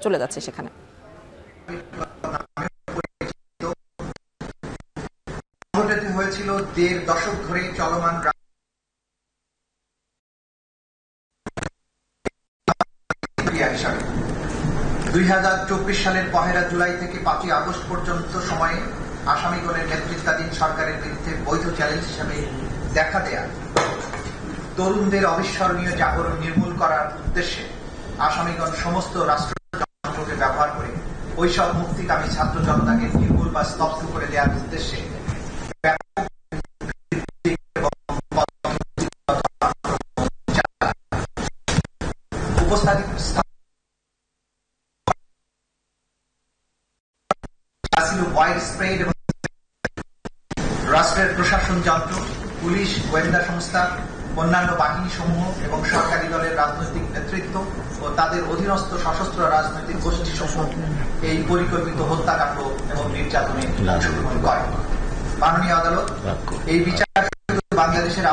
চলে যাচ্ছে সেখানে। হয়েছিল ১.৫ দশক ধরে চলমান ২০২৪ সালের ১ জুলাই থেকে ৫ আগস্ট পর্যন্ত সময়ে আসামিগণের নেতৃত্বাধীন সরকারের বিরুদ্ধে বৈধ চ্যালেঞ্জ হিসেবে দেখা দেয়া তরুণদের অবিস্মরণীয় জাগরণ নির্মূল করার উদ্দেশ্যে আসামিগণ সমস্ত রাষ্ট্রযন্ত্রকে ব্যবহার করে ওইসব মুক্তিকামী ছাত্র জনতাকে নির্মূল বা স্তব্ধ করে দেওয়ার উদ্দেশ্যে রাষ্ট্রের প্রশাসন যন্ত্র, পুলিশ, গোয়েন্দা সংস্থা, অন্যান্য বাহিনী সমূহ এবং সরকারি দলের রাজনৈতিক নেতৃত্ব ও তাদের অধীনস্থ সশস্ত্র রাজনৈতিক গোষ্ঠী সমূহ এই পরিকল্পিত হত্যাকাণ্ড এবং নির্যাতনে অংশগ্রহণ করে। মাননীয় আদালত এই বিচার বাংলাদেশের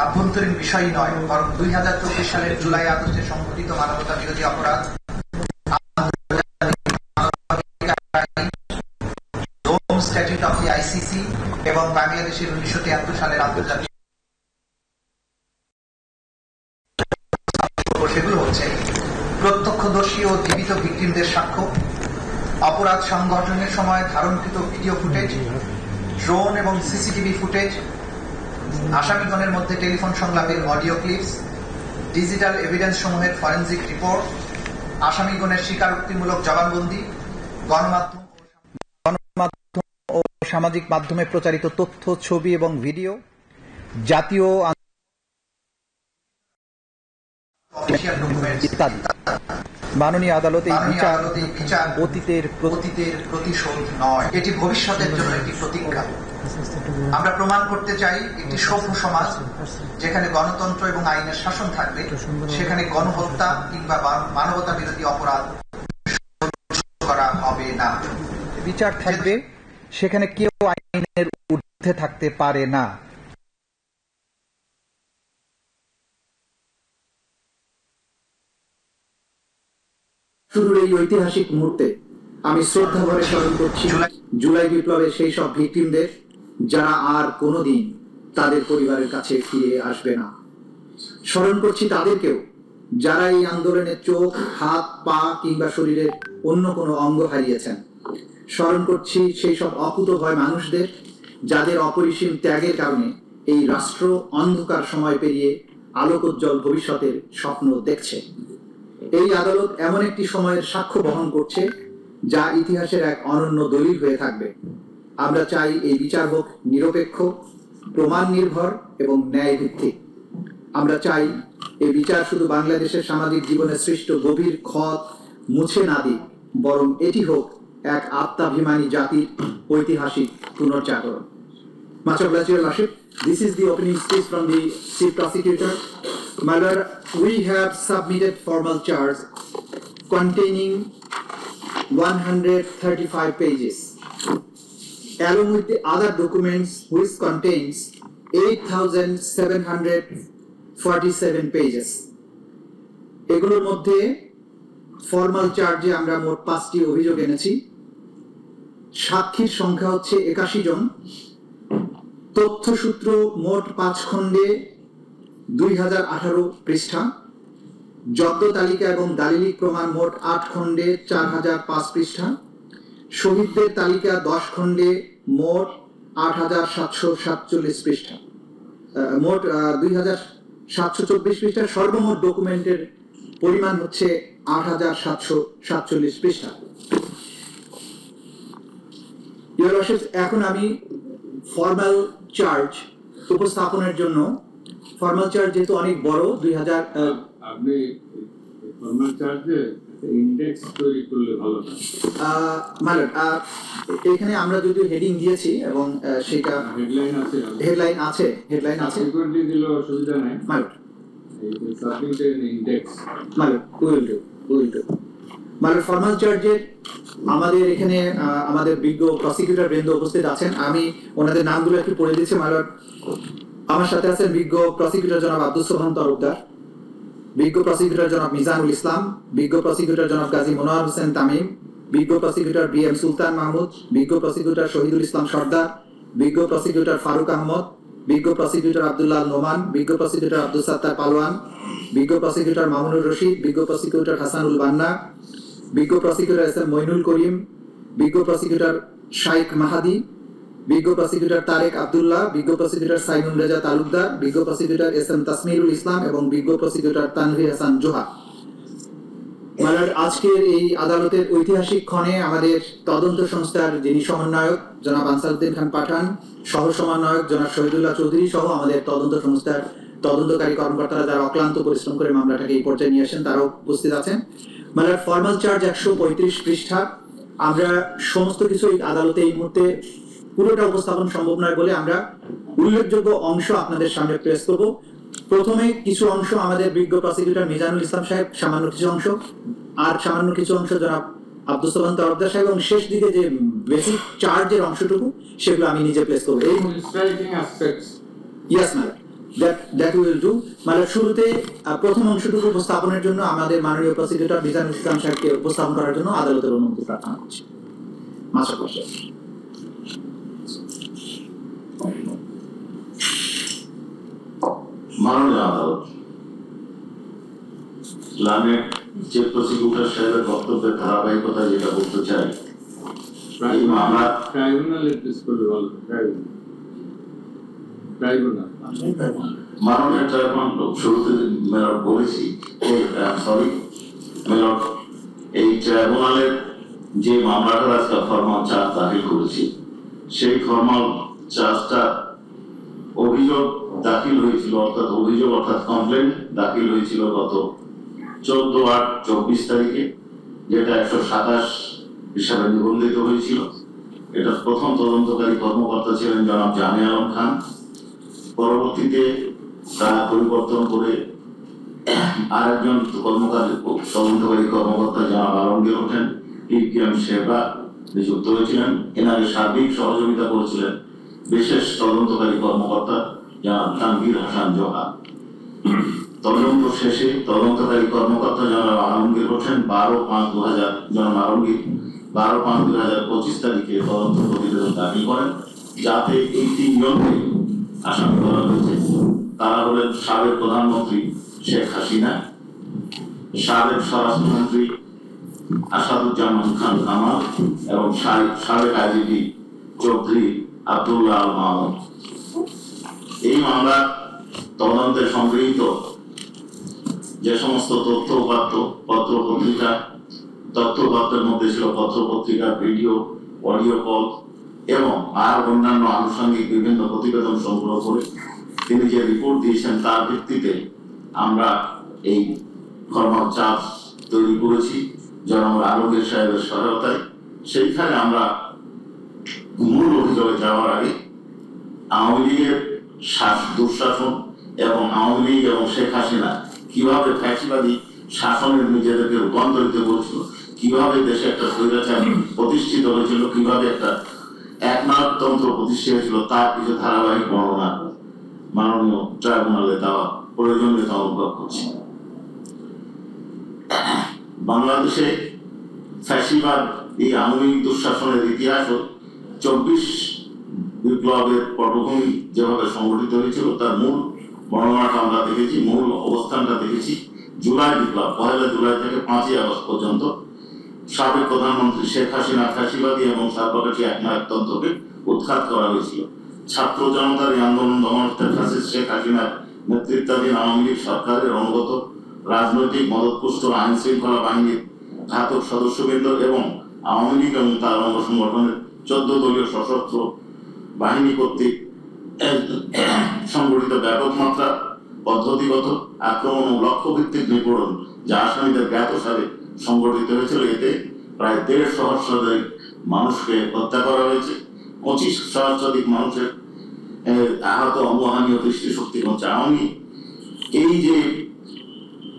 আভ্যন্তরীণ বিষয় নয়, বরং ২০২৪ সালের জুলাই আগস্টে সংঘটিত মানবতা বিরোধী অপরাধ, স্ট্যাটিউট অফ দি আইসিসি এবং বাংলাদেশের ১৯৭৩ সালের আন্তর্জাতিক সেগুলো হচ্ছে প্রত্যক্ষদর্শী ও জীবিত ভিকটিমদের সাক্ষ্য, অপরাধ সংঘটনের সময় ধারণকৃত ভিডিও ফুটেজ, ড্রোন এবং সিসিটিভি ফুটেজ, আসামিগণের মধ্যে টেলিফোন সংলাপের অডিও ক্লিপস, ডিজিটাল এভিডেন্স সমূহের ফরেনজিক রিপোর্ট, আসামিগণের স্বীকারোক্তিমূলক জবানবন্দি, গণমাধ্যম ও সামাজিক মাধ্যমে প্রচারিত তথ্য, ছবি এবং ভিডিও, জাতীয় ইত্যাদি। মাননীয় আদালত এই বিচার অতীতের প্রতিশোধ নয়, এটি ভবিষ্যতের জন্য একটি প্রতিজ্ঞা। আমরা প্রমাণ করতে চাই একটি সভ্য সমাজ যেখানে গণতন্ত্র এবং আইনের শাসন থাকবে, সেখানে গণহত্যা কিংবা মানবতা বিরোধী অপরাধ করা হবে না। বিচার থাকবে সেখানে কেউ আইনের ঊর্ধ্বে থাকতে পারে না। শুরুর এই ঐতিহাসিক মুহূর্তে আমি শ্রদ্ধা ভরে স্মরণ করছি জুলাই বিপ্লবের সেই সব ভিকটিমদের যারা আর কোনোদিন তাদের পরিবারের কাছে ফিরে আসবে না। স্মরণ করছি তাদেরকেও যারা এই আন্দোলনে চোখ, হাত, পা কিংবা শরীরের অন্য কোনো অঙ্গ হারিয়েছেন। স্মরণ করছি সেই সব অকুতোভয় মানুষদের যাদের অপরিসীম ত্যাগের কারণে এই রাষ্ট্র অন্ধকার সময় পেরিয়ে আলোকোজ্জ্বল ভবিষ্যতের স্বপ্ন দেখছে। এই আদালত এমন একটি সময়ের সাক্ষ্য বহন করছে যা ইতিহাসের এক অনন্য দলিল হয়ে থাকবে। আমরা চাই এই বিচার হোক নিরপেক্ষ, প্রমাণ নির্ভর এবং ন্যায় ভিত্তিক। আমরা চাই এই বিচার শুধু বাংলাদেশের সামাজিক জীবনে সৃষ্ট গভীর ক্ষত মুছে না দিক, বরং এটি হোক এক আত্মাভিমানী জাতির ঐতিহাসিক পুনর্জাগরণ। Much obliged, Your Lordship. This is the opening speech from the Chief Prosecutor. My Lord, we have submitted formal charge containing 135 pages, along with the other documents which contains 8,747 pages. এগুলোর মধ্যে ফর্মাল চার্জে আমরা মোট 5টি অভিযোগ এনেছি। সাক্ষীর সংখ্যা হচ্ছে 81 জন। তথ্যসূত্র মোট 5 খণ্ডে 2018 পৃষ্ঠা। জব্দ তালিকা এবং দালিলিক প্রমাণ মোট 8 খণ্ডে 4005 পৃষ্ঠা। শহীদদের তালিকা 10 খণ্ডে মোট 8747 পৃষ্ঠা। মোট 2724 পৃষ্ঠা। সর্বমোট ডকুমেন্টের পরিমাণ হচ্ছে 8747 পৃষ্ঠা। ইওর লর্ডশিপ, এখন আমি ফর্মাল চার্জ উপস্থাপনের জন্য, ফর্মাল চার্জ যেহেতু অনেক বড়, 2000 আপনি ফর্মাল চার্জে ইনডেক্স তৈরি করলে ভালো হয়। মানে এখানে আমরা যদি হেডিং দিয়েছি এবং সেটা হেডলাইন আছে ফ্রিকোয়েন্টলি দিলে অসুবিধা নাই। মানে এই সাবমিটের ইনডেক্স মানে উইল ডু মানে ফর্মাল চার্জের আমাদের এখানে আমাদের বিজ্ঞ প্রসিকিউটর বৃন্দ উপস্থিত আছেন। আমি ওনাদের নামগুলো একটু পড়ে দিচ্ছি। মালর, আমার সাথে আছেন বিজ্ঞ প্রসিকিউটর জনাব আব্দুস সোবহান তরফদার, বিজ্ঞ প্রসিকিউটর জনাব মিজানুল ইসলাম, বিজ্ঞ প্রসিকিউটর জনাব গাজী মনোয়ার হোসেন তামিম, বিজ্ঞ প্রসিকিউটর বি.এম. সুলতান মাহমুদ, বিজ্ঞ প্রসিকিউটর শহীদুল ইসলাম সর্দার, বিজ্ঞ প্রসিকিউটর ফারুক আহমদ, বিজ্ঞ প্রসিকিউটর আব্দুল্লাহ নোমান, বিজ্ঞ প্রসিকিউটর আব্দুল সাত্তার পালোয়ান, বিজ্ঞ প্রসিকিউটর মামুনুর রশিদ, বিজ্ঞ প্রসিকিউটর হাসানুল বান্না, বিজ্ঞ প্রসিকিউটর এস এম মইনুল করিম, বিজ্ঞ প্রসিকিউটর শাইখ মাহাদি, বিজ্ঞ প্রসিকিউটর তারেক আব্দুল্লাহ, বিজ্ঞ প্রসিকিউটর সাইমুন রেজা তালুকদার, বিজ্ঞ প্রসিকিউটর এস এম তাসমিরুল ইসলাম এবং বিজ্ঞ প্রসিকিউটর তানভীর হাসান জোহা। আজকের এই আদালতের ঐতিহাসিক ক্ষণে আমাদের তদন্ত সংস্থার যিনি সমন্বয়ক জনাব আনসারউদ্দিন খান পাঠান, সহ সমন্বয়ক জনাব শহীদুল্লাহ চৌধুরী সহ আমাদের তদন্ত সংস্থার তদন্তকারী কর্মকর্তারা যারা অক্লান্ত পরিশ্রম করে মামলাটাকে এই পর্যায়ে নিয়ে আসেন তারাও উপস্থিত আছেন। মামলার ফর্মাল চার্জ 135 পৃষ্ঠা। আমরা সমস্ত কিছু এই আদালতে এই মুহূর্তে পুরোটা উপস্থাপন সম্ভব নয় বলে আমরা উল্লেখযোগ্য অংশ আপনাদের সামনে প্রেস করব। প্রথমে কিছু অংশ আমাদের বিজ্ঞ প্রসিকিউটর মিজানুল ইসলাম সাহেব, সামান্য কিছু অংশ, আর সামান্য কিছু অংশ জনাব আব্দুস সোবহান তরফদার সাহেব, এবং শেষ দিকে যে বেসিক চার্জের অংশটুকু সেগুলো আমি নিজে প্লেস করবো। এই yes madam, that we will do. মানে শুরুতে প্রথম অংশটুকু উপস্থাপনের জন্য আমাদের মাননীয় প্রসিকিউটর মিজানুল ইসলাম সাহেবকে উপস্থাপন করার জন্য আদালতের অনুমতি প্রার্থনা করছি। মাশাআল্লাহ। মাননীয় আদালত, ইসলামের যে প্রসিকিউটর সাহেবের বক্তব্যের ধারাবাহিকতা যেটা বলতে চাই, এই মামলা ট্রাইব্যুনালে প্রেস করবে বলো। ট্রাইব্যুনাল মাননীয় ট্রাইব্যুনাল শুরুতে মেয়র বলেছি, সরি মেয়র, এই ট্রাইব্যুনালের যে মামলাটা আজকে ফরমাল চার্জ দাখিল করেছি, সেই ফরমাল চার্জটা অভিযোগ দাখিল হয়েছিল, অর্থাৎ কমপ্লেন দাখিল হয়েছিল গত 14/8/24 তারিখে, যেটা 127 হিসাবে নিবন্ধিত হয়েছিল। এটা প্রথম তদন্তকারী কর্মকর্তা ছিলেন জনাব জামি আলম খান। পরবর্তীতে তা পরিবর্তন করে আরেকজন তদন্তকারী কর্মকর্তা জনাব আলমগীর হোসেন PPM সেবা নিযুক্ত হয়েছিলেন। এনাকে সার্বিক সহযোগিতা করেছিলেন বিশেষ তদন্তকারী কর্মকর্তা জনাব তানভীর হাসান জোহা। তদন্ত শেষে তদন্তকারী কর্মকর্তা জনাব আলমগীর হোসেন 12/5/2025 তারিখে তদন্ত প্রতিবেদন দাখিল করেন, যাতে এই 3 জনকে আসামি করা হয়েছে। তারা হলেন সাবেক প্রধানমন্ত্রী শেখ হাসিনা, সাবেক স্বরাষ্ট্রমন্ত্রী আসাদুজ্জামান খান কামাল এবং সাবেক IGP চৌধুরী আব্দুল্লাহ আল মাহমুদ। এই মামলা তদন্তে সংগৃহীত যে সমস্ত তথ্য উপাত্ত, পত্র পত্রিকা, তথ্য উপাত্তের মধ্যে ছিল পত্র পত্রিকা, ভিডিও, অডিও কল এবং আর অন্যান্য আনুষঙ্গিক বিভিন্ন প্রতিবেদন সংগ্রহ করে তিনি যে রিপোর্ট দিয়েছেন তার ভিত্তিতে আমরা এই ফরমাল চার্জ তৈরি করেছি জনাব আলমগীর সাহেবের সহায়তায়। সেইখানে আমরা মূল অভিযোগে যাওয়ার আগে আওয়ামী লীগের দুঃশাসন এবং আওয়ামী লীগ এবং শেখ হাসিনা কিভাবে ফ্যাসিবাদী শাসনের নিজেদেরকে রূপান্তরিত করেছিল, কিভাবে দেশে একটা স্বৈরাচার প্রতিষ্ঠিত হয়েছিল, কিভাবে একটা একনায়কতন্ত্র প্রতিষ্ঠিত হয়েছিল, তার কিছু ধারাবাহিক বর্ণনা মাননীয় ট্রাইব্যুনালে দেওয়া প্রয়োজনীয়তা অনুভব করছি। বাংলাদেশে ফ্যাসিবাদ এই আওয়ামী লীগ দুঃশাসনের ইতিহাস 24 বিপ্লবের পটভূমি যেভাবে সংগঠিত হয়েছিল তার মূল বর্ণনাটা আমরা দেখেছি, মূল অবস্থানটা দেখেছি। জুলাই বিপ্লব 1 জুলাই থেকে 5 আগস্ট পর্যন্ত সাবেক প্রধানমন্ত্রী শেখ হাসিনা ফ্যাসিবাদী এবং সর্বকাশী একনায়কতন্ত্রকে উৎখাত করা হয়েছিল। ছাত্র জনতার এই আন্দোলন দমনের ফ্যাসিস্ট শেখ হাসিনার নেতৃত্বাধীন আওয়ামী লীগ সরকারের অনুগত রাজনৈতিক মদতপুষ্ট আইন শৃঙ্খলা বাহিনীর ঘাতক সদস্যবৃন্দ এবং আওয়ামী লীগ এবং তার অঙ্গ সংগঠনের 14 দলীয় সশস্ত্র বাহিনী কর্তৃক সংগঠিত ব্যাপক মাত্রা পদ্ধতিগত আক্রমণ ও লক্ষ্যভিত্তিক নিপীড়ন যা আসামিদের জ্ঞাতসারে সংগঠিত হয়েছিল। এতে প্রায় 1.5 সহস্রাধিক মানুষকে হত্যা করা হয়েছে, 25 সহস্রাধিক মানুষের আহত, অঙ্গহানি ও দৃষ্টিশক্তি কমছে। আওয়ামী এই যে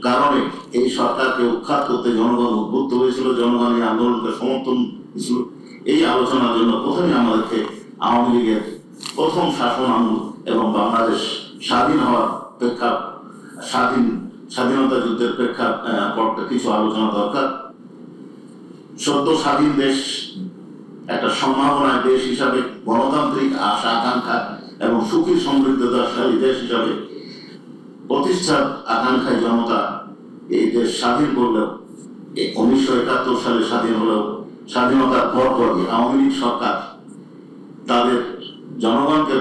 কারণে এই সরকারকে উৎখাত করতে জনগণ উদ্বুদ্ধ হয়েছিল, জনগণ এই আন্দোলনকে সমর্থন দিয়েছিল। এই আলোচনার জন্য প্রথমে আমাদেরকে আওয়ামী লীগের প্রথম শাসন আমল এবং বাংলাদেশ স্বাধীন হওয়ার স্বাধীনতা যুদ্ধের প্রেক্ষাপটে কিছু আলোচনা দরকার। সদ্য স্বাধীন দেশ একটা সম্ভাবনার দেশ হিসাবে, গণতান্ত্রিক আশা আকাঙ্ক্ষা এবং সুখী সমৃদ্ধশালী দেশ হিসাবে প্রতিষ্ঠার আকাঙ্ক্ষায় জনতা এই দেশ স্বাধীন করলেও 1971 সালে স্বাধীন হলেও স্বাধীনতার পরপরই আওয়ামী লীগ সরকার তাদের জনগণকে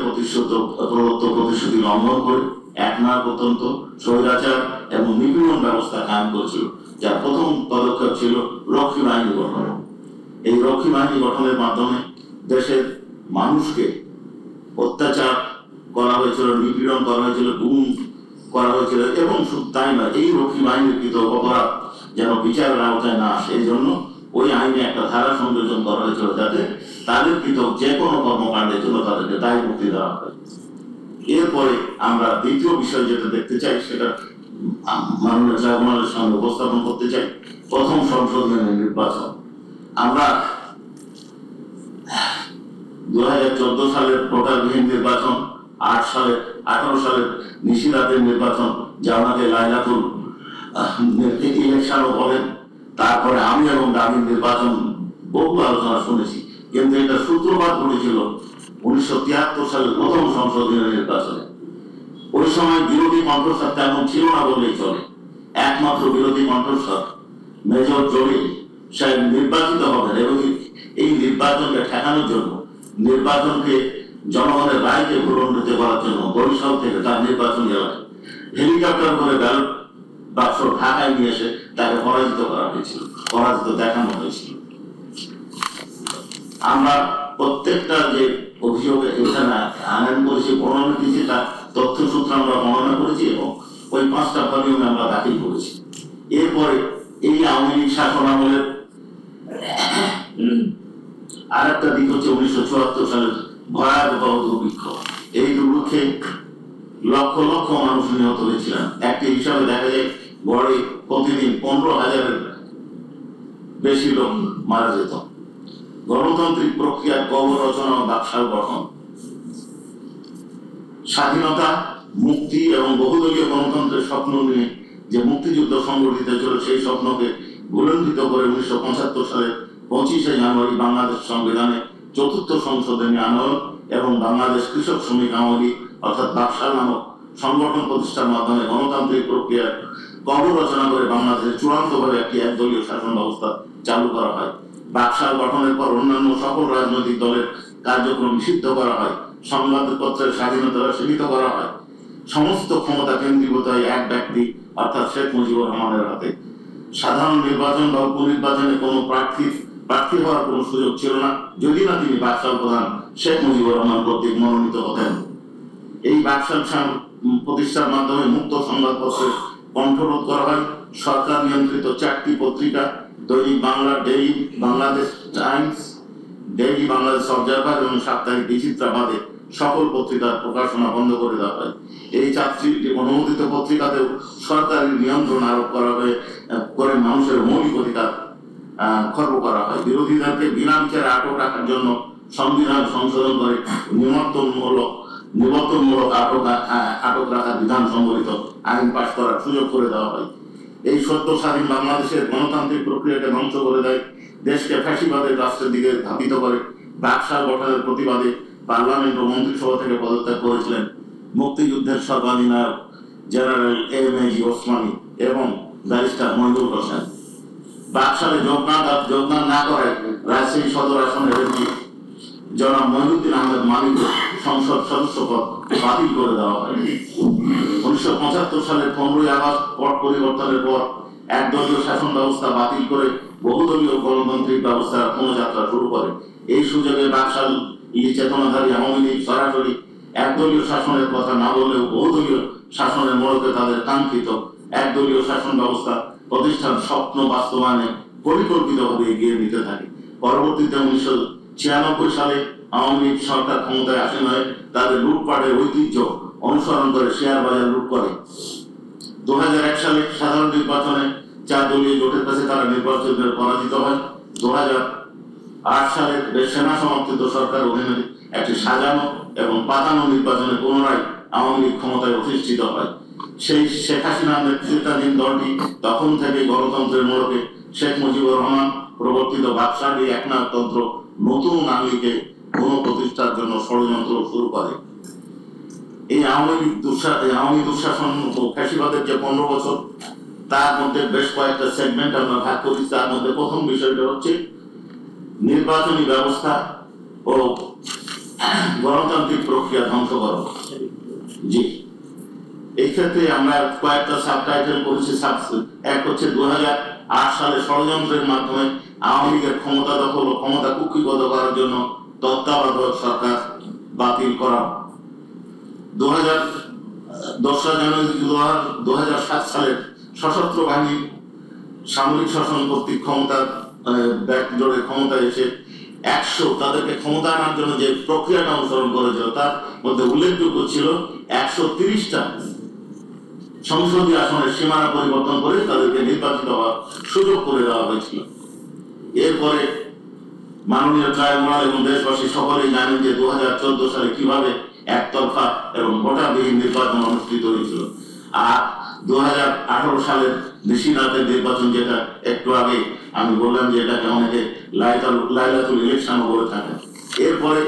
প্রদত্ত প্রতিশ্রুতি লঙ্ঘন করে একনায়কতন্ত্র, স্বৈরাচার এবং নিপীড়ন ব্যবস্থা কায়েম করেছিল, যার প্রথম পদক্ষেপ ছিল রক্ষী বাহিনী গঠন। এই রক্ষী বাহিনী গঠনের মাধ্যমে দেশের মানুষকে অত্যাচার করা হয়েছিল, নিপীড়ন করা হয়েছিল, গুম করা হয়েছিল, এবং শুধু তাই নয়, এই রক্ষী বাহিনীর কৃত অপরাধ যেন বিচারের আওতায় না আসে, এই জন্য ওই আইনে একটা ধারা সংযোজন করা হয়েছিল যাতে তাদের কৃত যে কোনো কর্মকাণ্ডের জন্য তাদেরকে দায়ী মুক্তি দেওয়া হয়। এরপরে আমরা দ্বিতীয় বিষয় যেটা দেখতে চাই, সেটা মাননীয় ট্রাইব্যুনালের সঙ্গে উপস্থাপন করতে চাই, প্রথম সংশোধনী নির্বাচন। আমরা 2014 সালের ভোটারবিহীন নির্বাচন, 18 সালের নিশিরাতের নির্বাচন, যা ওনাকে লাইলাতুল ইলেকশনও বলেন, তারপরে আমি এবং দাবির নির্বাচন বহু আলোচনা শুনেছি, কিন্তু এটা সূত্রপাত ঘটেছিল 1973 সালের প্রথম সংসদীয় নির্বাচনে। ওই সময় বিরোধী কণ্ঠস্বর তেমন ছিল না বললেই চলে। একমাত্র বিরোধী কণ্ঠস্বর মেজর জলিল সাহেব নির্বাচিত হবেন, এবং এই নির্বাচনকে ঠেকানোর জন্য, নির্বাচনকে জনগণের রায়কে ভুলণ্ডিত করার জন্য বরিশাল থেকে তার নির্বাচন এলাকায় হেলিকপ্টার করে ব্যালট বাক্স ঢাকায় নিয়ে এসে তাকে পরাজিত করা হয়েছিল, পরাজিত দেখানো হয়েছিল। আমরা প্রত্যেকটা যে অভিযোগে এখানে আনয়ন করেছি, বর্ণনা দিয়েছি, তার তথ্য সূত্র আমরা বর্ণনা করেছি এবং ওই 5টা ভলিউমে আমরা দাখিল করেছি। এরপরে এই আওয়ামী লীগ শাসন আমলের আর একটা দিক হচ্ছে 1974 সালের ভয়াবহ দুর্ভিক্ষ। এই দুর্ভিক্ষে লক্ষ লক্ষ মানুষ নিহত হয়েছিলেন। একটি হিসাবে দেখা যায় গড়ে প্রতিদিন 15,000-এর বেশি লোক মারা যেত। গণতান্ত্রিক প্রক্রিয়ার কবর রচনা ও বাকশাল গঠন, স্বাধীনতা, মুক্তি এবং বহুদলীয় গণতন্ত্রের স্বপ্ন নিয়ে যে মুক্তিযুদ্ধ সংগঠিত ছিল, সেই স্বপ্নকে ভুলণ্ডিত করে 1975 সালের 25শে জানুয়ারি বাংলাদেশ সংবিধানে 4র্থ সংশোধনী আনয়ন এবং বাংলাদেশ কৃষক শ্রমিক আওয়ামী লীগ অর্থাৎ বাকশাল নামক সংগঠন প্রতিষ্ঠার মাধ্যমে গণতান্ত্রিক প্রক্রিয়ার কবর রচনা করে বাংলাদেশে চূড়ান্তভাবে একটি একদলীয় শাসন ব্যবস্থা চালু করা হয়। বাকশাল গঠনের পর অন্যান্য সকল রাজনৈতিক দলের কার্যক্রম নিষিদ্ধ করা হয়, সংবাদপত্রের স্বাধীনতা সীমিত করা হয়, সমস্ত ক্ষমতা কেন্দ্রীভূত হয় এক ব্যক্তি অর্থাৎ শেখ মুজিবুর রহমানের হাতে। সাধারণ নির্বাচন বা উপনির্বাচনে কোনো প্রার্থী হওয়ার কোনো সুযোগ ছিল না, যদি না তিনি বাকশাল প্রধান শেখ মুজিবুর রহমান কর্তৃক মনোনীত হতেন। এই বাকশাল প্রতিষ্ঠার মাধ্যমে মুক্ত সংবাদপত্রের কণ্ঠরোধ করা হয়। সরকার নিয়ন্ত্রিত 4টি পত্রিকা, দৈনিক Bangla, daily Bangladesh Times, daily Bangladesh observer এবং সাপ্তাহিক বিচিত্রা বাদে সকল পত্রিকার প্রকাশনা বন্ধ করে দেওয়া হয়। এই 4টি অনুমোদিত পত্রিকাতেও সরকারি নিয়ন্ত্রণ আরোপ করে মানুষের মৌলিক অধিকার খর্ব করা হয়। বিরোধীদেরকে বিনা বিচারে আটক রাখার জন্য সংবিধান সংশোধন করে নিবর্তনমূলক আটক রাখার বিধান সম্বলিত আইন পাশ করার সুযোগ করে দেওয়া হয়। এই সদ্য স্বাধীন বাংলাদেশের গণতান্ত্রিক প্রক্রিয়াকে ধ্বংস করে দেয়, দেশকে ফ্যাসিবাদের রাষ্ট্রের দিকে ধাবিত করে। বাকশাল গঠনের প্রতিবাদে পার্লামেন্ট ও মন্ত্রিসভা থেকে পদত্যাগ করেছিলেন মুক্তিযুদ্ধের সর্বাধিনায়ক জেনারেল এম.এ.জি. ওসমানী এবং ব্যারিস্টার মঞ্জুর হোসেন। বাকশালে যোগদান না করে রাজশাহী সদর আসনের এমপি জনাব মহিউদ্দিন আহমেদ মানিককে সংসদ সদস্য পদ বাতিল করে দেওয়া হয়। 1975 সালের 15ই আগস্ট পট পরিবর্তনের পর একদলীয় শাসন ব্যবস্থা বাতিল করে বহুদলীয় গণতান্ত্রিক ব্যবস্থার পুনঃযাত্রা শুরু করে। এই সুযোগে বাকশাল চেতনাধারী আওয়ামী লীগ সরাসরি একদলীয় শাসনের কথা না বলেও বহুদলীয় শাসনের মোড়কে তাদের কাঙ্ক্ষিত একদলীয় শাসন ব্যবস্থা প্রতিষ্ঠার স্বপ্ন বাস্তবায়নে পরিকল্পিতভাবে এগিয়ে নিতে থাকে। পরবর্তীতে 1996 সালে আওয়ামী লীগ সরকার ক্ষমতায় আসে নয়, তাদের লুটপাটের ঐতিহ্য অনুসরণ করে শেয়ার বাজার লুট করে। 2001 সালে সাধারণ নির্বাচনে 4 দলীয় জোটের কাছে তারা নির্বাচনে পরাজিত হয়। 2008 সালে সেনা সমর্থিত সরকার অধীনে একটি সাজানো এবং পাতানো নির্বাচনে পুনরায় আওয়ামী লীগ ক্ষমতায় অধিষ্ঠিত হয়। সেই শেখ হাসিনার নেতৃত্বাধীন দলটি তখন থেকে গণতন্ত্রের মোড়কে শেখ মুজিবুর রহমান প্রবর্তিত বাদশাহী একনায়কতন্ত্র নতুন আঙ্গিকে পুনঃপ্রতিষ্ঠার জন্য ষড়যন্ত্র শুরু করে। এই আওয়ামী দুঃশাসন ও ফ্যাসিবাদের যে 15 বছর, তার মধ্যে বেশ কয়েকটা সেগমেন্ট আমরা ভাগ করেছি। তার মধ্যে প্রথম বিষয়টা হচ্ছে নির্বাচনী ব্যবস্থা ও গণতান্ত্রিক প্রক্রিয়া ধ্বংস করা। জি, এই ক্ষেত্রে আমরা কয়েকটা সাবটাইটেল করেছি। এক হচ্ছে 2008 সালে ষড়যন্ত্রের মাধ্যমে আওয়ামী লীগের ক্ষমতা দখল ও ক্ষমতা কুক্ষিগত করার জন্য তত্ত্বাবধায়ক সরকার বাতিল করা। 2রা জানুয়ারি 2007 সালের সশস্ত্র বাহিনী সামরিক শাসন কর্তৃক ক্ষমতার ব্যাকজোরে ক্ষমতায় এসে তাদেরকে ক্ষমতা আনার জন্য যে প্রক্রিয়াটা অনুসরণ করেছিল তার মধ্যে উল্লেখযোগ্য ছিল 130টা সংসদীয় আসনের সীমানা পরিবর্তন করে তাদেরকে নির্বাচিত হওয়ার সুযোগ করে দেওয়া হয়েছিল। এরপরে মাননীয় ট্রাইব্যুনাল এবং দেশবাসী সকলেই জানেন যে 2014 সালে কিভাবে একতরফা এবং ভোটারবিহীন নির্বাচন অনুষ্ঠিত হয়েছিল। আর 2018 সালের নিশিরাতের নির্বাচন, যেটা একটু আগে আমি বললাম যে এটাকে অনেকে লাইলাতুল ইলেকশনও বলে থাকেন। এরপরে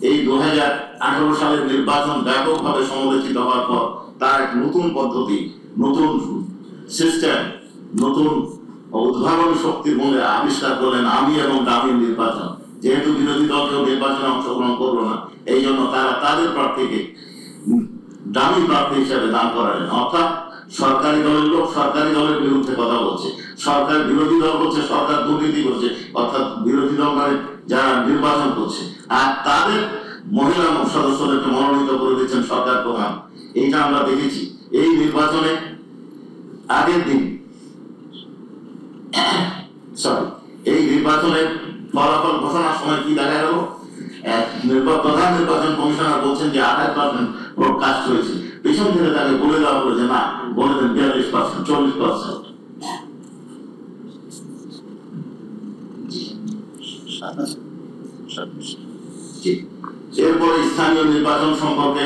এই 2018 সালের নির্বাচন ব্যাপকভাবে সমালোচিত হওয়ার পর তার এক নতুন পদ্ধতি, নতুন সিস্টেম, নতুন উদ্ভাবনী শক্তির মূলে আবিষ্কার করলেন আমি এবং দামির নির্বাচন। যেহেতু বিরোধী দল কেউ নির্বাচনে অংশগ্রহণ করলো না, এই জন্য তারা তাদের প্রার্থীকে দামি প্রার্থী হিসেবে দান করালেন। অর্থাৎ সরকারি দলের লোক সরকারি দলের বিরুদ্ধে কথা বলছে, সরকার বিরোধী দল বলছে সরকার দুর্নীতি করছে, অর্থাৎ বিরোধী দল যারা নির্বাচন করছে আর তাদের মহিলা সদস্যদেরকে মনোনীত করে দিচ্ছেন সরকার প্রধান। এইটা আমরা দেখেছি। এই নির্বাচনে আগের দিন এই নির্বাচনের ফলাফল ঘোষণার সময় কি দেখা গেল, প্রধান নির্বাচন কমিশনার বলছেন যে 28% ভোট কাস্ট হয়েছে। পিছন থেকে তাকে বলে দেওয়া হলো যে না, বলে দেন 42%, 40%। এরপরে স্থানীয় নির্বাচন সম্পর্কে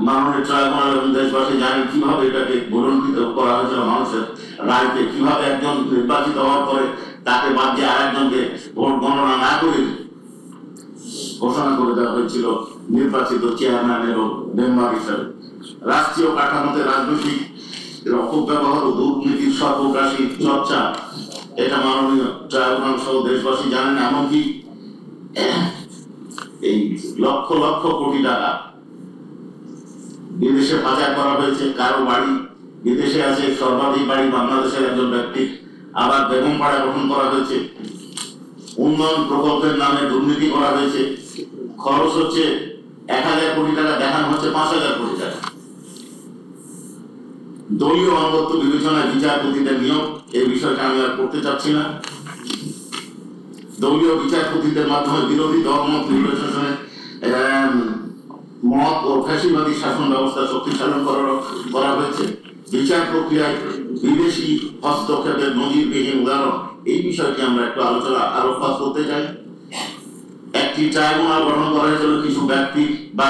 মাননীয় ট্রাইব্যুনাল এবং দেশবাসী জানেন কিভাবে এটাকে ভুলণ্ঠিত করা হয়েছিল। মানুষের রায়কে কিভাবে একজন নির্বাচিত হওয়ার পরে তাকে বাদ দিয়ে আরেকজনকে ভোট গণনা না করে ঘোষণা করে দেওয়া হয়েছিল নির্বাচিত চেয়ারম্যানের ও মেম্বার হিসাবে। রাষ্ট্রীয় কাঠামোতে রাজনৈতিক অপব্যবহার ও দুর্নীতির সর্বগ্রাসী চর্চা, এটা মাননীয় ট্রাইব্যুনাল সহ দেশবাসী জানেন। এমনকি এই লক্ষ লক্ষ কোটি টাকা বিদেশে পাচার করা হয়েছে। কারো বাড়ি বিদেশে আছে, সর্বাধিক বাড়ি বাংলাদেশের একজন ব্যক্তি। আবার বেগমপাড়া গঠন করা হয়েছে, উন্নয়ন প্রকল্পের নামে দুর্নীতি করা হয়েছে। খরচ হচ্ছে 1000 কোটি টাকা, দেখানো হচ্ছে 5000 কোটি টাকা। দলীয় আনুগত্য বিবেচনায় বিচারপতিদের নিয়োগ, এই বিষয়টা আমি আর করতে চাচ্ছি না। দলীয় বিচারপতিদের মাধ্যমে বিরোধী দলমত নির্বাচনে মত ও ফ্যাসিবাদী শাসন ব্যবস্থা শক্তিশালী করা হয়েছে। বিচার প্রক্রিয়ায় বিদেশি হস্তক্ষেপের নজিরবিহীন উদাহরণ, এই বিষয়টি আমরা একটু আলোকপাত করতে চাই। একটি ট্রাইব্যুনাল গঠন করা হয়েছিল কিছু ব্যক্তি বা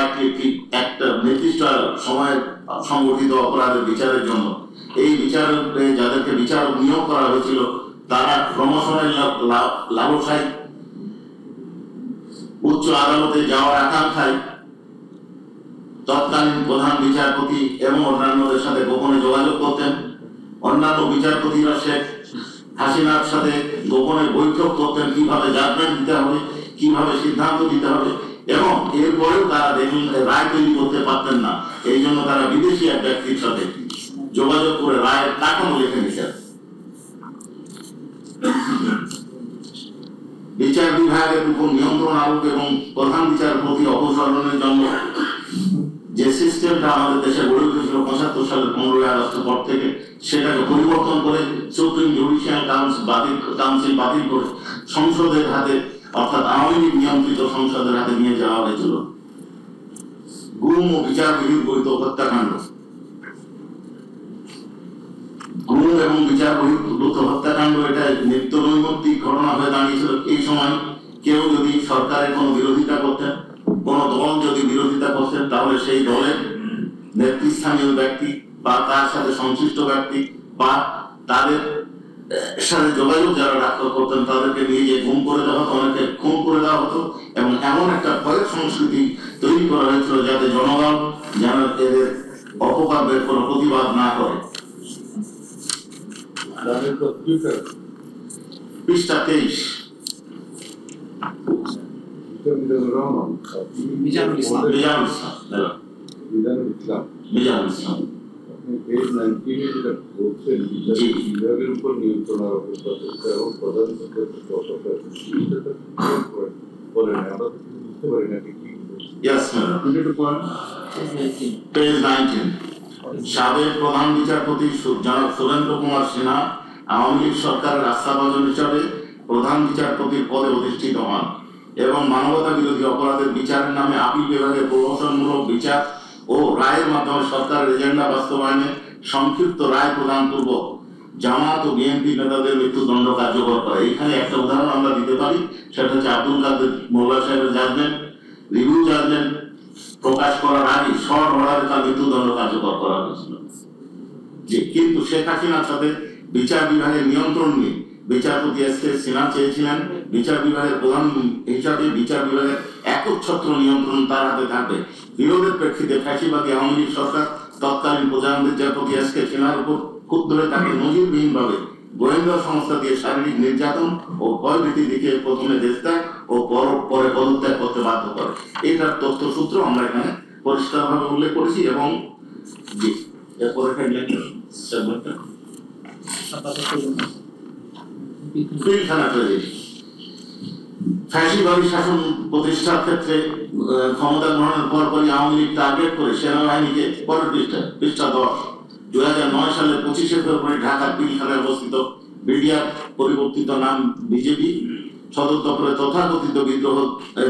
একটা নির্দিষ্ট সময়ের সংগঠিত অপরাধের বিচারের জন্য। এই বিচারে যাদেরকে বিচারক নিয়োগ করা হয়েছিল তারা প্রমোশনের লালসায় উচ্চ আদালতে যাওয়ার আকাঙ্ক্ষায় তৎকালীন প্রধান বিচারপতি এবং অন্যান্যদের সাথে গোপনে যোগাযোগ করতেন। অন্যান্য বিচারপতিরা শেখ হাসিনার সাথে গোপনে বৈঠক করতেন কিভাবে জাজমেন্ট দিতে হবে, কিভাবে সিদ্ধান্ত দিতে হবে, এবং এরপরেও তারা দেখুন রায় তৈরি করতে পারতেন না। এই জন্য তারা বিদেশি এক ব্যক্তির সাথে যোগাযোগ করে রায়ের কাঠামো লিখে নিতেন। বিচার বিভাগের উপর নিয়ন্ত্রণ আরোপ এবং প্রধান বিচারপতি অপসারণের জন্য যে সিস্টেমটা আমাদের দেশে গড়ে উঠেছিল 75 সালের 15ই আগস্টের পর থেকে, সেটাকে পরিবর্তন করে সুপ্রিম জুডিশিয়াল কাউন্সিল বাতিল করে সংসদের হাতে, অর্থাৎ আওয়ামী লীগ নিয়ন্ত্রিত সংসদের হাতে নিয়ে যাওয়া হয়েছিল। গুম ও বিচার বহির্ভূত হত্যাকাণ্ড, গুম এবং বিচার বহির্ভূত হত্যাকাণ্ড এটা নিত্য নৈমিত্তিক ঘটনা হয়ে দাঁড়িয়েছিল। এই সময় কেউ যদি সরকারের কোনো বিরোধিতা করতেন, কোন দল যদি বিরোধিতা করতেন, তাহলে সেই দলের নেতৃস্থানীয় ব্যক্তি বা তার সাথে সংশ্লিষ্ট ব্যক্তি বা তাদের সাথে যোগাযোগ যারা রাখা করতেন তাদেরকে নিয়ে গিয়ে গুম করে দেওয়া হতো, অনেকে খুন করে দেওয়া হতো এবং এমন একটা ভয়ের সংস্কৃতি তৈরি করা হয়েছিল যাতে জনগণ যেন এদের অপকর্মের কোনো প্রতিবাদ না করে। পৃষ্ঠা 23। মিজানুল ইসলাম। মিজানুল ইসলাম, হ্যালো। মিজানুল ইসলাম। বিভাগের উপর নিয়ন্ত্রণ আরোপের প্রচেষ্টা এবং প্রধান বলেন আমরা বুঝতে পারি না কি Yes, madam. Page 19. সাবেক প্রধান বিচারপতি জনাব সুরেন্দ্র কুমার সিনহা আওয়ামী লীগ সরকারের আস্থাভাজন হিসাবে প্রধান বিচারপতির পদে অধিষ্ঠিত হন এবং মানবতা বিরোধী অপরাধের বিচারের নামে আপিল বিভাগের প্রহসনমূলক বিচার ও রায়ের মাধ্যমে সরকারের এজেন্ডা বাস্তবায়নে সংক্ষিপ্ত রায় প্রদান পূর্বক জামাত ও বিএনপি নেতাদের মৃত্যুদণ্ড কার্যকর করে। এখানে একটা উদাহরণ আমরা দিতে পারি, সেটা হচ্ছে আব্দুল কাদের মোল্লা সাহেবের জাজমেন্ট, রিভিউ জাজমেন্ট প্রকাশ করার আগে শর্ট অর্ডারে তার মৃত্যুদণ্ড কার্যকর করা হয়েছিল। যে কিন্তু শেখ হাসিনার সাথে বিচার বিভাগের নিয়ন্ত্রণ নিয়ে বিচারপতি এস.কে. সিনহা চেয়েছিলেন বিচার বিভাগের প্রধান হিসাবে বিচার বিভাগের একচ্ছত্র নিয়ন্ত্রণ তার হাতে থাকবে। বিরোধের প্রেক্ষিতে ফ্যাসিবাদী আওয়ামী লীগ সরকার তৎকালীন প্রধান বিচারপতি এস.কে. সিনহার উপর ক্ষুদ্র তাকে নজিরবিহীনভাবে গোয়েন্দা সংস্থা দিয়ে শারীরিক নির্যাতন ও ভয়ভীতি দিকে প্রথমে দেশত্যাগ ও পরে পদত্যাগ করতে বাধ্য করে। এটার তথ্যসূত্র আমরা এখানে পরিষ্কারভাবে উল্লেখ করেছি এবং জি এরপরে পিলখানা ট্র্যাজেডি। ফ্যাসিবাদী শাসন প্রতিষ্ঠার ক্ষেত্রে ক্ষমতা গ্রহণের পরপরই আওয়ামী লীগ টার্গেট করে সেনাবাহিনীকে পরের পৃষ্ঠা 10 2009 সালের 25শে ফেব্রুয়ারি ঢাকার পিলখানায় অবস্থিত বিডিআর পরিবর্তিত নাম বিজেপি সদর দপ্তরে তথাকথিত বিদ্রোহ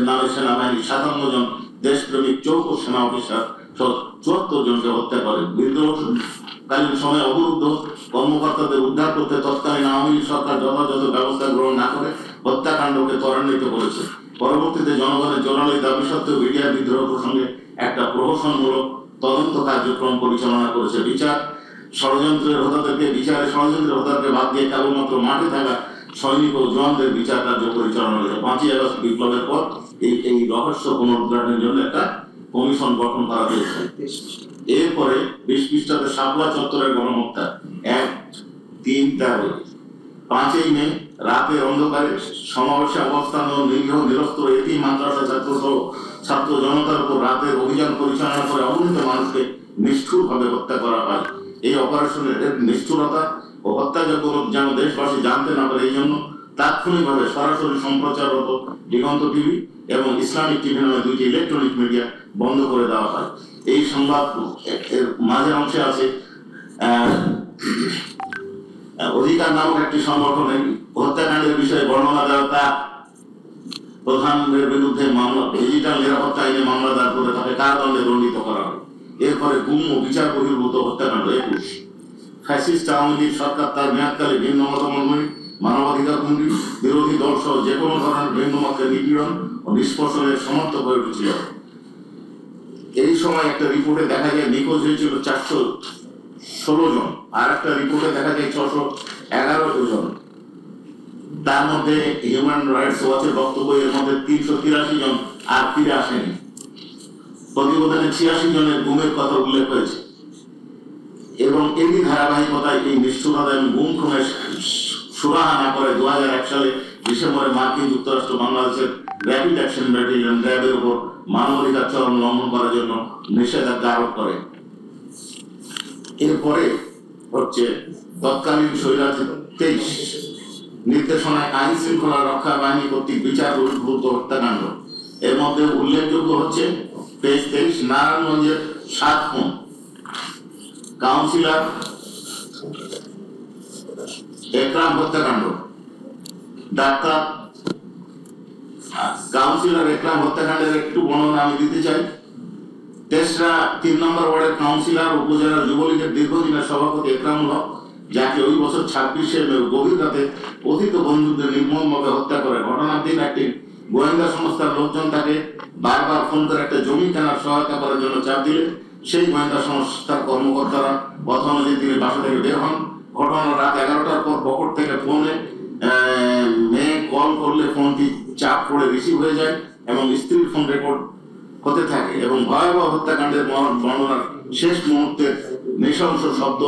নামে সেনাবাহিনী 57 জন দেশপ্রেমিক চৌক সেনা অফিসার 74 জনকে হত্যা করে। বিদ্রোহকালীন সময়ে অবরুদ্ধ কর্মকর্তাদের উদ্ধার করতে তৎকালীন আওয়ামী লীগ সরকার যথাযথ ব্যবস্থা গ্রহণ না করে হত্যাকাণ্ডকে ত্বরান্বিত করেছে। পরবর্তীতে জনগণের জোরালো দাবি সত্ত্বেও বিডিআর বিদ্রোহ প্রসঙ্গে একটা প্রহসনমূলক তদন্ত কার্যক্রম পরিচালনা করেছে। ষড়যন্ত্রের হোতাদেরকে বাদ দিয়ে কেবলমাত্র মাঠে থাকা সৈনিক ও জওয়ানদের বিচার কার্য পরিচালনা করেছে। 5ই আগস্ট বিপ্লবের পর এই রহস্য পুনরুদ্ধারের জন্য একটা কমিশন গঠন করা হয়েছে। এরপরে 20 পৃষ্ঠাতে শাপলা চত্বরের গণহত্যা 1-3-13। 5ই মে রাতের অন্ধকারে সমাবেশে অবস্থান ও নিরীহ নিরস্ত্র এতিম মাদ্রাসা ছাত্র সহ ছাত্র জনতার উপর রাতের অভিযান পরিচালনা করে অগণিত মানুষকে নিষ্ঠুরভাবে হত্যা করা হয়। এই অপারেশনের নিষ্ঠুরতা ও হত্যাযোগ্য যেন দেশবাসী জানতে না পারে এই জন্য তাৎক্ষণিকভাবে সরাসরি সম্প্রচাররত দিগন্ত টিভি এবং ইসলামিক টিভি নামে 2টি ইলেকট্রনিক মিডিয়া বন্ধ করে দেওয়া হয়। এই সংবাদ এর মাঝের অংশে আছে অধিকার নামক একটি সংগঠনের হত্যাকাণ্ডের বিষয়ে বর্ণনা দেওয়া তার প্রধানের বিরুদ্ধে মামলা ডিজিটাল নিরাপত্তা আইনে মামলা দায়ের করে তাকে কারাদণ্ডে দণ্ডিত করা হয়। এরপরে গুম ও বিচার বহির্ভূত হত্যাকাণ্ড 21। ফ্যাসিস্ট আওয়ামী লীগ সরকার তার মেয়াদকালে ভিন্ন মতামত মানবাধিকার কর্মী বিরোধী দল সহ যে কোনো ধরনের ভিন্ন মতের নিপীড়ন ও নিষ্পোষণের সমর্থক হয়ে উঠেছিল। এই সময় একটা রিপোর্টে দেখা যায় নিখোঁজ হয়েছিল 416 জন, আর একটা রিপোর্টে দেখা যায় 611 জন। তার মধ্যে হিউম্যান রাইটস ওয়াচের বক্তব্য এর মধ্যে 383 জন আর ফিরে আসেনি। প্রতিবেদনে 86 জনের গুমের কথা উল্লেখ হয়েছে এবং এরই ধারাবাহিকতায় এই নিষ্ঠুরতা এবং গুম খুনের সুরাহা না করে 2001 সালে ডিসেম্বরে মার্কিন যুক্তরাষ্ট্র বাংলাদেশের র্যাপিড অ্যাকশন ব্যাটালিয়ন র্যাবের উপর মানবাধিকার চরম লঙ্ঘন করার জন্য নিষেধাজ্ঞা আরোপ করে। এরপরে হচ্ছে তৎকালীন স্বৈরাচার 23 নির্দেশনায় আইন শৃঙ্খলা রক্ষা বাহিনী কর্তৃক বিচার বহির্ভূত হত্যাকাণ্ড। এর মধ্যে উল্লেখযোগ্য হচ্ছে পেজ 23 নারায়ণগঞ্জের 7 খুন, কাউন্সিলর একরাম হত্যাকাণ্ড। ডাক্তার কাউন্সিলর একরাম হত্যাকাণ্ডের একটু বর্ণনা আমি দিতে চাই। তেসরা 3 নম্বর ওয়ার্ডের কাউন্সিলর উপজেলা যুবলীগের দীর্ঘদিনের সভাপতি একরামুল হক, যাকে ওই বছর 26শে মে গভীর রাতে কথিত বন্ধুদের নির্মমভাবে হত্যা করে। ঘটনার দিন একটি গোয়েন্দা সংস্থার লোকজন তাকে বারবার ফোন করে একটা জমি কেনার সহায়তা করার জন্য চাপ দিলে সেই গোয়েন্দা সংস্থার কর্মকর্তারা কথা অনুযায়ী তিনি বাসা থেকে বের হন। ঘটনা রাত 11টার পর পকেট থেকে ফোনে মেয়ে কল করলে ফোনটি চাপ পড়ে রিসিভ হয়ে যায় এবং স্ত্রীর ফোন রেকর্ড হতে থাকে এবং ভয়াবহ হত্যাকাণ্ডের বর্ণনার শেষ মুহূর্তের নৃশংস শব্দ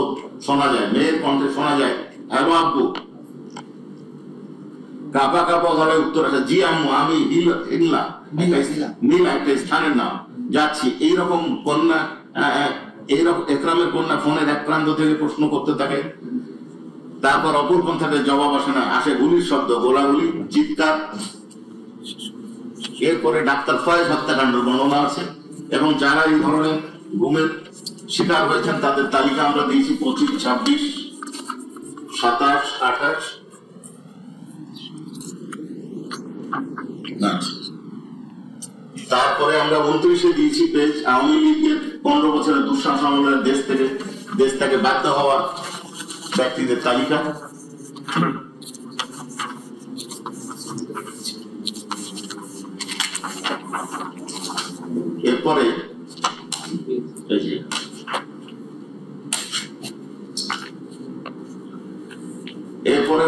শোনা যায়। মেয়ের কণ্ঠে শোনা যায়, হ্যালো আব্বু। কাপা কাপা ঘরে উত্তর আসে, জি আম্মু, আমি নীলা একটা স্থানের নাম যাচ্ছি। এইরকম কন্যা, এইরকম একরামের কন্যা ফোনের এক প্রান্ত থেকে প্রশ্ন করতে থাকে। তারপর অপর পন্থাতে জবাব আসে না, আসে গুলির শব্দ, গোলাগুলি, চিৎকার। এরপরে ডাক্তার ফয়েজ হত্যাকাণ্ডের বর্ণনা আছে এবং যারা এই ধরনের গুমের শিকার হয়েছেন তাদের তালিকা আমরা দিয়েছি 25, 26, 27, 28। তারপরে আমরা 29-এ দিয়েছি পেজ আওয়ামী লীগের 15 বছরের দুঃশাসন আমলের দেশ থেকে বাধ্য হওয়া ব্যক্তিদের তালিকা। এরপরে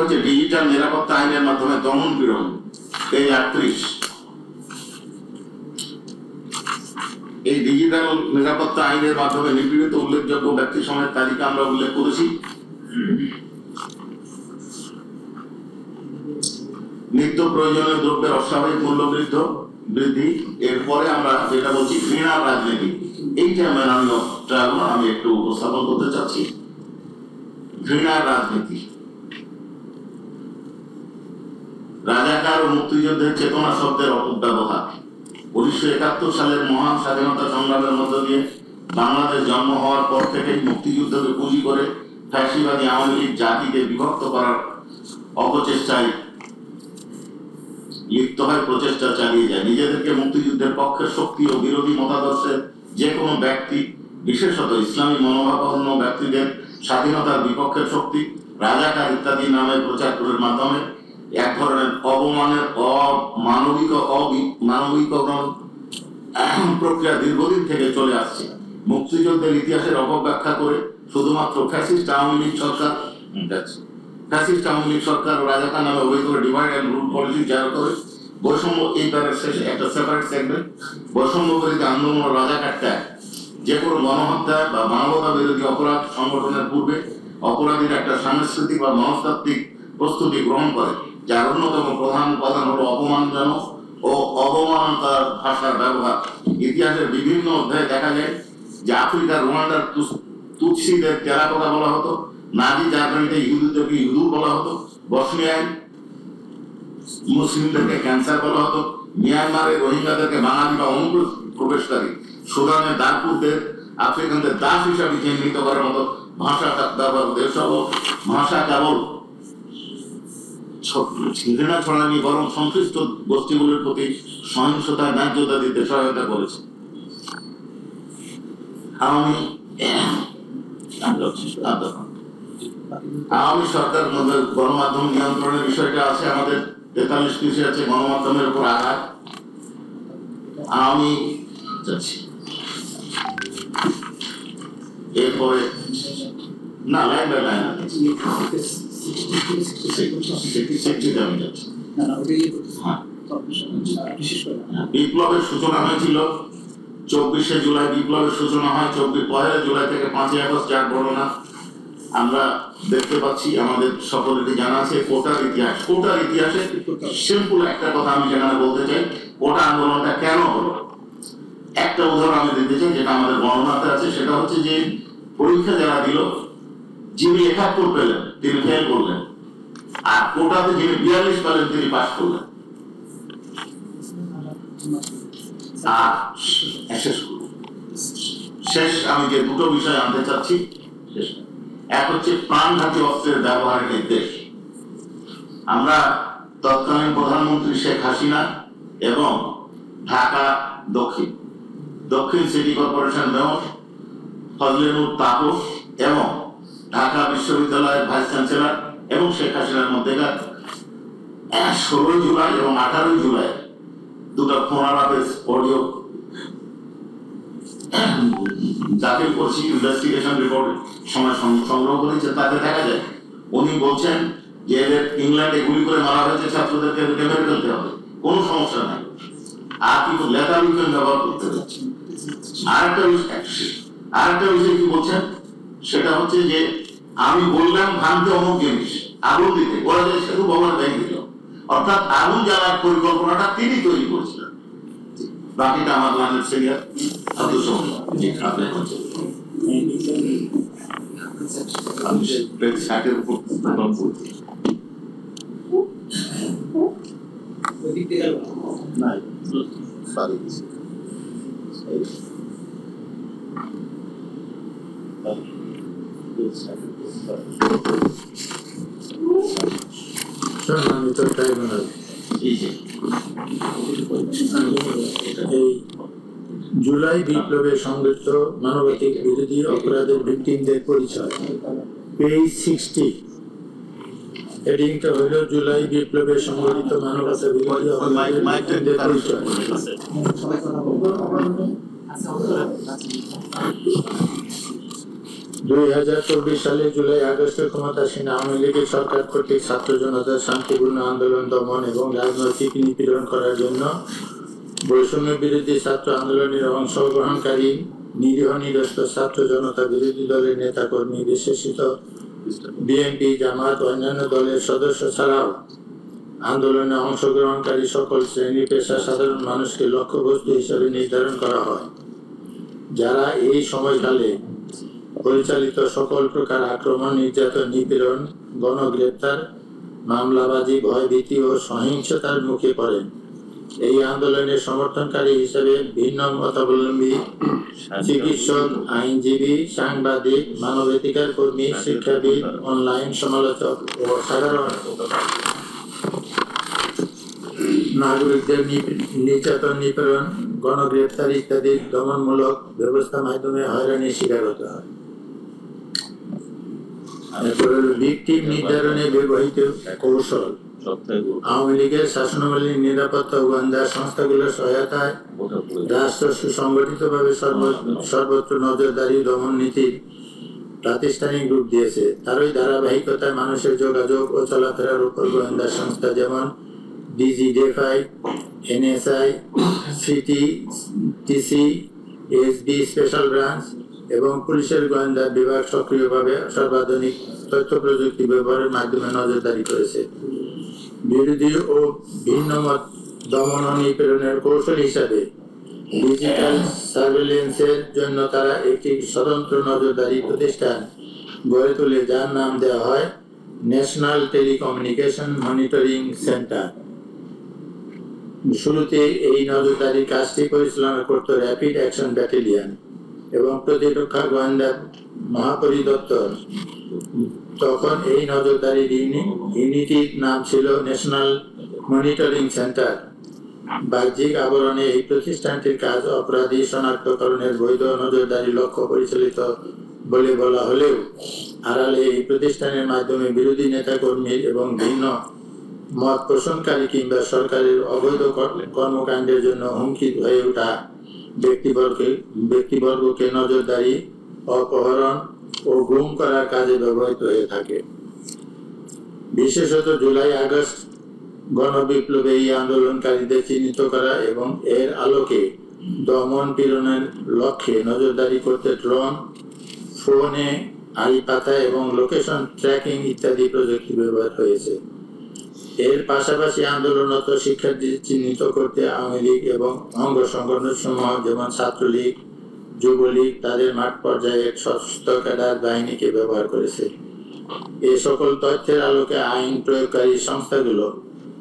হচ্ছে ডিজিটাল নিরাপত্তা আইনের মাধ্যমে দমন পীড়ন, এই 38। এই ডিজিটাল নিরাপত্তা আইনের মাধ্যমে নিপীড়িত উল্লেখযোগ্য ব্যক্তি সময়ের তালিকা আমরা উল্লেখ করেছি। নিত্য প্রয়োজনীয় দ্রব্যের অস্বাভাবিক মূল্য বৃদ্ধি। এরপরে আমরা যেটা বলছি ঘৃণার রাজনীতি, এইটা মেনানোটা আমি একটু উপস্থাপন করতে চাচ্ছি। ঘৃণার রাজনীতি, রাজাকার ও মুক্তিযুদ্ধের চেতনা শব্দের অপব্যবহার। 1971 সালের মহান স্বাধীনতা সংগ্রামের মধ্য দিয়ে বাংলাদেশ জন্ম হওয়ার পর থেকেই মুক্তিযুদ্ধকে পুঁজি করে ফ্যাসিবাদী আওয়ামী লীগ জাতিকে বিভক্ত করার অপচেষ্টায় লিপ্ত হয়, প্রচেষ্টা চালিয়ে যায়। নিজেদেরকে মুক্তিযুদ্ধের পক্ষের শক্তি ও বিরোধী মতাদর্শের যে কোনো ব্যক্তি, বিশেষত ইসলামী মনোভাবাপন্ন ব্যক্তিদের স্বাধীনতার বিপক্ষের শক্তি, রাজাকার ইত্যাদি নামে প্রচারের মাধ্যমে এক ধরনের অবমানের অমানবিকরণ প্রক্রিয়া দীর্ঘদিন থেকে চলে আসছে। মুক্তিযুদ্ধের ইতিহাসের অপব্যাখ্যা করে শুধুমাত্র ফ্যাসিস্ট আওয়ামী লীগ সরকার ও রাজাকার নামে অভিযোগ করে ডিভাইড অ্যান্ড রুল পলিসি জারি করে বৈষম্য, এই প্যারার শেষে একটা সেপারেট সেগমেন্ট, বৈষম্য বিরোধী আন্দোলন ও রাজাকার ত্যাগ। যে কোনো গণহত্যা বা মানবতা বিরোধী অপরাধ সংগঠনের পূর্বে অপরাধীর একটা সাংস্কৃতিক বা মনস্তাত্ত্বিক প্রস্তুতি গ্রহণ করে, যার অন্যতম প্রধান উপাদান হলো অপমানজনক ও অবমাননাকর ভাষার ব্যবহার। ইতিহাসের বিভিন্ন অধ্যায়ে দেখা যায় যে আফ্রিকার রোয়ান্ডার তুৎসিদের টেরাকোটা বলা হতো, নাজি জার্মানিতে ইহুদিদেরকে ইহুদু বলা হতো, বসনিয়ায় মুসলিমদেরকে ক্যান্সার বলা হতো, মিয়ানমারের রোহিঙ্গাদেরকে বাঙালি বা অনুপ্রবেশকারী, সুদানের দারপুরদের আফ্রিকানদের দাস হিসাবে চিহ্নিত করার মতো ভাষা ব্যবহার। এসব ভাষা কেবল ঘৃণা ছড়ানি বরং সংশ্লিষ্ট গোষ্ঠীগুলির প্রতি সহিংসতায় ন্যায্যতা দিতে সহায়তা করেছে। আওয়ামী সরকার গণমাধ্যম নিয়ন্ত্রণের বিষয়টা আছে, আমাদের 43 পৃষ্ঠা আছে গণমাধ্যমের উপর আঘাত। আমি যাচ্ছি এরপরে না লাইন বাই লাইন বিপ্লবের সূচনা হয়েছিল 24শে জুলাই। বিপ্লবের সূচনা হয় 1 জুলাই থেকে 5ই আগস্ট, যার বর্ণনা আমরা দেখতে পাচ্ছি। আমাদের সকলেরই জানা আছে কোটার ইতিহাস। কোটার ইতিহাসে সিম্পল একটা কথা আমি সেখানে বলতে চাই, কোটা আন্দোলনটা কেন হলো। একটা উদাহরণ আমি দিতে চাই যেটা আমাদের বর্ণনাতে আছে, সেটা হচ্ছে যে পরীক্ষা যারা দিল, যিনি 71 পেলেন তিনি ফেল করলেন, আর কোটাতে যিনি 42 পেলেন তিনি পাস করলেন। আর শেষ আমি যে দুটো বিষয় আনতে চাচ্ছি, এক হচ্ছে প্রাণঘাতী অস্ত্রের ব্যবহারের নির্দেশ। আমরা তৎকালীন প্রধানমন্ত্রী শেখ হাসিনা এবং ঢাকা দক্ষিণ city corporation mayor Fazle Noor Tapas এবং ঢাকা বিশ্ববিদ্যালয়ের ভাইস চ্যান্সেলর এবং শেখ হাসিনার মধ্যেকার 16 জুলাই এবং 18 জুলাই দুটো ফোন আলাপের অডিও দাখিল করছি ইনভেস্টিগেশন রিপোর্ট সময় সংগ্রহ করেছে, তাতে দেখা যায় উনি বলছেন যে এদের ইংল্যান্ডে গুলি করে মারা হয়েছে, ছাত্রদেরকে মেরে ফেলতে হবে, কোনো সমস্যা নাই, আর কিন্তু লেটার উইকেন ব্যবহার করতে হচ্ছে। আরেকটা বিষয় কি বলছেন, সেটা হচ্ছে যে আমি বললাম ভাঙতে অমুক জিনিস, আগুন দিতে, ওরা যে সেতু ভবনে ভেঙে দিল, অর্থাৎ আগুন জ্বালার পরিকল্পনাটা তিনি তৈরি করেছিলেন। বাকিটা আমার লাইনের সিনিয়র আব্দুল সমদ আপনি বলছেন। আমি শার্টের উপর সম্মানিত ট্রাইব্যুনাল, এই জুলাই বিপ্লবে সংঘটিত মানবাধিক বিরোধী অপরাধের ভিকটিমদের পরিচয়, পেজ 60। হেডিংটা হলো জুলাই বিপ্লবে সংঘটিত মানবতা বিরোধী অপরাধের ভিকটিমদের পরিচয়। 2024 সালে জুলাই আগস্টে ক্ষমতাসীন আওয়ামী লীগের সরকার কর্তৃক ছাত্র জনতার শান্তিপূর্ণ আন্দোলন দমন এবং রাজনৈতিক নিপীড়ন করার জন্য বৈষম্য বিরোধী ছাত্র আন্দোলনের অংশগ্রহণকারী নিরীহ নিরস্ত ছাত্র জনতা বিরোধী দলের নেতাকর্মী, বিশেষত বিএনপি, জামাত, অন্যান্য দলের সদস্য ছাড়াও আন্দোলনে অংশগ্রহণকারী সকল শ্রেণী পেশা সাধারণ মানুষকে লক্ষ্যবস্তু হিসেবে নির্ধারণ করা হয়, যারা এই সময়কালে পরিচালিত সকল প্রকার আক্রমণ, নির্যাতন, নিপীড়ন, গণগ্রেপ্তার, মামলাবাজি, ভয়ভীতি ও সহিংসতার মুখে পড়েন। এই আন্দোলনের সমর্থনকারী হিসেবে ভিন্ন মতাবলম্বী চিকিৎসক, আইনজীবী, সাংবাদিক, মানবাধিকার কর্মী, শিক্ষাবিদ, অনলাইন সমালোচক ও সাধারণ নাগরিকদের নির্যাতন, নিপীড়ন, গণগ্রেপ্তার ইত্যাদি দমনমূলক ব্যবস্থার মাধ্যমে হয়রানির শিকার হতে হয়। ভিকটিম নির্ধারণে ব্যবহৃত কৌশল, আওয়ামী লীগের শাসনামলীর নিরাপত্তা ও গোয়েন্দা সংস্থাগুলোর সহায়তায় রাষ্ট্র সুসংগঠিতভাবে সর্বত্র নজরদারি দমন নীতির প্রাতিষ্ঠানিক রূপ দিয়েছে। তারই ধারাবাহিকতায় মানুষের যোগাযোগ ও চলাফেরার উপর গোয়েন্দা সংস্থা যেমন DGDFI, NSI, CTTC, SB special branch এবং পুলিশের গোয়েন্দা বিভাগ সক্রিয়ভাবে সর্বাধুনিক তথ্য প্রযুক্তি ব্যবহারের মাধ্যমে নজরদারি করেছে। বিরোধী ও ভিন্নমত দমন ও নিপীড়নের কৌশল হিসাবে ডিজিটাল সার্ভেলেন্সের জন্য তারা একটি স্বতন্ত্র নজরদারি প্রতিষ্ঠান গড়ে তোলে, যার নাম দেওয়া হয় ন্যাশনাল টেলিকমিউনিকেশন মনিটরিং সেন্টার। শুরুতে এই নজরদারি কাজটি পরিচালনা করত র্যাপিড অ্যাকশন ব্যাটালিয়ন এবং প্রতিরক্ষা গোয়েন্দা মহাপরিদপ্তর। তখন এই নজরদারি ইউনিটির নাম ছিল ন্যাশনাল মনিটরিং সেন্টার। বাহ্যিক আবরণে এই প্রতিষ্ঠানটির কাজ অপরাধী শনাক্তকরণের বৈধ নজরদারি লক্ষ্য পরিচালিত বলে বলা হলেও আড়ালে এই প্রতিষ্ঠানের মাধ্যমে বিরোধী নেতাকর্মী এবং ভিন্ন মত পোষণকারী কিংবা সরকারের অবৈধ কর্মকাণ্ডের জন্য হুমকি হয়ে ওঠা ব্যক্তিবর্গকে নজরদারি, অপহরণ ও গুম করার কাজে ব্যবহৃত হয়ে থাকে। বিশেষত জুলাই আগস্ট গণবিপ্লবে এই আন্দোলনকারীদের চিহ্নিত করা এবং এর আলোকে দমন পীড়নের লক্ষ্যে নজরদারি করতে ড্রোন, ফোনে আড়ি পাতা এবং লোকেশন ট্র্যাকিং ইত্যাদি প্রযুক্তি ব্যবহার হয়েছে। এর পাশাপাশি আন্দোলনরত শিক্ষার্থীদের চিহ্নিত করতে আওয়ামী লীগ এবং অঙ্গ সংগঠন সমূহ যেমন ছাত্রলীগ, যুবলীগ তাদের মাঠ পর্যায়ে সশস্ত্র ক্যাডার বাহিনীকে ব্যবহার করেছে। এই সকল তথ্যের আলোকে আইন প্রয়োগকারী সংস্থাগুলো,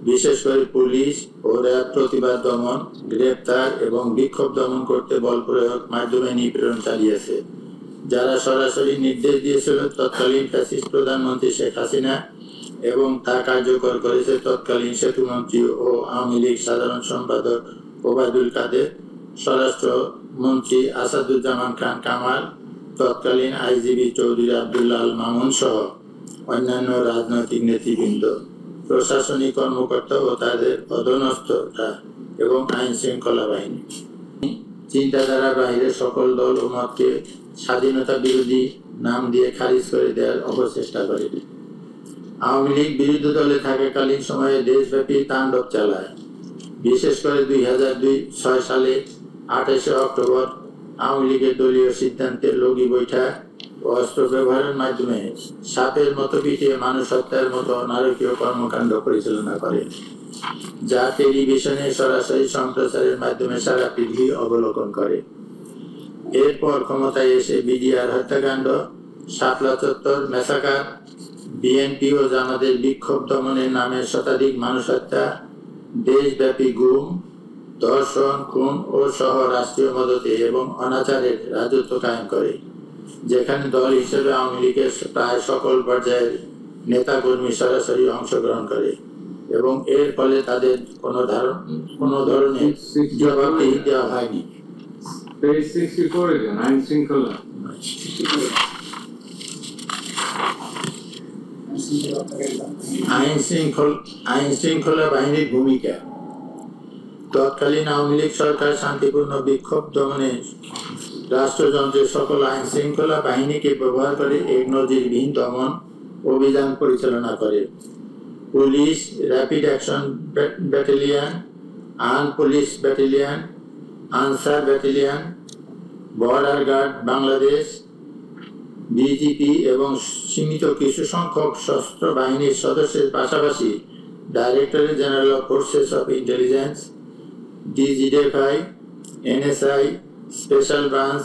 বিশেষ করে পুলিশ ও র্যাব, প্রতিবাদ দমন, গ্রেপ্তার এবং বিক্ষোভ দমন করতে বল প্রয়োগ মাধ্যমে নিপীড়ন চালিয়েছে। যারা সরাসরি নির্দেশ দিয়েছিল তৎকালীন ফ্যাসিস্ট প্রধানমন্ত্রী শেখ হাসিনা এবং তা কার্যকর করেছে তৎকালীন সেতুমন্ত্রী ও আওয়ামী লীগ সাধারণ সম্পাদক ওবায়দুল কাদের, স্বরাষ্ট্র মন্ত্রী আসাদুজ্জামান খান কামাল, তৎকালীন আইজিবি চৌধুরী আব্দুল্লাহ আল মামুন সহ অন্যান্য রাজনৈতিক নেতৃবৃন্দ, প্রশাসনিক কর্মকর্তা ও তাদের অধীনস্থরা এবং আইন শৃঙ্খলা বাহিনী। চিন্তাধারার বাইরে সকল দল ও মতকে স্বাধীনতা বিরোধী নাম দিয়ে খারিজ করে দেওয়ার অপচেষ্টা করে। আওয়ামী লীগ বিরোধী দলে থাকাকালীন সময়ে দেশব্যাপী তাণ্ডব চালায়। বিশেষ করে 2006 সালে 28 অক্টোবর আওয়ামী লীগের দলীয় সিদ্ধান্তের লগি বৈঠা ও অস্ত্র ব্যবহারের মাধ্যমে সাপের মতো পিটিয়ে মানুষ হত্যার মতো নারকীয় কর্মকাণ্ড পরিচালনা করে, যা টেলিভিশনে সরাসরি সম্প্রচারের মাধ্যমে সারা পৃথিবী অবলোকন করে। এরপর ক্ষমতায় এসে বিডিআর হত্যাকাণ্ড, শাপলা চত্বর ম্যাসাকার, বিএনপি ও জামাতের বিক্ষোভ দমনের নামে শতাধিক মানুষ হত্যা, দেশব্যাপী গুম, ধর্ষণ, খুন ও সহ রাষ্ট্রীয় মদতে এবং অনাচারের রাজত্ব কায়েম করে, যেখানে দল হিসেবে আওয়ামী লীগের প্রায় সকল পর্যায়ের নেতাকর্মী সরাসরি অংশগ্রহণ করে এবং এর ফলে তাদের কোনো ধরনের জবাবদিহি দেওয়া হয়নি। আইন শৃঙ্খলা বাহিনীর ভূমিকা। তৎকালীন আওয়ামী লীগ সরকার শান্তিপূর্ণ বিক্ষোভ দমনে রাষ্ট্রযন্ত্রের সকল আইন শৃঙ্খলা বাহিনীকে ব্যবহার করে এক নজিরবিহীন দমন অভিযান পরিচালনা করে। Police, rapid action battalion, arm police battalion, Ansar battalion, border guard Bangladesh, BGP এবং সীমিত কিছু সংখ্যক সশস্ত্র বাহিনীর সদস্যের পাশাপাশি directorate general of forces of intelligence, DGFI, NSI, special branch,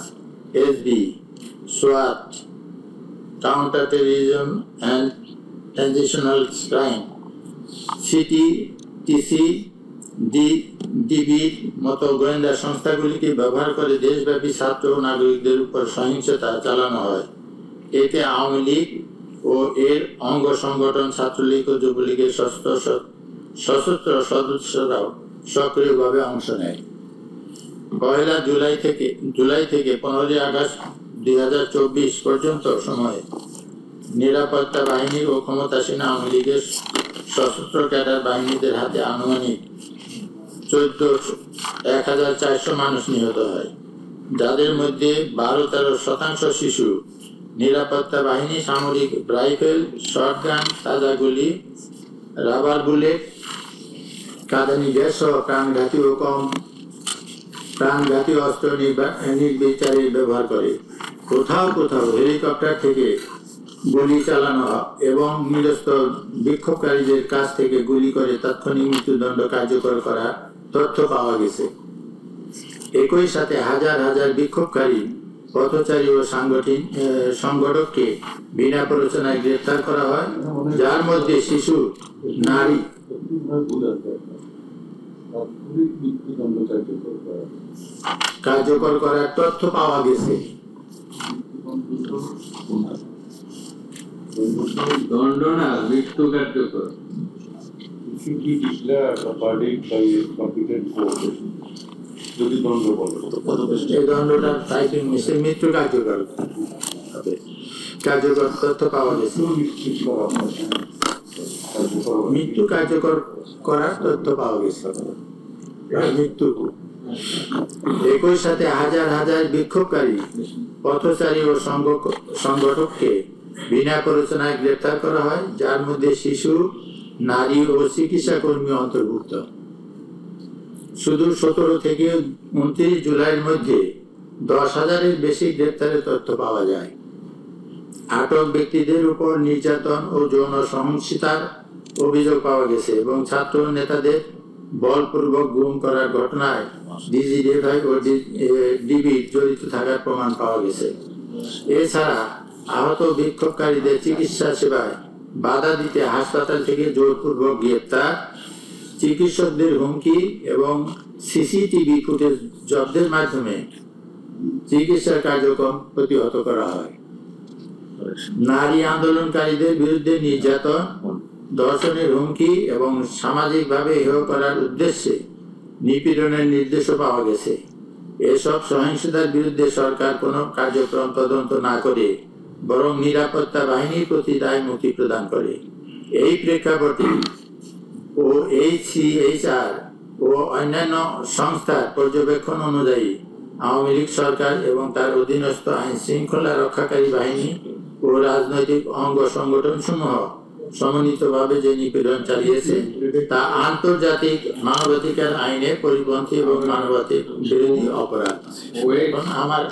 SB, সোয়াট, counter terrorism and transitional crime, CTTC, ডিবির মতো গোয়েন্দা সংস্থাগুলিকে ব্যবহার করে দেশব্যাপী ছাত্র ও নাগরিকদের উপর সহিংসতা চালানো হয়। এতে আওয়ামী লীগ ও এর অঙ্গ সংগঠন ছাত্রলীগ ও যুবলীগের সশস্ত্র সদস্যরাও সক্রিয়ভাবে অংশ নেয়। 1 জুলাই থেকে 15 আগস্ট 2024 পর্যন্ত সময়ে নিরাপত্তা বাহিনী ও ক্ষমতাসীন আওয়ামী লীগের সশস্ত্র ক্যাডার বাহিনীদের হাতে আনুমানিক 1400 মানুষ নিহত হয়, যাদের মধ্যে 12-13% শিশু। নিরাপত্তা বাহিনী সামরিক রাইফেল, শটগান, তাজা গুলি, রাবার বুলেট, কাঁদানি গ্যাস সহ প্রাণঘাতী অস্ত্র নির্বিচারে ব্যবহার করে। কোথাও কোথাও হেলিকপ্টার থেকে গুলি চালানো হয় এবং নিরস্ত্র বিক্ষোভকারীদের কাছ থেকে গুলি করে তাৎক্ষণিক মৃত্যুদণ্ড কার্যকর করার তথ্য পাওয়া গেছে। একই সাথে হাজার হাজার বিক্ষোভকারী, পথচারী ও সংগঠককে বিনা প্ররোচনায় গ্রেফতার করা হয়, যার মধ্যে শিশু, নারী কার্যকর করার তথ্য পাওয়া গেছে। দণ্ড না, মৃত্যু কার্যকর। মৃত্যু কার্যকর তথ্য পাওয়া গেছে। মৃত্যু কার্যকর করার তথ্য পাওয়া গেছে। মৃত্যু। একই সাথে হাজার হাজার বিক্ষোভকারী, পথচারী ও সংগঠককে বিনা প্ররোচনায় গ্রেফতার করা হয়, যার মধ্যে শিশু, নারী ও চিকিৎসা কর্মী অন্তর্ভুক্ত। শুধু 17 থেকে 29 জুলাইয়ের মধ্যে 10,000-এর বেশি গ্রেফতারের তথ্য পাওয়া যায়। আটক ব্যক্তিদের উপর নির্যাতন ও যৌন সহিংসতার অভিযোগ পাওয়া গেছে এবং ছাত্র নেতাদের বলপূর্বক গুম করার ঘটনায় ডিজিএফআই ও ডিবি জড়িত থাকার প্রমাণ পাওয়া গেছে। এছাড়া আহত বিক্ষোভকারীদের চিকিৎসা সেবায় বাধা দিতে হাসপাতাল থেকে জোরপূর্বক গ্রেফতার, চিকিৎসকদের হুমকি এবং সিসিটিভি ফুটেজ জব্দের মাধ্যমে চিকিৎসা কার্যক্রম প্রতিহত করা হয়। নারী আন্দোলনকারীদের বিরুদ্ধে নির্যাতন, ধর্ষণের হুমকি এবং সামাজিকভাবে হেয় করার উদ্দেশ্যে নিপীড়নের নির্দেশও পাওয়া গেছে। এসব সহিংসতার বিরুদ্ধে সরকার কোনো কার্যক্রম তদন্ত না করে বরং নিরাপত্তা বাহিনীর প্রতি দায় মুক্তি প্রদান করে। এই প্রেক্ষাপটে OHCHR ও অন্যান্য সংস্থার পর্যবেক্ষণ অনুযায়ী আওয়ামী লীগ সরকার এবং তার অধীনস্থ আইন শৃঙ্খলা রক্ষাকারী বাহিনী ও রাজনৈতিক অঙ্গ সংগঠন সমূহ সমন্বিতভাবে যে নিপীড়ন চালিয়েছে তা আন্তর্জাতিক মানবাধিকার আইনের পরিপন্থী এবং মানবাধিক বিরোধী অপরাধ। এখন আমার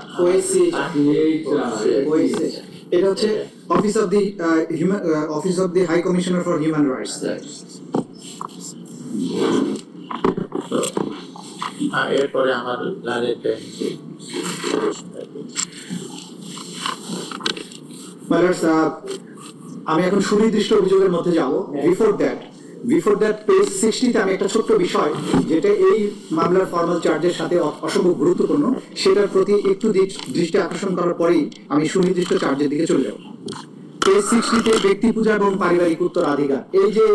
এটা হচ্ছে office of the high commissioner for human rights. এরপরে আমার আমি এখন সুনির্দিষ্ট অভিযোগের মধ্যে যাব। বিফোর দ্যাট পেজ 60 তে আমি একটা ছোট্ট বিষয় যেটা এই মামলার ফর্মাল চার্জের সাথে অসম্ভব গুরুত্বপূর্ণ সেটার প্রতি একটু দৃষ্টি আকর্ষণ করার পরেই আমি সুনির্দিষ্ট চার্জের দিকে চলে যাব। পেজ 60 তে ব্যক্তি পূজা এবং পারিবারিক উত্তরাধিকার, এই যে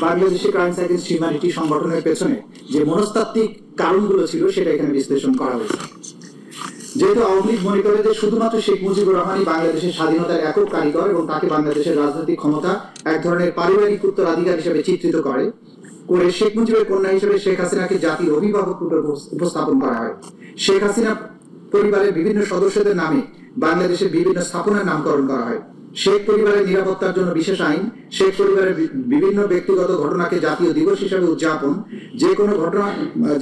বাংলাদেশে ক্রাইমস এগেইনস্ট হিউম্যানিটি সংগঠনের পেছনে যে মনস্তাত্ত্বিক কারণগুলো ছিল সেটা এখানে বিশ্লেষণ করা হয়েছে। যেহেতু আওয়ামী লীগ মনে করে যে শুধুমাত্র শেখ মুজিবুর রহমানই বাংলাদেশের স্বাধীনতার একক কারিগর এবং তাকে বাংলাদেশের রাজনৈতিক ক্ষমতা এক ধরনের পারিবারিক উত্তরাধিকার হিসেবে চিত্রিত করে শেখ মুজিবের কন্যা হিসেবে শেখ হাসিনাকে জাতির অভিভাবক রূপে উপস্থাপন করা হয়। শেখ হাসিনা পরিবারের বিভিন্ন সদস্যদের নামে বাংলাদেশের বিভিন্ন স্থাপনার নামকরণ করা হয়। শেখ পরিবারের নিরাপত্তার জন্য বিশেষ আইন, শেখ পরিবারের বিভিন্ন ব্যক্তিগত ঘটনাকে জাতীয় দিবস হিসেবে উদযাপন,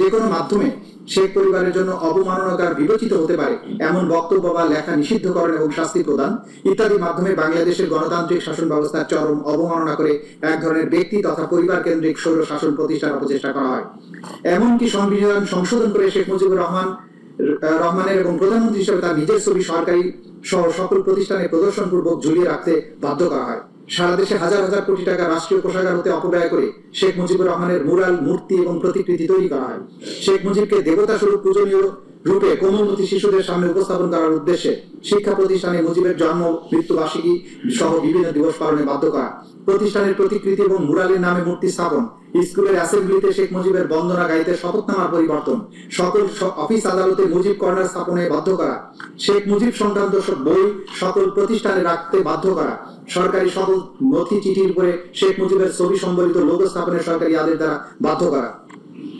যে কোনো মাধ্যমে শেখ পরিবারের জন্য অবমাননাকার বিবেচিত হতে পারে এমন বক্তব্য বা লেখা নিষিদ্ধকরণ এবং শাস্তি প্রদান ইত্যাদি মাধ্যমে বাংলাদেশের গণতান্ত্রিক শাসন ব্যবস্থার চরম অবমাননা করে এক ধরনের ব্যক্তি তথা পরিবার কেন্দ্রিক সৌর শাসন প্রতিষ্ঠার অপচেষ্টা করা হয়। এমনকি সংবিধান সংশোধন করে শেখ মুজিবুর রহমানের এবং প্রধানমন্ত্রী হিসেবে তার নিজের ছবি সরকারি সহ সকল প্রতিষ্ঠানে প্রদর্শনপূর্বক ঝুলিয়ে রাখতে বাধ্য করা হয়। সারা দেশে হাজার হাজার কোটি টাকা রাষ্ট্রীয় কোষাগার হতে অপব্যয় করে শেখ মুজিবুর রহমানের মুরাল, মূর্তি এবং প্রতিকৃতি তৈরি করা হয়। শেখ মুজিবকে দেবতা স্বরূপ পূজনীয় রূপে কোমলমতি শিশুদের সামনে উপস্থাপন করার উদ্দেশ্যে শিক্ষা প্রতিষ্ঠানে মুজিবের জন্ম মৃত্যুবার্ষিকী সহ বিভিন্ন দিবস পালনে বাধ্য করা, প্রতিষ্ঠানের প্রতিকৃতি এবং মুরালের নামে মূর্তি স্থাপন, স্কুলের অ্যাসেম্বলিতে শেখ মুজিবের বন্দনা গাইতে শপথনামার পরিবর্তন, সকল অফিস আদালতে মুজিব কর্নার স্থাপনে বাধ্য করা, শেখ মুজিব সংক্রান্ত বই সকল প্রতিষ্ঠানে রাখতে বাধ্য করা, সরকারি সকল নথি চিঠির উপরে শেখ মুজিবের ছবি সম্বলিত লোগো স্থাপনের সরকারি আদেশ দ্বারা বাধ্য করা,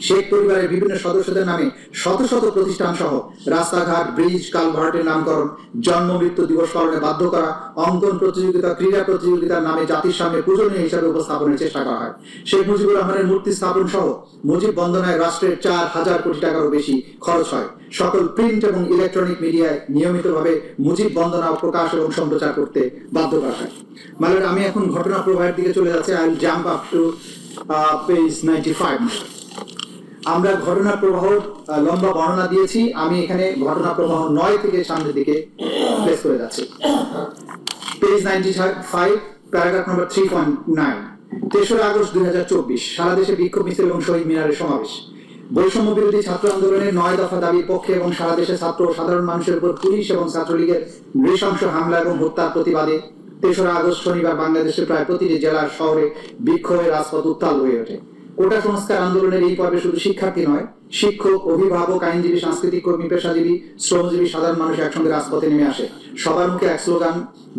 শেখ পরিবারের বিভিন্ন সদস্যদের নামে শত শত প্রতিষ্ঠান সহ রাস্তাঘাট, ব্রিজ, কালভার্টের নামকরণ, জন্ম মৃত্যু দিবস পালনে বাধ্য করা, অঙ্কন প্রতিযোগিতা, ক্রীড়া প্রতিযোগিতার নামে জাতির সামনে পূজনীয় হিসাবে উপস্থাপনের চেষ্টা করা হয়। শেখ মুজিবুর রহমানের মূর্তি স্থাপন সহ মুজিব বন্দনায় রাষ্ট্রের 4000 কোটি টাকারও বেশি খরচ হয়। সকল প্রিন্ট এবং ইলেকট্রনিক মিডিয়ায় নিয়মিতভাবে মুজিব বন্দনা প্রকাশ এবং সম্প্রচার করতে বাধ্য করা হয়। মানে আমি এখন ঘটনা প্রবাহের দিকে চলে যাচ্ছি। I will jump up to page 95। আমরা ঘটনা প্রবাহ লম্বা বর্ণনা দিয়েছি, আমি এখানে ঘটনা প্রবাহ 9 থেকে সামনের দিকে প্লেস করে যাচ্ছি। পেজ 95, প্যারাগ্রাফ নম্বর 3.9। 3রা আগস্ট 2024 সারা দেশে বিক্ষোভ মিছিল এবং শহীদ মিনারের সমাবেশ। বৈষম্য বিরোধী ছাত্র আন্দোলনের 9 দফা দাবির পক্ষে এবং সারা দেশে ছাত্র ও সাধারণ মানুষের উপর পুলিশ এবং ছাত্রলীগের নৃশংস হামলা এবং হত্যার প্রতিবাদে 3রা আগস্ট শনিবার বাংলাদেশের প্রায় প্রতিটি জেলার শহরে বিক্ষোভের রাজপথ উত্তাল হয়ে ওঠে। কোটা সংস্কার আন্দোলনের এই পর্বে শুধু শিক্ষার্থী নয়, শিক্ষক, অভিভাবক, আইনজীবী, সাংস্কৃতিক কর্মী, পেশাজীবী, শ্রমজীবী, সাধারণ মানুষ একসঙ্গে রাজপথে নেমে আসে। সবার মুখে এক স্লোগান,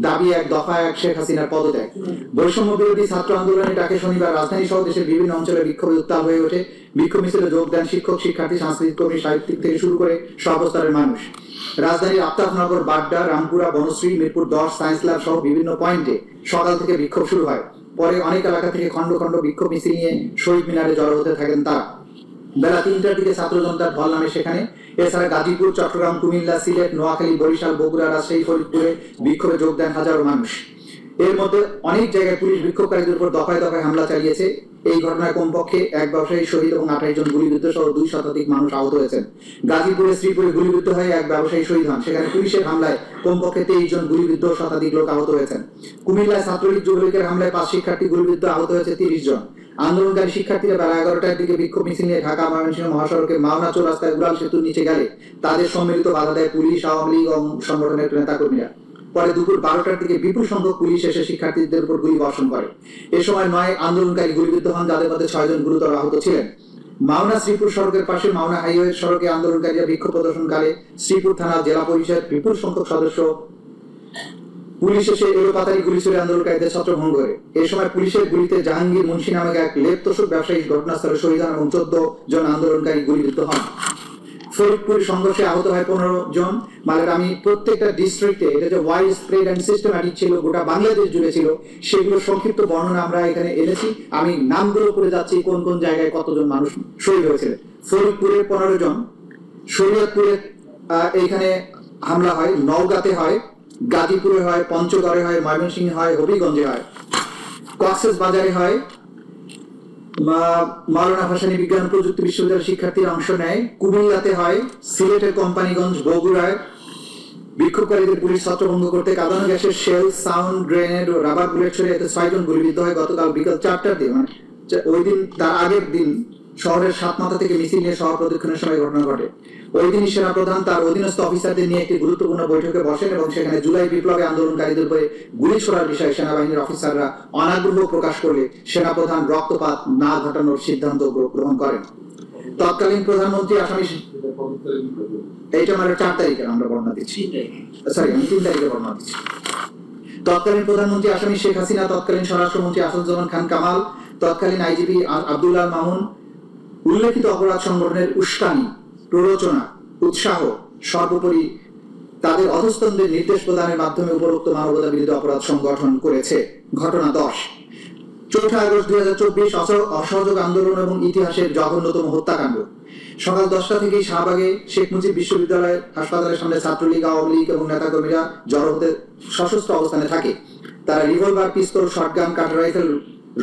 দাবি এক, দফা এক, শেখ হাসিনার পদত্যাগ। বৈষম্য বিরোধী ছাত্র আন্দোলনের ডাকে শনিবার রাজধানী সহ দেশের বিভিন্ন অঞ্চলে বিক্ষোভে উত্তাল হয়ে ওঠে। বিক্ষোভ মিছিলে যোগ দেন শিক্ষক, শিক্ষার্থী, সাংস্কৃতিক কর্মী, সাহিত্যিক থেকে শুরু করে সর্বস্তরের মানুষ। রাজধানীর আফতাবনগর, বাড্ডা, রামপুরা, বনশ্রী, মিরপুর 10, সায়েন্স ল্যাব সহ বিভিন্ন পয়েন্টে সকাল থেকে বিক্ষোভ শুরু হয়। পরে অনেক এলাকা থেকে খন্ড খন্ড বিক্ষোভ মিছিল নিয়ে শহীদ মিনারে জড়ো হতে থাকেন তারা। বেলা 3টার দিকে ছাত্র জনতার ঢল নামে সেখানে। এছাড়া গাজীপুর, চট্টগ্রাম, কুমিল্লা, সিলেট, নোয়াখালী, বরিশাল, বগুড়া, রাজশাহী, ফরিদপুরে বিক্ষোভে যোগ দেন হাজারো মানুষ। এর মধ্যে অনেক জায়গায় পুলিশ বিক্ষোভকারীদের উপর দফায় দফায় হামলা চালিয়েছে। এই ঘটনায় কমপক্ষে এক ব্যবসায়ী শহীদ এবং 28 জন গুলিবিদ্ধ সহ 2 শতাধিক মানুষ আহত হয়েছেন। গাজীপুরে শ্রীপুরে গুলিবিদ্ধ হয়ে এক ব্যবসায়ী শহীদ হন, সেখানে পুলিশের হামলায় কমপক্ষে 23 জন গুলিবিদ্ধ, শতাধিক লোক আহত হয়েছেন। কুমিল্লায় ছাত্রলীগ যুবলীগের হামলায় 5 শিক্ষার্থী গুলিবিদ্ধ, আহত হয়েছে 30 জন। আন্দোলনকারী শিক্ষার্থীরা বেলা 11টার দিকে বিক্ষোভ মিছিল নিয়ে ঢাকা ময়মনসিংহ মহাসড়কের মাওনা চৌরাস্তায় উড়াল সেতুর নিচে গেলে তাদের সম্মিলিত বাধা দেয় পুলিশ, আওয়ামী লীগ এবং সংগঠনের নেতাকর্মীরা। পরে দুপুর 12টার দিকে বিপুল সংখ্যক পুলিশ এসে শিক্ষার্থীদের উপর গুলি বর্ষণ করে। এ সময় 9 আন্দোলনকারী গুলিবিদ্ধ হন, যাদের মধ্যে 6 জন গুরুতর আহত ছিলেন। মাওনা শ্রীপুর সড়কের পাশে মাওনা হাইওয়ে সড়কে আন্দোলনকারীরা বিক্ষোভ প্রদর্শনকালে শ্রীপুর থানা, জেলা পরিষদ বিপুল সংখ্যক সদস্য পুলিশ এসে এলোপাতাড়ি গুলি ছুড়ে আন্দোলনকারীদের ছত্রভঙ্গ করে। এ সময় পুলিশের গুলিতে জাহাঙ্গীর মুন্সি নামে এক লেপ তোষক ব্যবসায়ী ঘটনাস্থলে শহীদ হন এবং 14 জন আন্দোলনকারী গুলিবিদ্ধ হন। ফরিদপুর সংঘর্ষে আহত হয় 15 জন। মানে আমি প্রত্যেকটা ডিস্ট্রিক্টে এটা যে ওয়াইড স্প্রেড অ্যান্ড সিস্টেম্যাটিক ছিল, গোটা বাংলাদেশ জুড়ে ছিল, সেগুলো সংক্ষিপ্ত বর্ণনা আমরা এখানে এনেছি। আমি নামগুলো করে যাচ্ছি কোন কোন জায়গায় কতজন মানুষ শহীদ হয়েছিলেন। ফরিদপুরে 15 জন, শরীয়তপুরে এইখানে হামলা হয়, নওগাঁতে হয়, গাজীপুরে হয়, পঞ্চগড়ে হয়, ময়মনসিংহে হয়, হবিগঞ্জে হয়, কক্সেস বাজারে হয়, মাওলানা ভাসানী বিজ্ঞান ও প্রযুক্তি বিশ্ববিদ্যালয়ের শিক্ষার্থীরা অংশ নেয়, কুমিল্লাতে হয়, সিলেটের কোম্পানিগঞ্জ, বগুড়ায় বিক্ষোভকারীদের পুলিশ ছত্রভঙ্গ করতে কাঁদানো গ্যাসের শেল, সাউন্ড গ্রেনেড ও রাবার বুলেট ছড়ে এতে 6 জন গুলিবিদ্ধ হয় গতকাল বিকাল 4টার দিকে। মানে ওই দিন তার আগের দিন শহরের সাতমাথা থেকে মিছিল নিয়ে শহর প্রদক্ষিণের সময় ঘটনা ঘটে। ওই দিন সেনাপ্রধান তার অধীনস্থ অফিসারদের নিয়ে একটি গুরুত্বপূর্ণ বৈঠকে বসেন এবং সেখানে জুলাই বিপ্লবে আন্দোলনকারীদের উপরে গুলি ছোড়ার বিষয়ে সেনাবাহিনীর অফিসাররা অনাগ্রহ প্রকাশ করলে সেনাপ্রধান রক্তপাত না ঘটানোর সিদ্ধান্ত গ্রহণ করেন। তৎকালীন প্রধানমন্ত্রী আসামি এইটা আমার 4 তারিখে আমরা বর্ণনা দিচ্ছি, সরি আমি 3 তারিখে বর্ণনা দিচ্ছি। তৎকালীন প্রধানমন্ত্রী আসামি শেখ হাসিনা, তৎকালীন স্বরাষ্ট্রমন্ত্রী আসাদুজ্জামান খান কামাল, তৎকালীন আইজিপি আব্দুল্লাহ মামুন উল্লেখিত অপরাধ সংগঠনের উস্কানি, প্ররোচনা, উৎসাহ, সর্বোপরি তাদের অধস্তনদের নির্দেশ প্রদানের মাধ্যমে উপরোক্ত মানবতা বিরোধী অপরাধ সংগঠন করেছে। ঘটনা 10 4 আগস্ট 2024 অসহযোগ আন্দোলন এবং ইতিহাসের জঘন্যতম হত্যাকাণ্ড। সকাল 10টা থেকেই শাহবাগে শেখ মুজিব বিশ্ববিদ্যালয় হাসপাতালের সামনে ছাত্রলীগ, আওয়ামী লীগ এবং নেতাকর্মীরা জড়ো হতে সশস্ত্র অবস্থানে থাকে। তারা রিভলভার, পিস্তল, শটগান, কাটার রাইফেল,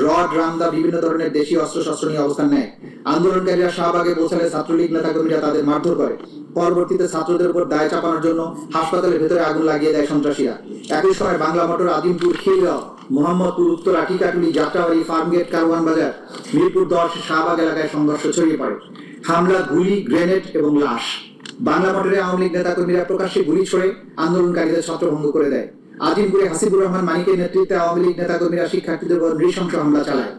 রড, রামদা, বিভিন্ন ধরনের দেশীয় অস্ত্রশস্ত্র নিয়ে অবস্থান নেয়। আন্দোলনকারীরা শাহবাগে পৌঁছালে ছাত্রলীগ নেতাকর্মীরা তাদের মারধর করে। পরবর্তীতে ছাত্রদের উপর দায় চাপানোর জন্য হাসপাতালের ভেতরে আগুন লাগিয়ে দেয় সন্ত্রাসীরা। একই সময় বাংলা মোটর, আজিমপুর, খিলগাঁও, মোহাম্মদপুর, উত্তরা, টিকাটুলি, যাত্রাবাড়ি, ফার্মগেট, কারওয়ান বাজার, মিরপুর 10, শাহবাগ এলাকায় সংঘর্ষ ছড়িয়ে পড়ে। হামলা, গুলি, গ্রেনেড এবং লাশ। বাংলা মোটরে আওয়ামী লীগ নেতাকর্মীরা প্রকাশ্যে গুলি ছড়ে আন্দোলনকারীদের ছত্রভঙ্গ করে দেয়। আজিমপুরে হাসিবুর রহমান মানিকের নেতৃত্বে আওয়ামী লীগ নেতাকর্মীরা শিক্ষার্থীদের উপর নৃশংস হামলা চালায়।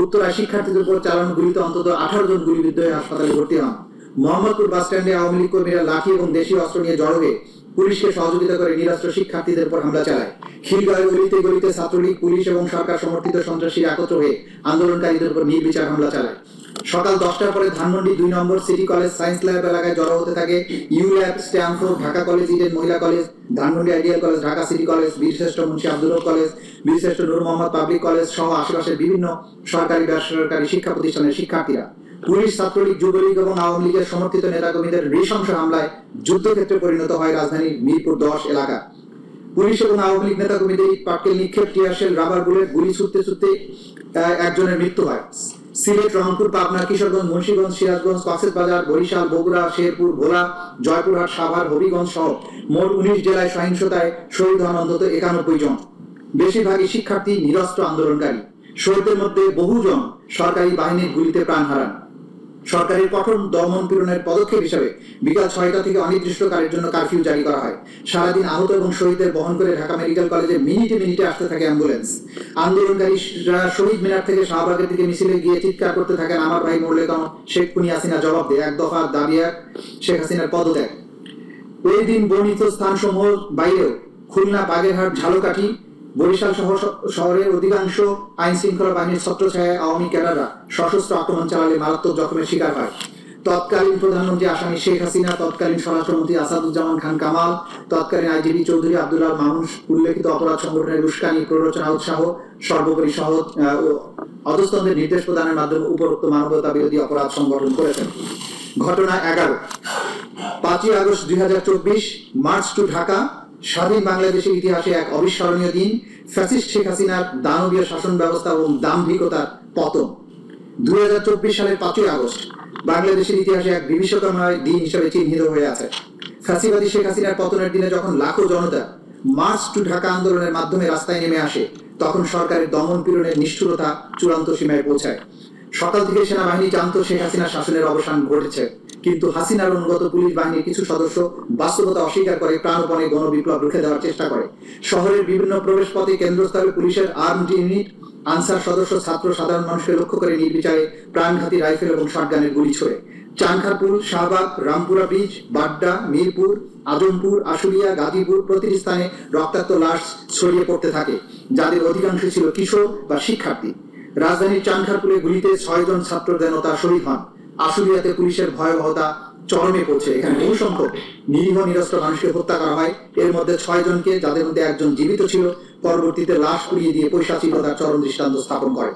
উত্তরায় শিক্ষার্থীদের উপর চালানো গুলিতে অন্তত 18 জন গুলিবিদ্ধ হয়ে হাসপাতালে ভর্তি হন। মোহাম্মদপুর বাস স্ট্যান্ডে আওয়ামী লীগ কর্মীরা লাঠি এবং দেশীয় অস্ত্র নিয়ে জড়ো হয়ে পুলিশকে সহযোগিতা করে নিরস্ত্র শিক্ষার্থীদের উপর হামলা চালায়। খিলগাঁওয়ে গলিতে গলিতে ছাত্রলীগ, পুলিশ এবং সরকার সমর্থিত সন্ত্রাসীরা একত্র হয়ে আন্দোলনকারীদের উপর নির্বিচার হামলা চালায়। সকাল 10টার পরে ধানমন্ডি 2 নম্বর সিটি কলেজ সায়েন্স ল্যাব এলাকায় জড়ো হতে থাকে U lab, Stamford, Dhaka college, Eden মহিলা college, Dhanmondi ideal college, Dhaka city college, Birshreshtho Munshi Abdul হক কলেজ, বীরশ্রেষ্ঠ নূর মোহাম্মদ পাবলিক কলেজ সহ আশেপাশের বিভিন্ন সরকারি বেসরকারি শিক্ষা প্রতিষ্ঠানের শিক্ষার্থীরা। পুলিশ, ছাত্রলীগ, যুবলীগ এবং আওয়ামী লীগের সমর্থিত নেতাকর্মীদের নৃশংস হামলায় যুদ্ধক্ষেত্রে পরিণত হয় রাজধানীর মিরপুর 10 এলাকা। পুলিশ এবং আওয়ামী লীগ নেতাকর্মীদের পাটকেল নিক্ষেপ, টিয়ারশেল, রাবার বুলেট, গুলি ছুটতে ছুটতে একজনের মৃত্যু হয়। সিলেট, রংপুর, পাবনা, কিশোরগঞ্জ, মুন্সিগঞ্জ, সিরাজগঞ্জ, কক্সেস বাজার, বরিশাল, বগুড়া, শেরপুর, ভোলা, জয়পুরহাট, সাভার, হবিগঞ্জ সহ মোট 19 জেলায় সহিংসতায় শহীদ হন অন্তত 91 জন। বেশিরভাগই শিক্ষার্থী, নিরস্ত্র আন্দোলনকারী। শহীদদের মধ্যে বহুজন সরকারি বাহিনীর গুলিতে প্রাণ হারান। সরকারের কঠোর দমন পীড়নের পদক্ষেপ হিসেবে বিকাল 6টা থেকে অনির্দিষ্টকালের জন্য কারফিউ জারি করা হয়। সারাদিন আহত এবং শহীদদের বহন করে ঢাকা মেডিকেল কলেজে মিনিটে মিনিটে আসতে থাকে অ্যাম্বুলেন্স। আন্দোলনকারীরা শহীদ মিনার থেকে শাহবাগের দিকে মিছিলে গিয়ে চিৎকার করতে থাকেন, আমার ভাই মরলে কেন, শেখ খুনি হাসিনা জবাব দেয়, এক দফা দাবি এক, শেখ হাসিনার পদত্যাগ। ওই দিন বর্ণিত স্থানসমূহ বাইরেও খুলনা, বাগেরহাট, ঝালকাঠি, বরিশাল শহরের অধিকাংশ আইন শৃঙ্খলা বাহিনীর ছত্রছায়ায় আওয়ামী ক্যাডাররা সশস্ত্র আক্রমণ চালালে মারাত্মক জখমের শিকার হয়। তৎকালীন প্রধানমন্ত্রী আসামি শেখ হাসিনা, তৎকালীন স্বরাষ্ট্রমন্ত্রী আসাদুজ্জামান খান কামাল, তৎকালীন আইজিপি চৌধুরী আব্দুল্লাহ মামুন উল্লেখিত অপরাধ সংগঠনের উস্কানি, প্ররোচনা, উৎসাহ, সর্বোপরি অধস্তনদের নির্দেশ প্রদানের মাধ্যমে উপরোক্ত মানবতা বিরোধী অপরাধ সংগঠন করেছেন। ঘটনা 11 5 আগস্ট 2024, মার্চ টু ঢাকা। স্বাধীন বাংলাদেশের ইতিহাসে এক অবিস্মরণীয় দিন। ফ্যাসিস্ট শেখ হাসিনার দানবীয় শাসন ব্যবস্থা এবং দাম্ভিকতার পতন। 2024 সালের 5 আগস্ট বাংলাদেশের ইতিহাসে এক বিভীষিকাময় দিন হিসেবে চিহ্নিত হয়ে আছে। ফ্যাসিবাদী শেখ হাসিনার পতনের দিনে যখন লাখো জনতা মার্চ টু ঢাকা আন্দোলনের মাধ্যমে রাস্তায় নেমে আসে, তখন সরকারের দমন পীড়নের নিষ্ঠুরতা চূড়ান্ত সীমায় পৌঁছায়। সকাল থেকে সেনাবাহিনী জানত শেখ হাসিনার শাসনের অবসান ঘটেছে, কিন্তু হাসিনার অনুগত পুলিশ বাহিনীর কিছু সদস্য বাস্তবতা অস্বীকার করে প্রাণপণে গণবিপ্লব রুখে দেওয়ার চেষ্টা করে। শহরের বিভিন্ন প্রবেশ পথে কেন্দ্রস্থলে পুলিশের আর্মড ইউনিট, আনসার সদস্য, ছাত্র, সাধারণ মানুষকে লক্ষ্য করে নির্বিচারে প্রাণঘাতী রাইফেল এবং শটগানের গুলি ছোড়ে। চানখারপুল, শাহবাগ, রামপুরা ব্রিজ, বাড্ডা, মিরপুর, আজমপুর, আশুলিয়া, গাজীপুর প্রতিটি স্থানে রক্তাক্ত লাশ ছড়িয়ে পড়তে থাকে, যাদের অধিকাংশ ছিল কিশোর বা শিক্ষার্থী। রাজধানীর চানখারপুলে গুলিতে 6 জন ছাত্র জনতা শহীদ হন। আশুলিয়াতে পুলিশের ভয়াবহতা চরমে পৌঁছে। এখানে বহু সংখ্যক নিরীহ নিরস্ত্র মানুষকে হত্যা করা হয়। এর মধ্যে 6 জনকে, যাদের মধ্যে একজন জীবিত ছিল, পরবর্তীতে লাশ পুড়িয়ে দিয়ে পৈশাচিকতার চরম দৃষ্টান্ত স্থাপন করে।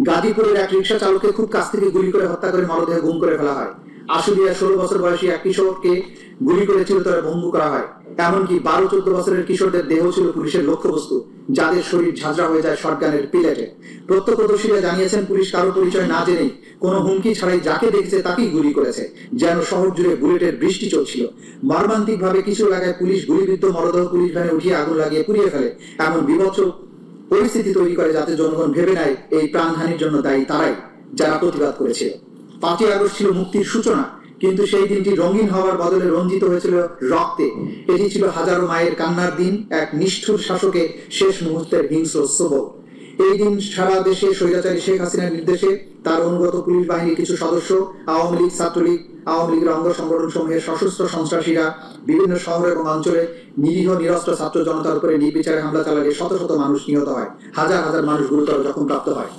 গাজীপুরের এক রিক্সা চালককে খুব কাছ থেকে গুলি করে হত্যা করে মরদেহ গুম করে ফেলা হয়। আশুলিয়া 16 বছর বয়সী এক কিশোরকে গুলি করে চিরতরে ভঙ্গ করা হয়। এমনকি 12-14 বছরের কিশোরদের দেহ ছিল পুলিশের লক্ষ্যবস্তু, যাদের শরীর ঝাঁঝরা হয়ে যায় শটগানের পিলেটে। প্রত্যক্ষদর্শীরা জানিয়েছেন, পুলিশ কারো পরিচয় না জেনেই, কোনো হুমকি ছাড়াই যাকে দেখছে তাকেই গুলি করেছে, যেন শহর জুড়ে বুলেটের বৃষ্টি চলছিল। মর্মান্তিকভাবে কিছু এলাকায় পুলিশ গুলিবিদ্ধ মরদেহ পুলিশ ভ্যানে উঠিয়ে আগুন লাগিয়ে পুড়িয়ে ফেলে। এমন বিভৎস পরিস্থিতি তৈরি করে যাতে জনগণ ভেবে নেয় এই প্রাণহানির জন্য দায়ী তারাই, যারা প্রতিবাদ করেছিল। 5ই আগস্ট ছিল মুক্তির সূচনা, কিন্তু সেই দিনটি রঙিন হওয়ার বদলে রঞ্জিত হয়েছিল রক্তে। এটি ছিল হাজারো মায়ের কান্নার দিন, এক নিষ্ঠুর শাসকের শেষ মুহূর্তের হিংস্র সবল। এই দিন সারা দেশে স্বৈরাচারী শেখ হাসিনার নির্দেশে তার অনুগত পুলিশ বাহিনীর কিছু সদস্য, আওয়ামী লীগ, ছাত্রলীগ, আওয়ামী লীগের অঙ্গ সংগঠন সমূহের সশস্ত্র সন্ত্রাসীরা বিভিন্ন শহর এবং অঞ্চলে নিরীহ নিরস্ত্র ছাত্র জনতার উপরে নির্বিচারে হামলা চালালে শত শত মানুষ নিহত হয়, হাজার হাজার মানুষ গুরুতর জখমপ্রাপ্ত হয়।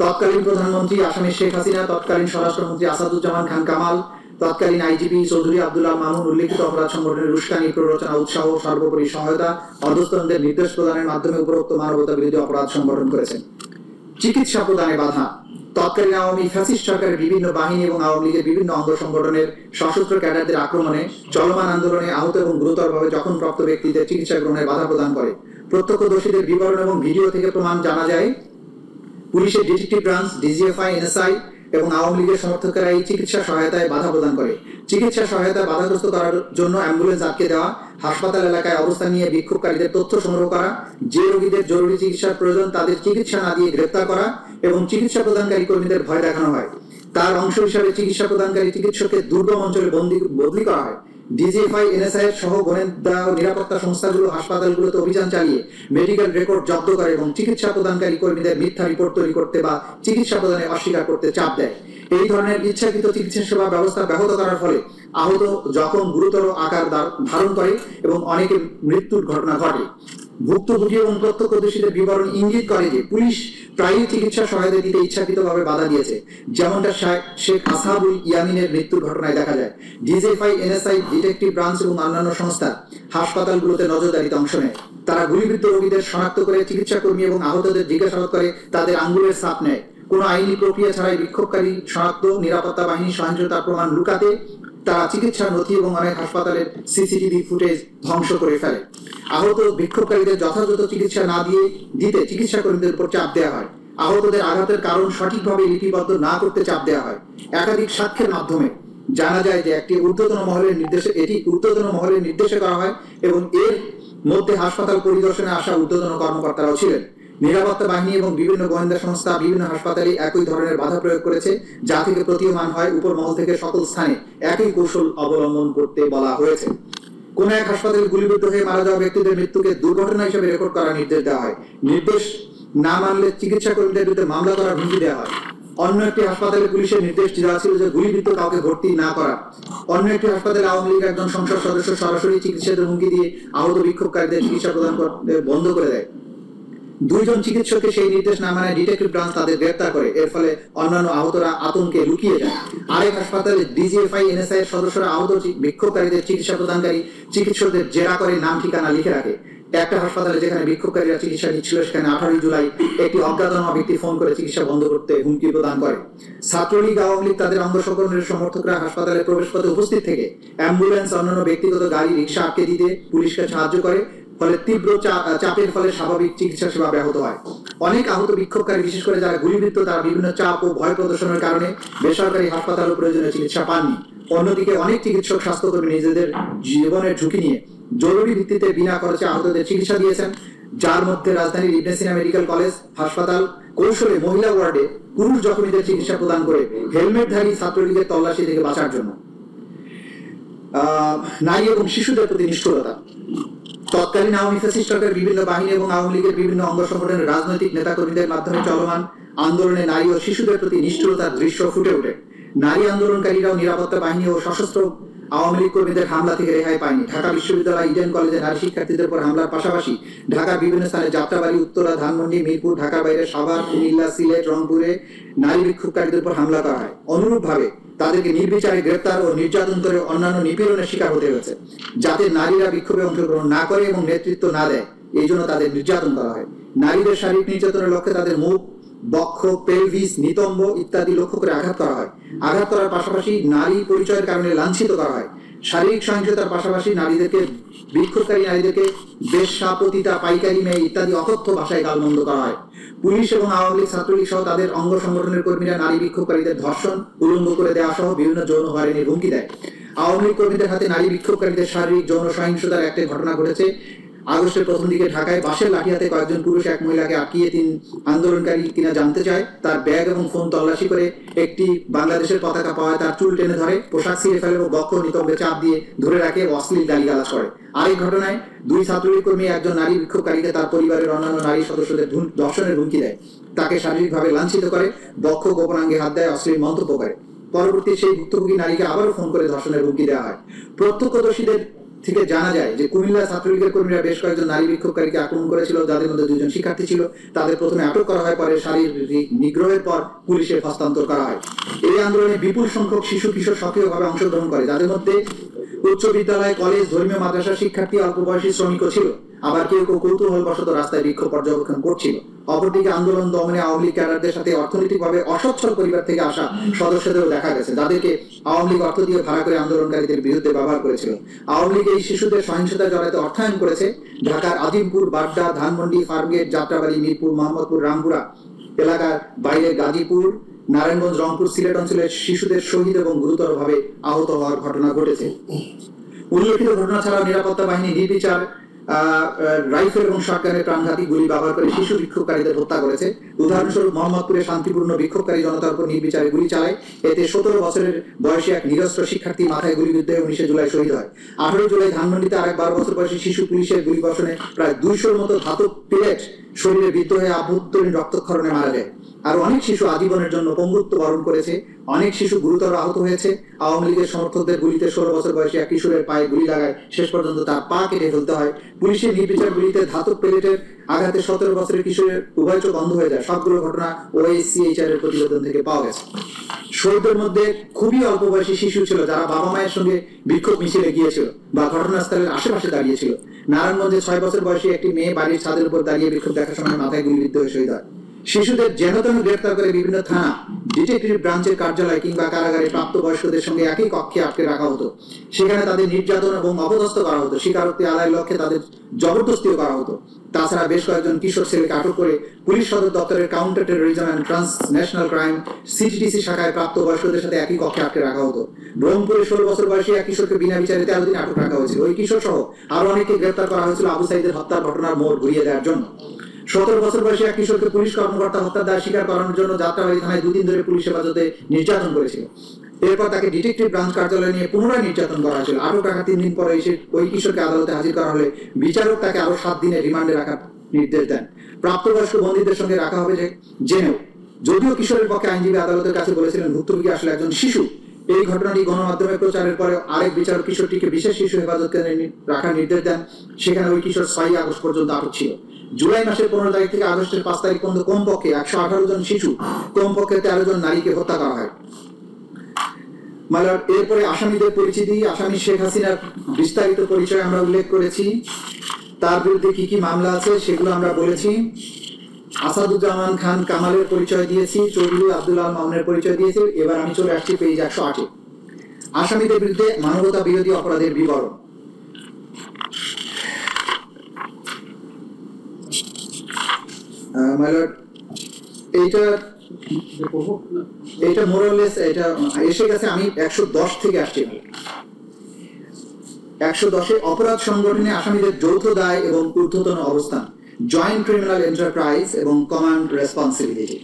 তৎকালীন প্রধানমন্ত্রী আসামি শেখ হাসিনা, তৎকালীন স্বরাষ্ট্রমন্ত্রী আসাদুজ্জামান খান কামাল, তৎকালীন আইজিপি চৌধুরী আব্দুল্লাহ মামুন উল্লেখিত অপরাধ সংগঠনের উস্কানি, প্ররোচনা, উৎসাহ, সর্বোপরি সহায়তা, অধস্তনদের নির্দেশ প্রদানের মাধ্যমে উপরোক্ত মানবতা বিরোধী অপরাধ সংগঠন করেছেন। চিকিৎসা প্রদানে বাধা। তৎকালীন আওয়ামী ফ্যাসিস্ট সরকারের বিভিন্ন বাহিনী এবং আওয়ামী লীগের বিভিন্ন অঙ্গ সংগঠনের সশস্ত্র ক্যাডারদের আক্রমণে, চলমান আন্দোলনে আহত এবং গুরুতরভাবে জখমপ্রাপ্ত ব্যক্তিদের চিকিৎসা গ্রহণে বাধা প্রদান করে। প্রত্যক্ষদর্শীদের বিবরণ এবং ভিডিও থেকে প্রমাণ জানা যায়, পুলিশের ডিটেকটিভ ব্রাঞ্চ, ডিজিএফআই, এনএসআই এবং আওয়ামী লীগের সমর্থকেরা এই চিকিৎসা সহায়তায় বাধা প্রদান করে। চিকিৎসা সহায়তা বাধাগ্রস্ত করার জন্য অ্যাম্বুলেন্স আটকে দেওয়া, হাসপাতাল এলাকায় অবস্থান নিয়ে বিক্ষোভকারীদের তথ্য সংগ্রহ করা, যে রোগীদের জরুরি চিকিৎসার প্রয়োজন তাদের চিকিৎসা না দিয়ে গ্রেপ্তার করা এবং চিকিৎসা প্রদানকারী কর্মীদের ভয় দেখানো হয়। তার অংশ হিসাবে চিকিৎসা প্রদানকারী চিকিৎসককে দুর্গম অঞ্চলে বদলি করা হয়। ডিজিএফআই, এনএসআই সহ গোয়েন্দা ও নিরাপত্তা সংস্থাগুলো হাসপাতালগুলোতে অভিযান চালিয়ে মেডিকেল রেকর্ড জব্দ করে এবং চিকিৎসা প্রদানকারী কর্মীদের মিথ্যা রিপোর্ট তৈরি করতে বা চিকিৎসা প্রদানে অস্বীকার করতে চাপ দেয়। এই ধরনের ইচ্ছাকৃত চিকিৎসা সেবা ব্যবস্থা ব্যাহত করার ফলে আহত, জখম গুরুতর আকার ধারণ করে এবং অনেকের মৃত্যুর ঘটনা ঘটে। ভুক্তভোগী এবং প্রত্যক্ষদর্শীদের বিবরণ ইঙ্গিত করে যে পুলিশ প্রায়ই চিকিৎসা সহায়তা দিতে ইচ্ছাকৃতভাবে বাধা দিয়েছে, যেমনটা শেখ আসহাবুল ইয়ামিনের মৃত্যুর ঘটনায় দেখা যায়। ডিজিএফআই, এনএসআই, ডিটেকটিভ ব্রাঞ্চ এবং অন্যান্য সংস্থা হাসপাতালগুলোতে নজরদারিতে অংশ নেয়। তারা গুলিবিদ্ধ রোগীদের শনাক্ত করে চিকিৎসা কর্মী এবং আহতদের জিজ্ঞাসাবাদ করে, তাদের আঙ্গুলের ছাপ নেয়। কোনো আইনি প্রক্রিয়া ছাড়াই বিক্ষোভকারী শনাক্ত, নিরাপত্তা বাহিনী সহিংসতার প্রমাণ লুকাতে তারা চিকিৎসার নথি এবং অনেক হাসপাতালের সিসিটিভি ফুটেজ ধ্বংস করে ফেলে। আহত বিক্ষোভকারীদের যথাযথ চিকিৎসা না দিতে চিকিৎসা কর্মীদের উপর চাপ দেওয়া হয়। আহতদের আঘাতের কারণ সঠিকভাবে লিপিবদ্ধ না করতে চাপ দেওয়া হয়। একাধিক সাক্ষ্যের মাধ্যমে জানা যায় যে এটি ঊর্ধ্বতন মহলের নির্দেশে করা হয় এবং এর মধ্যে হাসপাতাল পরিদর্শনে আসা ঊর্ধ্বতন কর্মকর্তারাও ছিলেন। নিরাপত্তা বাহিনী এবং বিভিন্ন গোয়েন্দা সংস্থা বিভিন্ন হাসপাতালে একই ধরনের বাধা প্রয়োগ করেছে, যা থেকে প্রতীয়মান হয় উপর মহল থেকে সকল স্থানে একই কৌশল অবলম্বন করতে বলা হয়েছে। কোন এক হাসপাতালে গুলিবিদ্ধ হয়ে মারা যাওয়া ব্যক্তিদের মৃত্যুকে দুর্ঘটনা হিসেবে রেকর্ড করার নির্দেশ দেওয়া হয়। নির্দেশ না মানলে চিকিৎসা কর্মীদের বিরুদ্ধে মামলা করার হুমকি দেওয়া হয়। অন্য একটি হাসপাতালে পুলিশের নির্দেশ দেওয়া ছিল যে গুলিবিদ্ধ কাউকে ভর্তি না করা। অন্য একটি হাসপাতালে আওয়ামী লীগের একজন সংসদ সদস্য সরাসরি চিকিৎসার হুমকি দিয়ে আহত বিক্ষোভকারীদের চিকিৎসা প্রদান করতে বন্ধ করে দেয়। 2 জন চিকিৎসককে সেই নির্দেশ না মানে ডিটেকটিভ ব্রাঞ্চ তাদের গ্রেপ্তার করে। এর ফলে অন্যান্য আহতরা আতঙ্কে লুকিয়ে যায়। আরেক হাসপাতালে ডিজিএফআই, এনএসআই এর সদস্যরা আহত বিক্ষোভকারীদের চিকিৎসা প্রদানকারী চিকিৎসকদের জেরা করে নাম ঠিকানা লিখে রাখে। একটা হাসপাতালে যেখানে বিক্ষোভকারীরা চিকিৎসা নিচ্ছিল সেখানে 18 জুলাই একটি অজ্ঞাতনামা ব্যক্তি ফোন করে চিকিৎসা বন্ধ করতে হুমকি প্রদান করে। ছাত্রলীগ, আওয়ামী লীগ তাদের অঙ্গ সংগঠনের সমর্থকরা হাসপাতালে প্রবেশ পথে উপস্থিত থেকে অ্যাম্বুলেন্স, অন্যান্য ব্যক্তিগত গাড়ি, রিক্সা আটকে দিতে পুলিশকে সাহায্য করে। ফলে তীব্র চাপের ফলে স্বাভাবিক চিকিৎসা সেবা ব্যাহত হয়। অনেক আহত বিক্ষোভকারী, বিশেষ করে যারা গুলিবিদ্ধ, তারা বিভিন্ন চাপ ও ভয় প্রদর্শনের কারণে বেসরকারি হাসপাতাল ও প্রয়োজনীয় চিকিৎসা পাননি। অন্যদিকে অনেক চিকিৎসক, স্বাস্থ্যকর্মী নিজেদের জীবনের ঝুঁকি নিয়ে জরুরি ভিত্তিতে বিনা খরচে আহতদের চিকিৎসা দিয়েছেন, যার মধ্যে রাজধানীর ইবনে সিনা মেডিকেল কলেজ হাসপাতাল কৌশলে মহিলা ওয়ার্ডে পুরুষ জখমীদের চিকিৎসা প্রদান করে হেলমেটধারী ছাত্রলীগের তল্লাশি থেকে বাঁচার জন্য। নারী এবং শিশুদের প্রতি নিষ্ঠুরতা। তৎকালীন আওয়ামী ফ্যাসিস্ট সরকারের বিভিন্ন বাহিনী এবং আওয়ামী লীগের বিভিন্ন অঙ্গ সংগঠনের রাজনৈতিক নেতাকর্মীদের মাধ্যমে চলমান আন্দোলনে নারী ও শিশুদের প্রতি নিষ্ঠুরতার দৃশ্য ফুটে ওঠে। নারী আন্দোলনকারীরাও নিরাপত্তা বাহিনী ও সশস্ত্র আওয়ামী লীগ কর্মীদের হামলা থেকে রেহাই পায়নি। ঢাকা বিশ্ববিদ্যালয় ইডেন কলেজে নারী শিক্ষার্থীদের উপর হামলার পাশাপাশি ঢাকার বিভিন্ন স্থানে যাত্রাবাড়ি, উত্তরা, ধানমন্ডি, মিরপুর, ঢাকার বাইরে সাভার, কুমিল্লা, সিলেট, রংপুরে নারী বিক্ষোভকারীদের উপর হামলা করা হয়। অনুরূপভাবে তাদেরকে নির্বিচারে গ্রেপ্তার ও নির্যাতন করে অন্যান্য নিপীড়নের শিকার হতে হয়েছে, যাতে নারীরা বিক্ষোভে অংশগ্রহণ না করে এবং নেতৃত্ব না দেয়, এই জন্য তাদের নির্যাতন করা হয়। নারীদের শারীরিক নির্যাতনের লক্ষ্যে তাদের মুখ, বক্ষ, পেলভিস, নিতম্ব ইত্যাদি লক্ষ্য করে আঘাত করা হয়। আঘাত করার পাশাপাশি নারী পরিচয়ের কারণে লাঞ্ছিত করা হয়। শারীরিক সহিংসতার পাশাপাশি বিক্ষোভকারী নারীদেরকে বেশ্যা, পতিতা, পাইকারি মেয়ে ইত্যাদি অকথ্য ভাষায় গালমন্দ করা হয়। পুলিশ এবং আওয়ামী লীগ, ছাত্রলীগ সহ তাদের অঙ্গ সংগঠনের কর্মীরা নারী বিক্ষোভকারীদের ধর্ষণ, উলঙ্গ করে দেওয়া সহ বিভিন্ন যৌন হয়রানির হুমকি দেয়। আওয়ামী লীগ কর্মীদের হাতে নারী বিক্ষোভকারীদের শারীরিক যৌন সহিংসতার একটি ঘটনা ঘটেছে। আগস্টের প্রথম দিকে ঢাকায় বাঁশের লাঠি হাতে কয়েকজন পুরুষ এক মহিলাকে আটকিয়ে তিন আন্দোলনকারী কিনা জানতে চায়। তার ব্যাগ এবং ফোন তল্লাশি করে একটি বাংলাদেশের পতাকা পাওয়ায় তার চুল টেনে ধরে, পোশাক ছিঁড়ে ফেলে ও বক্ষ নিতম্বে চাপ দিয়ে ধরে রাখে, অশ্লীল গালিগালাজ করে। আরেক ঘটনায় দুই ছাত্রলীগ কর্মী একজন নারী বিক্ষোভকারীকে তার পরিবারের অন্যান্য নারী সদস্যদের ধর্ষণের হুমকি দেয়, তাকে শারীরিকভাবে লাঞ্ছিত করে, বক্ষ গোপনাঙ্গে হাত দেয়, অশ্লীল মন্তব্য করে। পরবর্তী সেই ভুক্তভোগী নারীকে আবারও ফোন করে ধর্ষণের হুমকি দেওয়া হয়। প্রত্যক্ষদর্শীদের থেকে জানা যায় যে কুমিল্লা ছাত্রলীগের কর্মীরা বেশ কয়েকজন নারী বিক্ষোভকারীকে আক্রমণ করেছিল, যাদের মধ্যে দুজন শিক্ষার্থী ছিল। তাদের প্রথমে আটক করা হয়, পরে শারীরিক নিগ্রহের পর পুলিশে হস্তান্তর করা হয়। এই আন্দোলনে বিপুল সংখ্যক শিশু কিশোর সক্রিয়ভাবে অংশগ্রহণ করে, যাদের মধ্যে উচ্চ বিদ্যালয়, কলেজ, ধর্মীয় মাদ্রাসার শিক্ষার্থী, অল্প বয়সী শ্রমিকও ছিল। আবার কেউ কেউ কৌতূহলবশত রাস্তায় বিক্ষোভ পর্যবেক্ষণ করছিল। অপরদিকে আন্দোলন দমনে আওয়ামী লীগ ক্যাডারদের সাথে অর্থনৈতিকভাবে অসচ্ছল পরিবার থেকে আসা সদস্যদেরও দেখা গেছে, যাদেরকে আওয়ামী লীগ অর্থ দিয়ে ভাড়া করে আন্দোলনকারীদের বিরুদ্ধে ব্যবহার করেছিল। আওয়ামী লীগ এই শিশুদের সহিংসতা জড়াতে অর্থায়ন করেছে। ঢাকার আজিমপুর, বাড্ডা, ধানমন্ডি, ফার্মগেট, যাত্রাবাড়ি, মিরপুর, মোহাম্মদপুর, রামপুরা এলাকার বাইরে গাজীপুর, নারায়ণগঞ্জ, রংপুর, সিলেট অঞ্চলের শিশুদের শহীদ এবং গুরুতরভাবে আহত হওয়ার ঘটনা ঘটেছে। উল্লেখিত ঘটনা ছাড়াও নিরাপত্তা বাহিনী নির্বিচার রাইফেল এবং শটগানের প্রাণঘাতী গুলি ব্যবহার করে শিশু বিক্ষোভকারীদের হত্যা করেছে। উদাহরণস্বরূপ মোহাম্মদপুরে শান্তিপূর্ণ বিক্ষোভকারী জনতার উপর নির্বিচারে গুলি চালায়। এতে 17 বছরের বয়সী এক নিরস্ত্র শিক্ষার্থী মাথায় গুলিবিদ্ধ হয়ে 19 জুলাই শহীদ হয়। 18 জুলাই ধানমন্ডিতে আরেক 12 বছর বয়সী শিশু পুলিশের গুলিবর্ষণে প্রায় 200-র মতো ধাতব পেলেট শরীরে বিদ্ধ হয়ে আভ্যন্তরীণ রক্তক্ষরণে মারা যায়। আর অনেক শিশু আজীবনের জন্য পঙ্গুত্ব বরণ করেছে। অনেক শিশু গুরুতর আহত হয়েছে। আওয়ামী লীগের সমর্থকদের গুলিতে 16 বছর বয়সী এক কিশোরের পায়ে গুলি লাগায়, শেষ পর্যন্ত তার পা কেটে ফেলতে হয়। পুলিশের নির্বিচার গুলিতে ধাতব পেলেটের আঘাতে 17 বছরের কিশোরের উভয় চোখ বন্ধ হয়ে যায়। সবগুলো ঘটনা OSCHR এর প্রতিবেদন থেকে পাওয়া গেছে। শহীদদের মধ্যে খুবই অল্প বয়সী শিশু ছিল, যারা বাবা মায়ের সঙ্গে বিক্ষোভ মিছিলে গিয়েছিল বা ঘটনাস্থলের আশেপাশে দাঁড়িয়েছিল। নারায়ণগঞ্জে 6 বছর বয়সী একটি মেয়ে বাড়ির ছাদের উপর দাঁড়িয়ে বিক্ষোভ দেখার সময় মাথায় গুলিবিদ্ধ হয়ে শহীদ হয়। শিশুদের যেন তেন গ্রেফতার করে বিভিন্ন থানা, ডিটেকটিভ ব্রাঞ্চের কার্যালয় কিংবা কারাগারে প্রাপ্তবয়স্কদের সঙ্গে একই কক্ষে আটকে রাখা হতো। সেখানে তাদের নির্যাতন এবং অপদস্থ করা হতো। স্বীকারোক্তি আদায়ের লক্ষ্যে তাদের জবরদস্তিও করা হতো। তাছাড়া বেশ কয়েকজন কিশোর ছেলেকে আটক করে পুলিশ সদর দপ্তরের counter terrorism and transnational crime CTTC শাখায় প্রাপ্তবয়স্কদের সাথে একই কক্ষে আটকে রাখা হতো। রংপুরে 16 বছর বয়সী এক কিশোরকে বিনা বিচারে 13 দিন আটক রাখা হয়েছিল। ওই কিশোর সহ আরো অনেককে গ্রেফতার করা হয়েছিল আবু সাইদের হত্যার ঘটনার মোড় ঘুরিয়ে দেওয়ার জন্য। 17 বছর বয়সী এক কিশোরকে পুলিশ কর্মকর্তা হত্যার দায় স্বীকার করানোর জন্য যাত্রাবাড়ি থানায় 2 দিন ধরে পুলিশ হেফাজতে নির্যাতন করেছিল। এরপর তাকে ডিটেকটিভ ব্রাঞ্চ কার্যালয়ে নিয়ে পুনরায় নির্যাতন করা হয়েছিল। আটক রাখার 3 দিন পরে এসে ওই কিশোরকে আদালতে হাজির করা হলে বিচারক তাকে আরো 7 দিনের রিমান্ডে রাখার নির্দেশ দেন। প্রাপ্তবয়স্ক বন্দীদের সঙ্গে রাখা হবে জেনেও, যদিও কিশোরের পক্ষে আইনজীবী আদালতের কাছে বলেছিলেন ভুক্তভোগী আসলে একজন শিশু। এই ঘটনাটি গণমাধ্যমে প্রচারের পরে আরেক বিচারক কিশোরটিকে বিশেষ শিশু হেফাজত কেন্দ্রে রাখার নির্দেশ দেন। সেখানে ওই কিশোর 6 আগস্ট পর্যন্ত আটক ছিল। জুলাই মাসের 15 তারিখ থেকে আগস্টের 5 তারিখ পর্যন্ত কমপক্ষে 118 জন শিশু, কমপক্ষে 13 জন নারীকে হত্যা করা হয়। এরপরে আসামিদের পরিচিতি। আসামি শেখ হাসিনার বিস্তারিত পরিচয় আমরা উল্লেখ করেছি। তার বিরুদ্ধে কি কি মামলা আছে সেগুলো আমরা বলেছি। আসাদুজ্জামান খান কামালের পরিচয় দিয়েছি, চৌধুরী আব্দুল আল মামুনের পরিচয় দিয়েছি। এবার আমি চলে আসছি পেজ 108-এ। আসামিদের বিরুদ্ধে মানবতা বিরোধী অপরাধের বিবরণ। এইটা মোরালেস এটা এসে গেছে। আমি 110 থেকে আসছি। 110-এ অপরাধ সংগঠনে আসামিদের যৌথ দায় এবং ঊর্ধ্বতন অবস্থান, জয়েন্ট ক্রিমিনাল এন্টারপ্রাইজ এবং কমান্ড রেসপন্সিবিলিটি।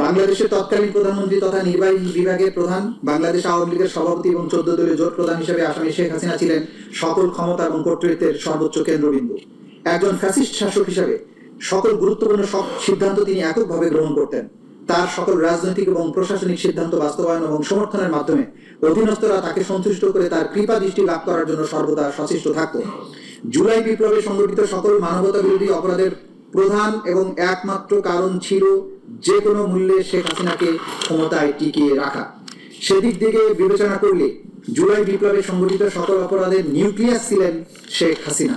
বাংলাদেশের তৎকালীন প্রধানমন্ত্রী তথা নির্বাহী বিভাগের প্রধান, বাংলাদেশ আওয়ামী লীগের সভাপতি এবং 14 দলীয় জোট প্রধান হিসেবে আসামি শেখ হাসিনা ছিলেন সকল ক্ষমতা এবং কর্তৃত্বের সর্বোচ্চ কেন্দ্রবিন্দু। একজন ফ্যাসিস্ট শাসক হিসেবে সকল গুরুত্বপূর্ণ সব সিদ্ধান্ত তিনি এককভাবে গ্রহণ করতেন। তার সকল রাজনৈতিক এবং প্রশাসনিক সিদ্ধান্ত বাস্তবায়ন এবং সমর্থনের মাধ্যমে অধীনস্থরা তাকে সন্তুষ্ট করে তার কৃপা দৃষ্টি লাভ করার জন্য সর্বদা সচেষ্ট থাকত। জুলাই বিপ্লবে সংঘটিত সকল মানবতা বিরোধী অপরাধের প্রধান এবং একমাত্র কারণ ছিল যে কোনো মূল্যে শেখ হাসিনাকে ক্ষমতায় টিকিয়ে রাখা। সেদিক থেকে বিবেচনা করলে জুলাই বিপ্লবে সংঘটিত সকল অপরাধের নিউক্লিয়াস ছিলেন শেখ হাসিনা।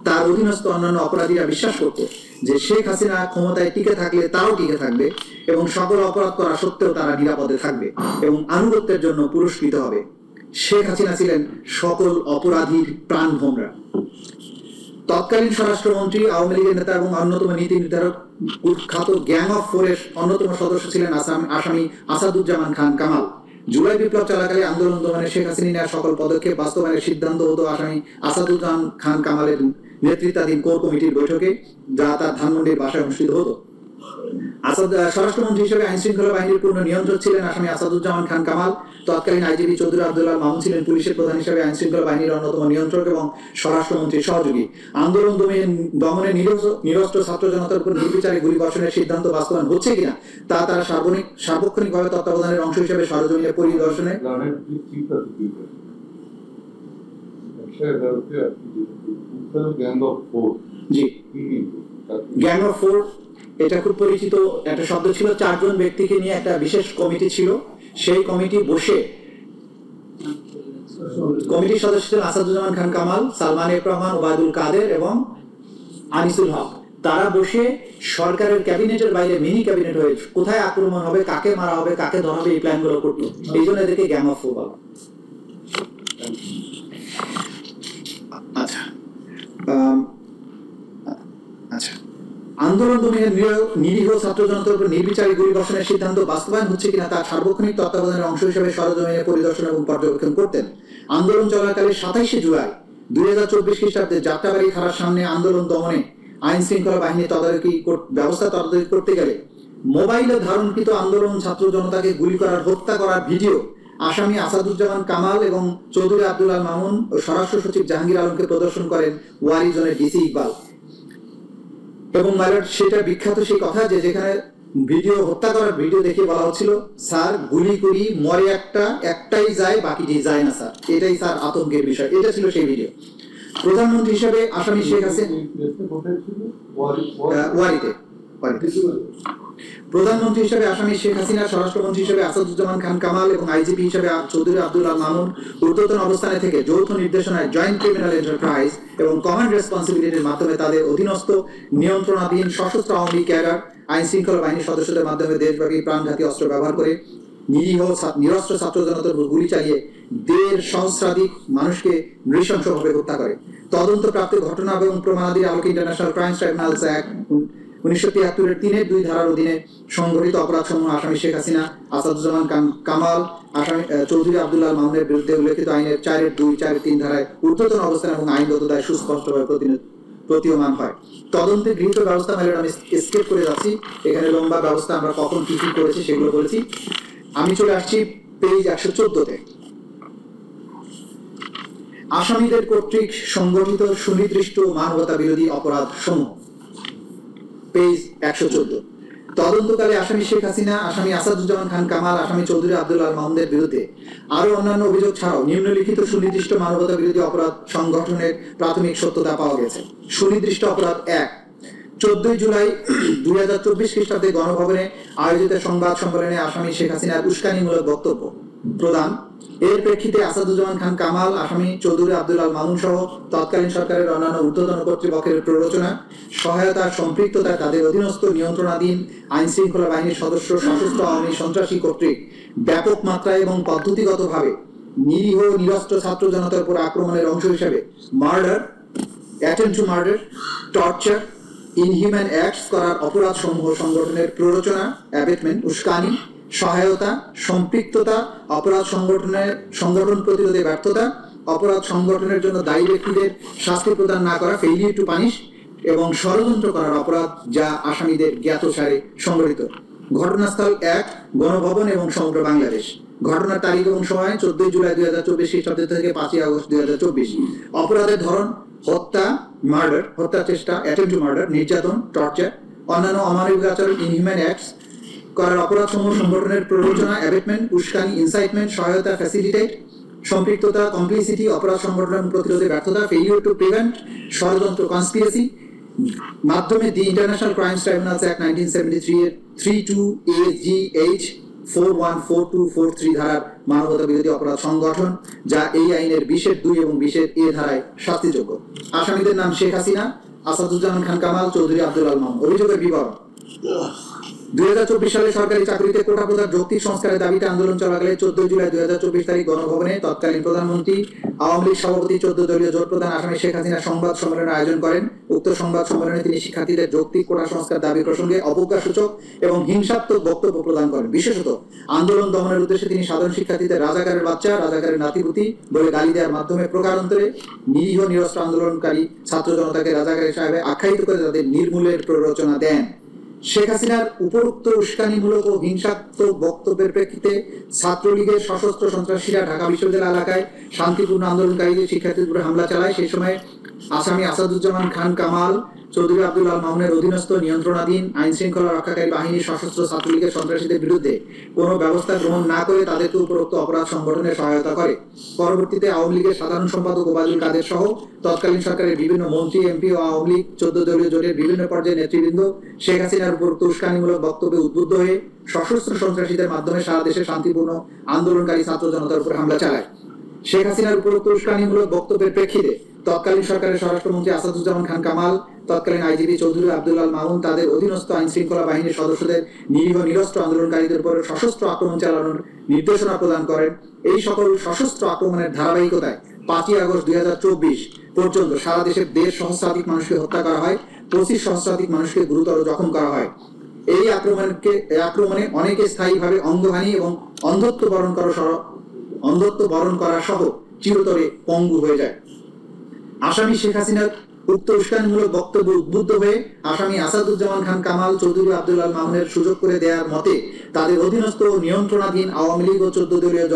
তার অধীনস্থ অন্যান্য অপরাধীরা বিশ্বাস করত যে শেখ হাসিনা ক্ষমতায় টিকে থাকলে তারাও টিকে থাকবে এবং সকল অপরাধ করা সত্ত্বেও তারা নিরাপদে থাকবে এবং আনুগত্যের জন্য পুরস্কৃত হবে। শেখ হাসিনা ছিলেন সকল অপরাধীর প্রাণভোমরা। তৎকালীন স্বরাষ্ট্রমন্ত্রী, আওয়ামী লীগের নেতা এবং অন্যতম নীতি নির্ধারক কুখ্যাত গ্যাং অফ ফোরের অন্যতম সদস্য ছিলেন আসামি আসাদুজ্জামান খান কামাল। জুলাই বিপ্লব চলাকালে আন্দোলন দমনে শেখ হাসিনা নেওয়া সকল পদক্ষেপ বাস্তবায়নের সিদ্ধান্ত হতো আসামি আসাদুজ্জামান খান কামালের নেতৃত্বাধীন কোর কমিটির বৈঠকে, যা তার ধানমন্ডির বাসায় অনুষ্ঠিত হতো। স্বরাষ্ট্রমন্ত্রী হিসেবে আইন শৃঙ্খলা বাহিনীর পূর্ণ নিয়ন্ত্রক ছিলেন আসামি আসাদুজ্জামান খান কামাল। তৎকালীন আইজিপি চৌধুরী আব্দুল্লাহ মামুন ছিলেন পুলিশের প্রধান হিসেবে আইন শৃঙ্খলা বাহিনীর অন্যতম নিয়ন্ত্রক এবং স্বরাষ্ট্রমন্ত্রীর সহযোগী। আন্দোলন দমনে নিরস্ত্র ছাত্র জনতার উপর নির্বিচারে গুলিবর্ষণের সিদ্ধান্ত বাস্তবায়ন হচ্ছে কিনা তা তারা সার্বক্ষণিকভাবে তত্ত্বাবধানের অংশ হিসেবে সরজমিনে পরিদর্শনে গ্যাং অফ ফোর এটা খুব পরিচিত একটা শব্দ ছিল। 4 জন ব্যক্তিকে নিয়ে একটা বিশেষ কমিটি ছিল। সেই কমিটি বসে কমিটির সদস্য ছিলেন আসাদুজ্জামান খান কামাল, সালমান এফ রহমান, ওবায়দুল কাদের এবং আনিসুল হক। তারা বসে সরকারের ক্যাবিনেটের বাইরে মিনি ক্যাবিনেট হয়ে কোথায় আক্রমণ হবে, কাকে মারা হবে, কাকে ধরা হবে, এই প্ল্যানগুলো করতো। এই জন্য এদেরকে গ্যাং অফ ফোর বলা। আচ্ছা, আন্দোলন দমনে নিরীহ ছাত্র জনতার উপর নির্বিচারে গুলিবর্ষণের সিদ্ধান্ত বাস্তবায়ন হচ্ছে কিনা তার সার্বক্ষণিক তত্ত্বাবধানের অংশ হিসেবে সরজমিনে পরিদর্শন এবং পর্যবেক্ষণ করতেন। আন্দোলন চলাকালে 27শে জুলাই 2024 খ্রিস্টাব্দে যাত্রাবাড়ি থানার সামনে আন্দোলন দমনে আইন শৃঙ্খলা বাহিনী তদারকি করতে গেলে মোবাইলে ধারণকৃত আন্দোলন ছাত্র জনতাকে গুলি করার, হত্যা করার ভিডিও আসামি আসাদুজ্জামান কামাল এবং চৌধুরী আব্দুল্লাহ মামুন ও স্বরাষ্ট্র সচিব জাহাঙ্গীর আলমকে প্রদর্শন করেন ওয়ারি জোনের ডিসি ইকবাল। এবং সেটা বিখ্যাত সেই কথা যে যেখানে ভিডিও, হত্যা করার ভিডিও দেখে বলা হচ্ছিল, স্যার গুলি করি মরে একটাই যায়, বাকিটি যায় না স্যার, এটাই স্যার আতঙ্কের বিষয়। এটা ছিল সেই ভিডিও। প্রধানমন্ত্রী হিসেবে আসামি শেখ হাসিনা ওয়ারিতে। প্রধানমন্ত্রী হিসেবে আসামি শেখ হাসিনা, স্বরাষ্ট্রমন্ত্রী হিসেবে আসাদুজ্জামান খান কামাল এবং আইজিপি হিসেবে চৌধুরী আব্দুল্লাহ মামুন ঊর্ধ্বতন অবস্থানে থেকে যৌথ নির্দেশনায় জয়েন্ট ক্রিমিনাল এন্টারপ্রাইজ এবং কমান্ড রেসপন্সিবিলিটির মাধ্যমে তাদের অধীনস্থ নিয়ন্ত্রণাধীন সশস্ত্র আওয়ামী ক্যাডার আইন শৃঙ্খলা বাহিনীর সদস্যদের মাধ্যমে দেশব্যাপী প্রাণঘাতী অস্ত্র ব্যবহার করে নিরস্ত্র ছাত্র জনতার উপর গুলি চালিয়ে 1.5 সহস্রাধিক মানুষকে নৃশংসভাবে হত্যা করে। তদন্তপ্রাপ্ত ঘটনা এবং প্রমাণাদির আলোকে ইন্টারন্যাশনাল ক্রাইমস ট্রাইব্যুনালস অ্যাক্ট 1973 3 2 ধারার অধীনে সংঘটিত অপরাধসমূহ আসামি শেখ হাসিনা, আসাদুজ্জামান কামাল, আসামি চৌধুরী আব্দুল্লাহ মামুনের বিরুদ্ধে উল্লেখিত আইনের 4-2, 4-3 ধারায় ঊর্ধ্বতন অবস্থান এবং আইনগত দায় সুস্পষ্টভাবে প্রতীয়মান হয়। তদন্তে গৃহীত ব্যবস্থা মেলে আমি স্কেপ করে যাচ্ছি, এখানে লম্বা ব্যবস্থা আমরা কখন কি কি করেছি সেগুলো বলেছি। আমি চলে আসছি পেজ 114-তে। আসামিদের কর্তৃক সংগঠিত সুনির্দিষ্ট মানবতা বিরোধী অপরাধ সমূহ, পেজ 114। তদন্তকালে আসামি শেখ হাসিনা, আসামি আসাদুজ্জামান খান কামাল, আসামি চৌধুরী আব্দুল্লাহ মামুনের বিরুদ্ধে আরো অন্যান্য অভিযোগ ছাড়াও নিম্নলিখিত সুনির্দিষ্ট মানবতা বিরোধী অপরাধ সংগঠনের প্রাথমিক সত্যতা পাওয়া গেছে। সুনির্দিষ্ট অপরাধ 1, 14 জুলাই 2024 খ্রিস্টাব্দে গণভবনে আয়োজিত সংবাদ সম্মেলনে আসামি শেখ হাসিনার উস্কানিমূলক বক্তব্য প্রদান। এর প্রেক্ষিতে আসাদুজ্জামান খান কামাল, আসামি চৌধুরী আব্দুল্লাহ মামুন সহ তৎকালীন সরকারের অন্যান্য ঊর্ধ্বতন কর্তৃপক্ষের প্ররোচনা, সহায়তা, সম্পৃক্ততায় তাদের অধীনস্থ নিয়ন্ত্রণাধীন আইন শৃঙ্খলা বাহিনীর সদস্য সশস্ত্র আওয়ামী সন্ত্রাসী কর্তৃক ব্যাপক মাত্রায় এবং পদ্ধতিগতভাবে নিরীহ নিরস্ত্র ছাত্র জনতার উপর আক্রমণের অংশ হিসেবে murder, attempt to murder, torture, inhuman acts করার অপরাধ সমূহ সংগঠনের প্ররোচনা, অ্যাবেটমেন্ট, উস্কানি, সহায়তা, সম্পৃক্ততা, অপরাধ সংগঠন প্রতিরোধে ব্যর্থতা, অপরাধ সংগঠনের জন্য দায়ী ব্যক্তিদের শাস্তি প্রদান না করা, ফেইলিয়ার টু পানিশ, এবং ষড়যন্ত্র করার অপরাধ যা আসামিদের জ্ঞাতসারে সংগঠিত। ঘটনাস্থল 1, গণভবন এবং সমগ্র বাংলাদেশ। ঘটনার তারিখ এবং সময় 14 জুলাই 2024 খ্রিস্টাব্দ থেকে 5 আগস্ট 2024। অপরাধের ধরন হত্যা, মার্ডার, হত্যা চেষ্টা, অ্যাটেম্পট টু মার্ডার, নির্যাতন, টর্চার, অন্যান্য অমানবিক আচরণ, ইনহিউম্যান অ্যাক্টস, করার অপরাধ সমূহ সংগঠনের প্ররোচনা, অ্যাবেটমেন্ট, উস্কানি, ইনসাইটমেন্ট, সহায়তা, ফ্যাসিলিটেট, সম্পৃক্ততা, কমপ্লিসিটি, অপরাধ সংগঠন এবং প্রতিরোধে ব্যর্থতা, ফেলিওর টু প্রিভেন্ট, ষড়যন্ত্র, কনস্পিরেসি মাধ্যমে the international crimes tribunals act 1973 এর 32AGH 414243 ধারার মানবতা বিরোধী অপরাধ সংগঠন, যা এই আইনের 20(2) এবং 20(a) ধারায় শাস্তিযোগ্য। আসামিদের নাম শেখ হাসিনা, আসাদুজ্জামান খান কামাল, চৌধুরী আব্দুল আল মামুন। অভিযোগের বিবরণ: 2024 সালে সরকারি চাকরিতে কোটা প্রথার যৌক্তিক সংস্কারের দাবিতে আন্দোলন চলাকালে 14 জুলাই 2024 তারিখ গণভবনে তৎকালীন প্রধানমন্ত্রী, আওয়ামী লীগ সভাপতি, 14 দলীয় জোট প্রধান আসামি শেখ হাসিনা সংবাদ সম্মেলনের আয়োজন করেন। উক্ত সংবাদ সম্মেলনে তিনি শিক্ষার্থীদের যৌক্তিক কোটা সংস্কার দাবি প্রসঙ্গে অবজ্ঞাসূচক এবং হিংসাত্মক বক্তব্য প্রদান করেন। বিশেষত আন্দোলন দমনের উদ্দেশ্যে তিনি সাধারণ শিক্ষার্থীদের রাজাকারের বাচ্চা, রাজাকারের নাতিপুতি বলে গালি দেওয়ার মাধ্যমে প্রকারান্তরে নিরীহ নিরস্ত্র আন্দোলনকারী ছাত্র জনতাকে রাজাকারের সাহেবে আখ্যায়িত করে তাদের নির্মূলের প্ররোচনা দেন। শেখ হাসিনার উপরোক্ত উস্কানিমূলক ও হিংসাত্মক বক্তব্যের প্রেক্ষিতে ছাত্রলীগের সশস্ত্র সন্ত্রাসীরা ঢাকা বিশ্ববিদ্যালয় এলাকায় শান্তিপূর্ণ আন্দোলনকারীদের শিক্ষার্থীদের উপরে হামলা চালায়। সেই সময় আসামি আসাদুজ্জামান খান কামাল, চৌধুরী আব্দুল আল মামুনের অধীনস্থ নিয়ন্ত্রণাধীন আইন শৃঙ্খলা রক্ষাকারী বাহিনীর সশস্ত্র ছাত্রলীগের সন্ত্রাসীদের বিরুদ্ধে কোনো ব্যবস্থা গ্রহণ না করে তাদেরকে উপরোক্ত অপরাধ সংগঠনে সহায়তা করে। পরবর্তীতে আওয়ামী লীগের সাধারণ সম্পাদক ওবায়দুল কাদের সহ তৎকালীন সরকারের বিভিন্ন মন্ত্রী, এমপি ও আওয়ামী লীগ 14 দলীয় জোটের বিভিন্ন পর্যায়ের নেতৃবৃন্দ শেখ হাসিনার উপরোক্ত উস্কানিমূলক বক্তব্যে উদ্বুদ্ধ হয়ে সশস্ত্র সন্ত্রাসীদের মাধ্যমে সারা দেশে শান্তিপূর্ণ আন্দোলনকারী ছাত্র জনতার উপর হামলা চালায়। শেখ হাসিনার উপরোক্ত উস্কানিমূলক বক্তব্যের প্রেক্ষিতে তৎকালীন সরকারের স্বরাষ্ট্রমন্ত্রী আসাদুজ্জামান খান কামাল, তৎকালীন আইজিপি চৌধুরী আব্দুল আল মামুন তাদের অধীনস্থ আইন শৃঙ্খলা বাহিনীর সদস্যদের নিরীহ নিরস্ত্র আন্দোলনকারীদের উপর সশস্ত্র আক্রমণ চালানোর নির্দেশনা প্রদান করেন। এই সকল সশস্ত্র আক্রমণের ধারাবাহিকতায় 5ই আগস্ট 2024 পর্যন্ত সারা দেশের 1.5 সহস্রাধিক মানুষকে হত্যা করা হয়, 25 সহস্রাধিক মানুষকে গুরুতর জখম করা হয়। এই আক্রমণে অনেকে স্থায়ীভাবে অঙ্গহানি এবং অন্ধত্ব বরণ করা সহ চিরতরে পঙ্গু হয়ে যায়। আসামি শেখ হাসিনার উক্ত উস্কানিমূলক বক্তব্য উদ্বুদ্ধ হয়ে আসামি আসাদুজ্জামান খান কামাল, চৌধুরী আব্দুল আল মামুনের সুযোগ করে দেওয়ার মতে তাদের অধীনস্থ নিয়ন্ত্রণাধীন আওয়ামী লীগ ও 14 দলীয়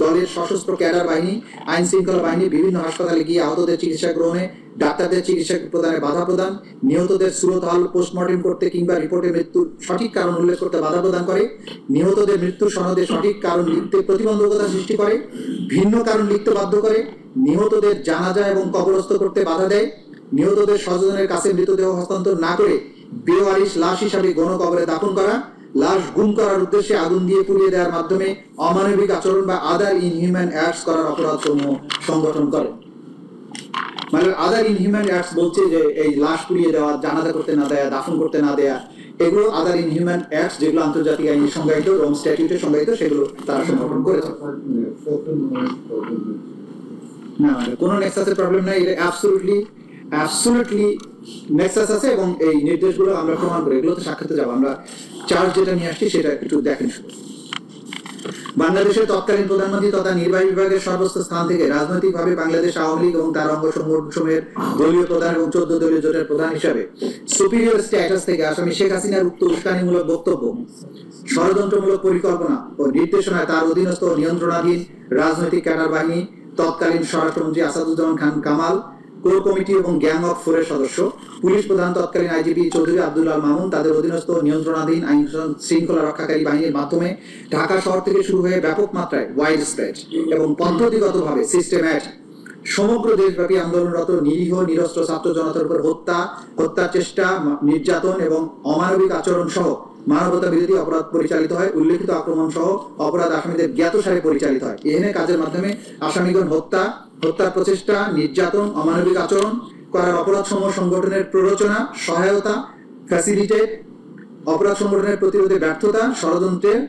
দলের সশস্ত্র ক্যাডার বাহিনী, আইন শৃঙ্খলা বাহিনী বিভিন্ন হাসপাতালে গিয়ে আহতদের চিকিৎসা গ্রহণে, ডাক্তারদের চিকিৎসা প্রদানে বাধা প্রদান, নিহতদের সুরতহাল পোস্টমর্টেম করতে কিংবা রিপোর্টে মৃত্যুর সঠিক কারণ উল্লেখ করতে বাধা প্রদান করে, নিহতদের মৃত্যুর সনদে সঠিক কারণ লিখতে প্রতিবন্ধকতা সৃষ্টি করে, ভিন্ন কারণ লিখতে বাধ্য করে, নিহতদের জানাজা এবং কবরস্থ করতে বাধা দেয়, নিহতদের স্বজনের কাছে মৃতদেহ হস্তান্তর না করে বেওয়ারিশ লাশ হিসাবে গণকবরে দাফন করা, লাশ গুম করার উদ্দেশ্যে আগুন দিয়ে পুড়িয়ে দেওয়ার মাধ্যমে অমানবিক আচরণ বা আদার ইনহিউম্যান অ্যাক্টস করার অপরাধ সমূহ সংগঠন করে। মানে আদার ইনহিউম্যান অ্যাক্টস বলছে যে এই লাশ পুড়িয়ে দেওয়া, জানাজা করতে না দেয়া, দাফন করতে না দেয়া, এগুলো আদার ইনহিউম্যান অ্যাক্টস যেগুলো আন্তর্জাতিক আইনে সংজ্ঞায়িত, রোম স্ট্যাটিউটে সংজ্ঞায়িত, সেগুলো তারা সংগঠন করেছে। না, কোনো নেক্সাসের প্রবলেম নাই, এটা অ্যাবসলিউটলি নেক্সাস আছে এবং এই নির্দেশগুলো আমরা প্রমাণ করি। এগুলো তো সাক্ষাতে যাবো, আমরা চার্জ যেটা নিয়ে আসছি সেটা একটু দেখেন। বাংলাদেশের তৎকালীন প্রধানমন্ত্রী তথা নির্বাহী বিভাগের সর্বোচ্চ স্থান থেকে রাজনৈতিকভাবে বাংলাদেশ আওয়ামী লীগ এবং তার অঙ্গ সংগঠনসমূহের দলীয় প্রধান এবং 14 দলীয় জোটের প্রধান হিসাবে সুপিরিয়র স্ট্যাটাস থেকে আসামি শেখ হাসিনার উক্ত উস্কানিমূলক বক্তব্য, ষড়যন্ত্রমূলক পরিকল্পনা ও নির্দেশনায় তার অধীনস্থ নিয়ন্ত্রণাধীন রাজনৈতিক ক্যাডার বাহিনী, তৎকালীন স্বরাষ্ট্রমন্ত্রী আসাদুজ্জামান খান কামাল, কোর কমিটি এবং গ্যাং অফ 4 এর সদস্য, পুলিশ প্রধান তৎকালীন আইজিপি চৌধুরী আব্দুল আল মামুন তাদের অধীনস্থ নিয়ন্ত্রণাধীন আইন শৃঙ্খলা রক্ষাকারী বাহিনীর মাধ্যমে ঢাকা শহর থেকে শুরু হয়ে ব্যাপক মাত্রায় ওয়াইড স্প্রেড এবং পদ্ধতিগতভাবে সিস্টেম্যাটিক সমগ্র দেশব্যাপী আন্দোলনরত নিরীহ নিরস্ত্র ছাত্র জনতার উপর হত্যার চেষ্টা, নির্যাতন এবং অমানবিক আচরণ সহ মানবতা বিরোধী অপরাধ পরিচালিত হয়। উল্লেখিত আক্রমণ সহ অপরাধ আসামিদের জ্ঞাতসারে পরিচালিত হয়। এখানে কাজের মাধ্যমে আসামিগণ হত্যার প্রচেষ্টা, নির্যাতন, অমানবিক আচরণ করার অপরাধ সমূহ সংগঠনের প্ররোচনা, সহায়তা, ফ্যাসিলিটেট, অপরাধ সংগঠনের প্রতিরোধে ব্যর্থতা, ষড়যন্ত্রের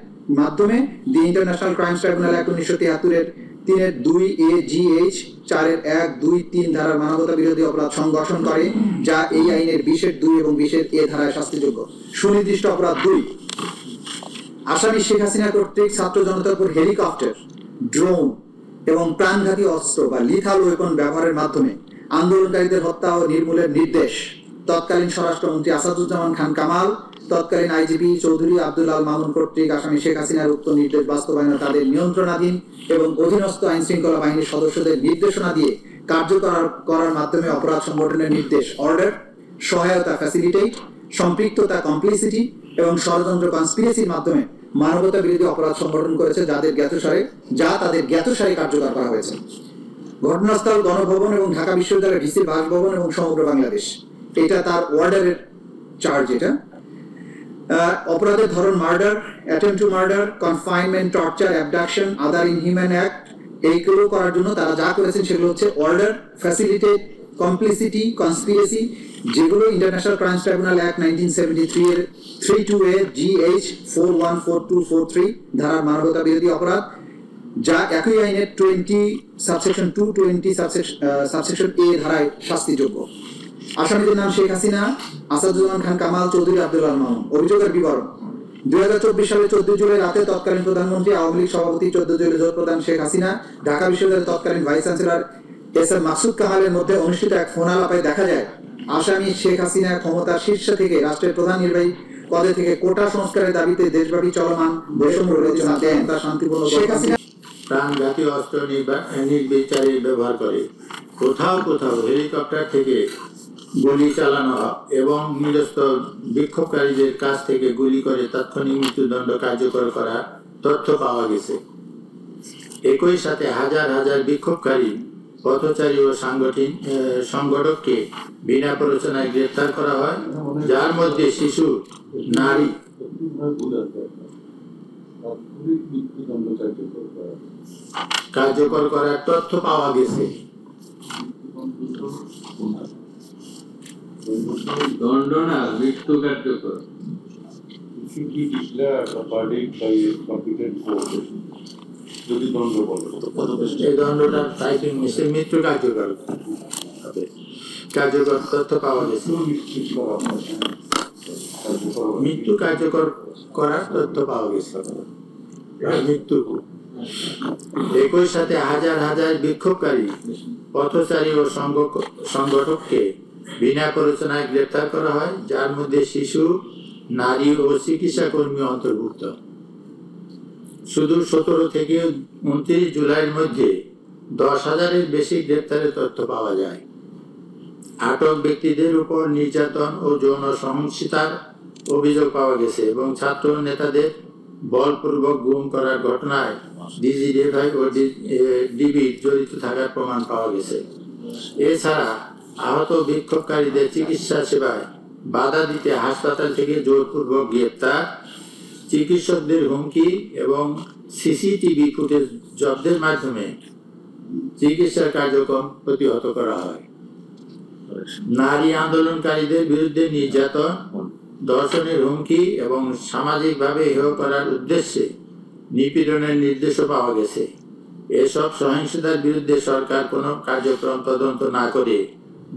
মাধ্যমে the international crimes tribunal act 1973 এর 3(2)AGH 4(1)2)3 ধারার মানবতা বিরোধী অপরাধ সংগঠন করে, যা এই আইনের 20(2) এবং 20(a) ধারায় শাস্তিযোগ্য। সুনির্দিষ্ট অপরাধ 2, আসামি শেখ হাসিনা কর্তৃক ছাত্র জনতার উপর হেলিকপ্টার, ড্রোন এবং প্রাণঘাতী অস্ত্র বা লিথাল ওয়েপন ব্যবহারের মাধ্যমে আন্দোলনকারীদের হত্যা ও নির্মূলের নির্দেশ তৎকালীন স্বরাষ্ট্রমন্ত্রী আসাদুজ্জামান খান কামাল, তৎকালীন আইজিপি চৌধুরী আব্দুল আল মামুন কর্তৃক আসামি শেখ হাসিনার উক্ত নির্দেশ বাস্তবায়নে তাদের নিয়ন্ত্রণাধীন এবং অধীনস্থ আইন শৃঙ্খলা বাহিনীর সদস্যদের নির্দেশনা দিয়ে কার্যকর করার মাধ্যমে অপরাধ সংগঠনের নির্দেশ, অর্ডার, সহায়তা, ফ্যাসিলিটেট, সম্পৃক্ততা, কমপ্লিসিটি, এবং ষড়যন্ত্র কনস্পিরেসির মাধ্যমে মানবতা বিরোধী অপরাধ সংগঠন করেছে যা তাদের জ্ঞাতসারে কার্যকর করা হয়েছে। ঘটনাস্থল গণভবন এবং ঢাকা বিশ্ববিদ্যালয়ের ভিসির বাসভবন এবং সমগ্র বাংলাদেশ। এটা তার ওয়ার্ডারের চার্জ। এটা অপরাধের ধরন murder, attempt to murder, confinement, torture, abduction, other inhuman act. এইগুলো করার জন্য তারা যা করেছেন সেগুলো হচ্ছে অর্ডার, ফ্যাসিলিটেট, কমপ্লিসিটি, কনস্পিরেসি, যেগুলো ইন্টারন্যাশনাল ক্রাইমস ট্রাইব্যুনাল অ্যাক্ট 1973 এর 32A GH 414243 ধারার মানবতা বিরোধী অপরাধ, যা একই আইনের 20 সাবসেকশন 220 সাবসেকশন A ধারায় শাস্তিযোগ্য। আসামিদের নাম শেখ হাসিনা, আসাদুজ্জামান খান কামাল, চৌধুরী আব্দুল আল মামুন। অভিযোগের বিবরণ: 2024 সালের 14 জুলাই রাতে তৎকালীন প্রধানমন্ত্রী, আওয়ামী লীগ সভাপতি, 14 জুলাই জোট প্রধান শেখ হাসিনা, ঢাকা বিশ্ববিদ্যালয়ের তৎকালীন ভাইস চ্যান্সেলর এস.এম. মাকসুদ কামালের মধ্যে অনুষ্ঠিত এক ফোন আলাপে দেখা যায় আসামি শেখ হাসিনা ক্ষমতার শীর্ষ থেকে রাষ্ট্রের প্রধান নির্বাহী পদে থেকে কোটা সংস্কারের দাবিতে দেশব্যাপী চলমান বৈষম্য রোধে তা শান্তিপূর্ণ শেখ হাসিনা প্রাণঘাতী অস্ত্র নির্বিচারে ব্যবহার করে, কোথাও কোথাও হেলিকপ্টার থেকে গুলি চালানো এবং নিরস্ত্র বিক্ষোভকারীদের কাছ থেকে গুলি করে তাৎক্ষণিক মৃত্যুদণ্ড কার্যকর করার তথ্য পাওয়া গেছে। একই সাথে হাজার হাজার বিক্ষোভকারী, পথচারী ও সংগঠককে বিনা প্ররোচনায় গ্রেফতার করা হয়, যার মধ্যে শিশু, নারী কার্যকর করার তথ্য পাওয়া গেছে। দণ্ড না, মৃত্যু কার্যকর। এই দণ্ডটা টাইপিং মেশিন মৃত্যু কার্যকর তথ্য পাওয়া গেছে। মৃত্যু কার্যকর করার তথ্য পাওয়া গেছে। মৃত্যু। একই সাথে হাজার হাজার বিক্ষোভকারী, পথচারী ও সংগঠককে বিনা প্ররোচনায় গ্রেফতার করা হয়, যার মধ্যে শিশু, নারী ও চিকিৎসা কর্মী অন্তর্ভুক্ত। শুধু 17 থেকে 29 জুলাইয়ের মধ্যে 10,000-এর বেশি গ্রেফতারের তথ্য পাওয়া যায়। আটক ব্যক্তিদের উপর নির্যাতন ও যৌন সহিংসতার অভিযোগ পাওয়া গেছে এবং ছাত্র নেতাদের বলপূর্বক গুম করার ঘটনায় ডিজিএফআই ও ডিবি জড়িত থাকার প্রমাণ পাওয়া গেছে। এছাড়া আহত বিক্ষোভকারীদের চিকিৎসা সেবায় বাধা দিতে হাসপাতাল থেকে জোরপূর্বক গ্রেপ্তার, চিকিৎসকদের হুমকি এবং সিসিটিভি ফুটেজ জব্দের মাধ্যমে চিকিৎসা কার্যক্রম প্রতিহত করা হয়। নারী আন্দোলনকারীদের বিরুদ্ধে নির্যাতন, ধর্ষণের হুমকি এবং সামাজিকভাবে হেয় করার উদ্দেশ্যে নিপীড়নের নির্দেশও পাওয়া গেছে। এসব সহিংসতার বিরুদ্ধে সরকার কোনো কার্যক্রম তদন্ত না করে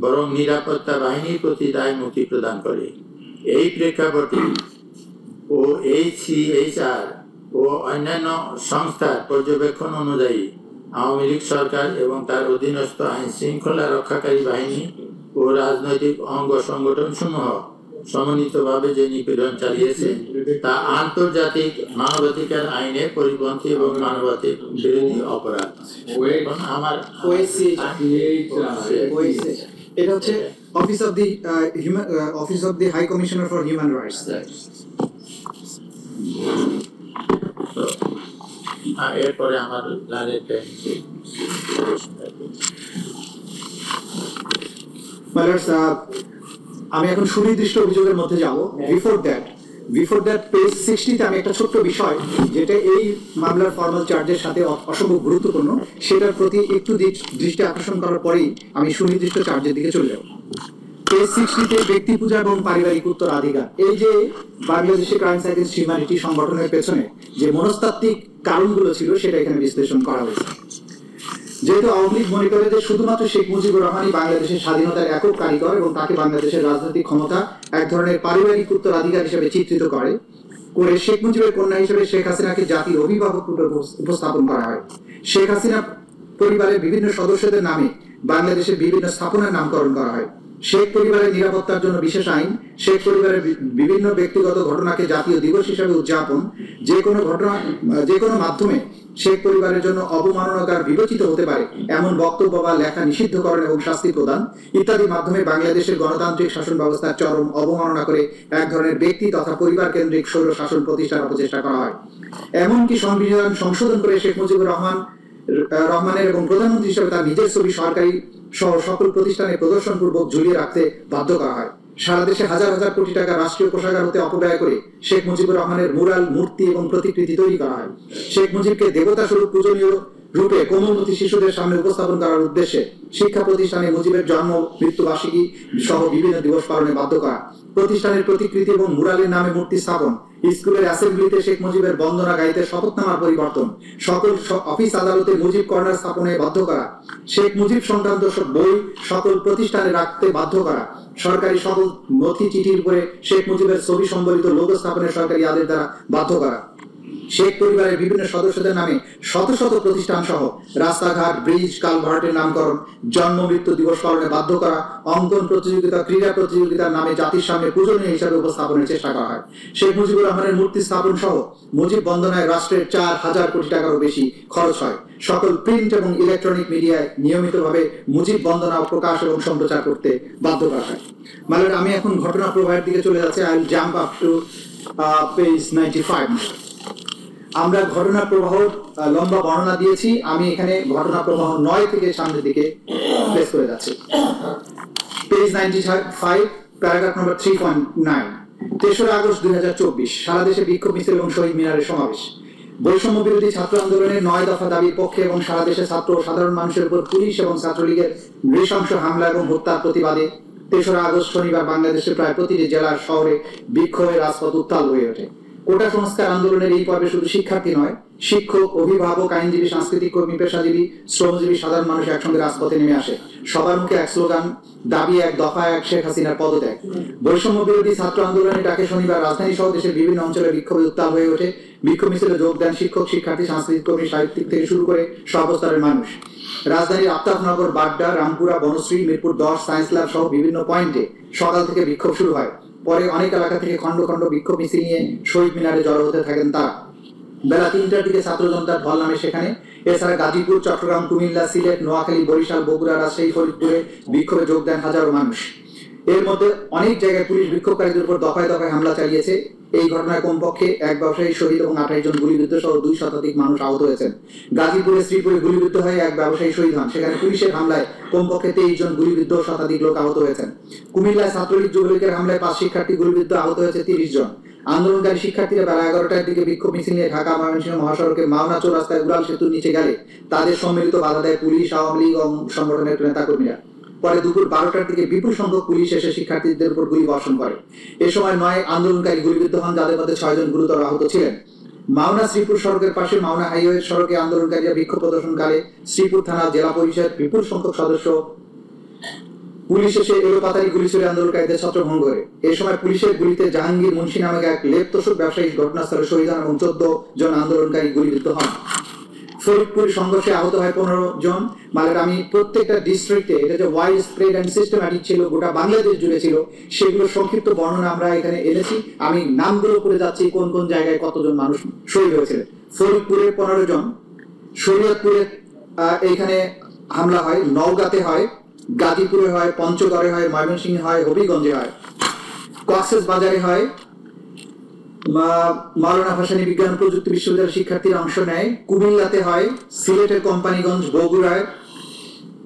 বরং নিরাপত্তা বাহিনীর প্রতি দায় মুক্তি প্রদান করে। এই প্রেক্ষাপটে ও HCHR ও অন্যান্য সংস্থার পর্যবেক্ষণ অনুযায়ী আওয়ামী লীগ সরকার এবং তার অধীনস্থ আইন শৃঙ্খলা রক্ষাকারী বাহিনী ও রাজনৈতিক অঙ্গ সংগঠন সমূহ সমন্বিতভাবে যে নিপীড়ন চালিয়েছে তা আন্তর্জাতিক মানবাধিকার আইনের পরিপন্থী এবং মানবাধিকার বিরোধী অপরাধ। আমার এটা হচ্ছে office of the high commissioner for human rights. এরপরে আমার আমি এখন সুনির্দিষ্ট অভিযোগের মধ্যে যাব। বিফোর দ্যাট পেজ 60-তে আমি একটা ছোট্ট বিষয় যেটা এই মামলার ফর্মাল চার্জের সাথে অসম্ভব গুরুত্বপূর্ণ, সেটার প্রতি একটু দৃষ্টি আকর্ষণ করার পরেই আমি সুনির্দিষ্ট চার্জের দিকে চলে যাব। পেজ 60-তে ব্যক্তি পূজা এবং পারিবারিক উত্তরাধিকার, এই যে বাংলাদেশের ক্রাইমস এগেইনস্ট হিউম্যানিটি সংগঠনের পেছনে যে মনস্তাত্ত্বিক কারণগুলো ছিল সেটা এখানে বিশ্লেষণ করা হয়েছে। যেহেতু আওয়ামী লীগ মনে করে যে শুধুমাত্র শেখ মুজিবুর রহমানই বাংলাদেশের স্বাধীনতার একক কারিগর এবং তাকে বাংলাদেশের রাজনৈতিক ক্ষমতা এক ধরনের পারিবারিক উত্তরাধিকার হিসেবে চিত্রিত করে শেখ মুজিবের কন্যা হিসেবে শেখ হাসিনাকে জাতির অভিভাবক রূপে উপস্থাপন করা হয়। শেখ হাসিনা পরিবারের বিভিন্ন সদস্যদের নামে বাংলাদেশের বিভিন্ন স্থাপনার নামকরণ করা হয়। শেখ পরিবারের নিরাপত্তার জন্য বিশেষ আইন, শেখ পরিবারের বিভিন্ন ব্যক্তিগত ঘটনাকে জাতীয় দিবস হিসেবে উদযাপন, যে কোনো মাধ্যমে শেখ পরিবারের জন্য অবমাননাকর বিবেচিত হতে পারে এমন বক্তব্য বা লেখা নিষিদ্ধকরণ এবং শাস্তি প্রদান ইত্যাদি মাধ্যমে বাংলাদেশের গণতান্ত্রিক শাসন ব্যবস্থার চরম অবমাননা করে এক ধরনের ব্যক্তি তথা পরিবার কেন্দ্রিক স্বৈর শাসন প্রতিষ্ঠার অপচেষ্টা করা হয়। এমনকি সংবিধান সংশোধন করে শেখ মুজিবুর রহমানের এবং প্রধানমন্ত্রী হিসেবে তার নিজের ছবি সরকারি সহ সকল প্রতিষ্ঠানে প্রদর্শন পূর্বক ঝুলিয়ে রাখতে বাধ্য করা হয়। সারা দেশে হাজার হাজার কোটি টাকা রাষ্ট্রীয় কোষাগার হতে অপব্যয় করে শেখ মুজিবুর রহমানের মুরাল, মূর্তি এবং প্রতিকৃতি তৈরি করা হয়। শেখ মুজিবকে দেবতা স্বরূপ পূজনীয় রূপে কোমলমতি শিশুদের সামনে উপস্থাপন করার উদ্দেশ্যে শিক্ষা প্রতিষ্ঠানে মুজিবের জন্ম মৃত্যু বার্ষিকী সহ বিভিন্ন দিবস পালনে বাধ্য করা, প্রতিষ্ঠানের প্রতিকৃতি এবং মুরালের নামে মূর্তি স্থাপন, স্কুলের অ্যাসেম্বলিতে শেখ মুজিবের বন্দনা গাইতে শপথনামার পরিবর্তন, সকল অফিস আদালতে মুজিব কর্নার স্থাপনে বাধ্য করা, শেখ মুজিব সংক্রান্ত বই সকল প্রতিষ্ঠানে রাখতে বাধ্য করা, সরকারি সকল নথি চিঠির উপরে শেখ মুজিবের ছবি সম্বলিত লোগো স্থাপনের সরকারি আদেশ দ্বারা বাধ্য করা, শেখ পরিবারের বিভিন্ন সদস্যদের নামে শত শত প্রতিষ্ঠান সহ রাস্তাঘাট, ব্রিজ, কালভার্টের নামকরণ, জন্ম মৃত্যু দিবস পালনে বাধ্য করা, অঙ্কন প্রতিযোগিতা, ক্রীড়া প্রতিযোগিতার নামে জাতির সামনে পূজনীয় হিসাবে উপস্থাপনের চেষ্টা করা হয়। শেখ মুজিবুর রহমানের মূর্তি স্থাপন সহ মুজিব বন্দনায় রাষ্ট্রের 4000 কোটি টাকারও বেশি খরচ হয়। সকল প্রিন্ট এবং ইলেকট্রনিক মিডিয়ায় নিয়মিতভাবে মুজিব বন্দনা প্রকাশ এবং সম্প্রচার করতে বাধ্য করা হয়। মানে আমি এখন ঘটনা প্রবাহের দিকে চলে যাচ্ছি। I will jump up to page 95। আমরা ঘটনা প্রবাহ লম্বা বর্ণনা দিয়েছি, আমি এখানে ঘটনা প্রবাহ 9 থেকে সামনের দিকে প্লেস করে যাচ্ছি। পেজ 95, প্যারাগ্রাফ নম্বর 3.9। 3রা আগস্ট 2024 সারা দেশে বিক্ষোভ মিছিল এবং শহীদ মিনারের সমাবেশ। বৈষম্য বিরোধী ছাত্র আন্দোলনের 9 দফা দাবির পক্ষে এবং সারা দেশে ছাত্র ও সাধারণ মানুষের উপর পুলিশ এবং ছাত্রলীগের নৃশংস হামলা এবং হত্যার প্রতিবাদে 3রা আগস্ট শনিবার বাংলাদেশের প্রায় প্রতিটি জেলার শহরে বিক্ষোভের রাজপথ উত্তাল হয়ে ওঠে। কোটা সংস্কার আন্দোলনের এই পর্বে শুধু শিক্ষার্থী নয়, শিক্ষক, অভিভাবক, আইনজীবী, সাংস্কৃতিক কর্মী, পেশাজীবী, শ্রমজীবী, সাধারণ মানুষ একসঙ্গে রাজপথে নেমে আসে। সবার মুখে এক স্লোগান, দাবি এক, দফা এক, শেখ হাসিনার পদত্যাগ। বৈষম্য বিরোধী ছাত্র আন্দোলনের ডাকে শনিবার রাজধানী সহ দেশের বিভিন্ন অঞ্চলে বিক্ষোভে উত্তাল হয়ে ওঠে। বিক্ষোভ মিছিলে যোগ দেন শিক্ষক, শিক্ষার্থী, সাংস্কৃতিক কর্মী, সাহিত্যিক থেকে শুরু করে সব স্তরের মানুষ। রাজধানীর আফতাবনগর, বাড্ডা, রামপুরা, বনশ্রী, মিরপুর 10, সায়েন্স ল্যাব সহ বিভিন্ন পয়েন্টে সকাল থেকে বিক্ষোভ শুরু হয়। পরে অনেক এলাকা থেকে খন্ড খন্ড বিক্ষোভ মিছিল নিয়ে শহীদ মিনারে জড়ো হতে থাকেন তারা। বেলা 3টার দিকে ছাত্র জনতার ঢল নামে সেখানে। এছাড়া গাজীপুর, চট্টগ্রাম, কুমিল্লা, সিলেট, নোয়াখালী, বরিশাল, বগুড়া, রাজশাহী, ফরিদপুরে বিক্ষোভে যোগ দেন হাজারো মানুষ। এর মধ্যে অনেক জায়গায় পুলিশ বিক্ষোভকারীদের উপর দফায় দফায় হামলা চালিয়েছে। এই ঘটনায় কমপক্ষে এক ব্যবসায়ী শহীদ এবং 28 জন গুলিবিদ্ধ সহ 2 শতাধিক মানুষ আহত হয়েছেন। গাজীপুরে শ্রীপুরে গুলিবিদ্ধ হয়ে এক ব্যবসায়ী শহীদ হন, সেখানে পুলিশের হামলায় কমপক্ষে 23 জন গুলিবিদ্ধ, শতাধিক লোক আহত হয়েছেন। কুমিল্লায় ছাত্রলীগ যুবলীগের হামলায় 5 শিক্ষার্থী গুলিবিদ্ধ, আহত হয়েছে 30 জন। আন্দোলনকারী শিক্ষার্থীরা বেলা 11টার দিকে বিক্ষোভ মিছিল নিয়ে ঢাকা ময়মনসিংহ মহাসড়কে মাওনা চৌরাস্তায় উড়াল সেতুর নিচে গেলে তাদের সম্মিলিত বাধা দেয় পুলিশ, আওয়ামী লীগ এবং সংগঠনের নেতাকর্মীরা। পরে দুপুর 12টার দিকে বিপুল সংখ্যক পুলিশ এসে শিক্ষার্থীদের উপর গুলি বর্ষণ করে। এ সময় 9 আন্দোলনকারী গুলিবিদ্ধ হন, যাদের মধ্যে 6 জন গুরুতর আহত ছিলেন। মাওনা শ্রীপুর সড়কের পাশে মাওনা হাইওয়ে সড়কে আন্দোলনকারীরা বিক্ষোভ প্রদর্শনকালে শ্রীপুর থানা, জেলা পরিষদ, বিপুল সংখ্যক সদস্য পুলিশ এসে এলোপাতাড়ি গুলি ছুড়ে আন্দোলনকারীদের ছত্রভঙ্গ করে। এ সময় পুলিশের গুলিতে জাহাঙ্গীর মুন্সি নামে এক লেপ্তসুক ব্যবসায়ী ঘটনাস্থলে শহীদ হন এবং 14 জন আন্দোলনকারী গুলিবিদ্ধ হন। ফরিদপুর সংঘর্ষে আহত হয় 15 জন। মানে আমি প্রত্যেকটা ডিস্ট্রিক্টে এটা যে ওয়াইড স্প্রেড অ্যান্ড সিস্টেম্যাটিক ছিল, গোটা বাংলাদেশ জুড়ে ছিল, সেগুলো সংক্ষিপ্ত বর্ণনা আমরা এখানে এনেছি। আমি নামগুলো করে যাচ্ছি কোন কোন জায়গায় কতজন মানুষ শহীদ হয়েছিলেন। ফরিদপুরে 15 জন, শরীয়তপুরে এখানে হামলা হয়, নওগাঁতে হয়, গাজীপুরে হয়, পঞ্চগড়ে হয়, ময়মনসিংহে হয়, হবিগঞ্জে হয়, কক্সেস বাজারে হয়, মাওলানা ভাসানী বিজ্ঞান প্রযুক্তি বিশ্ববিদ্যালয়ের শিক্ষার্থীরা অংশ নেয়, কুমিল্লাতে হয়, সিলেটের কোম্পানিগঞ্জ, বগুড়ায়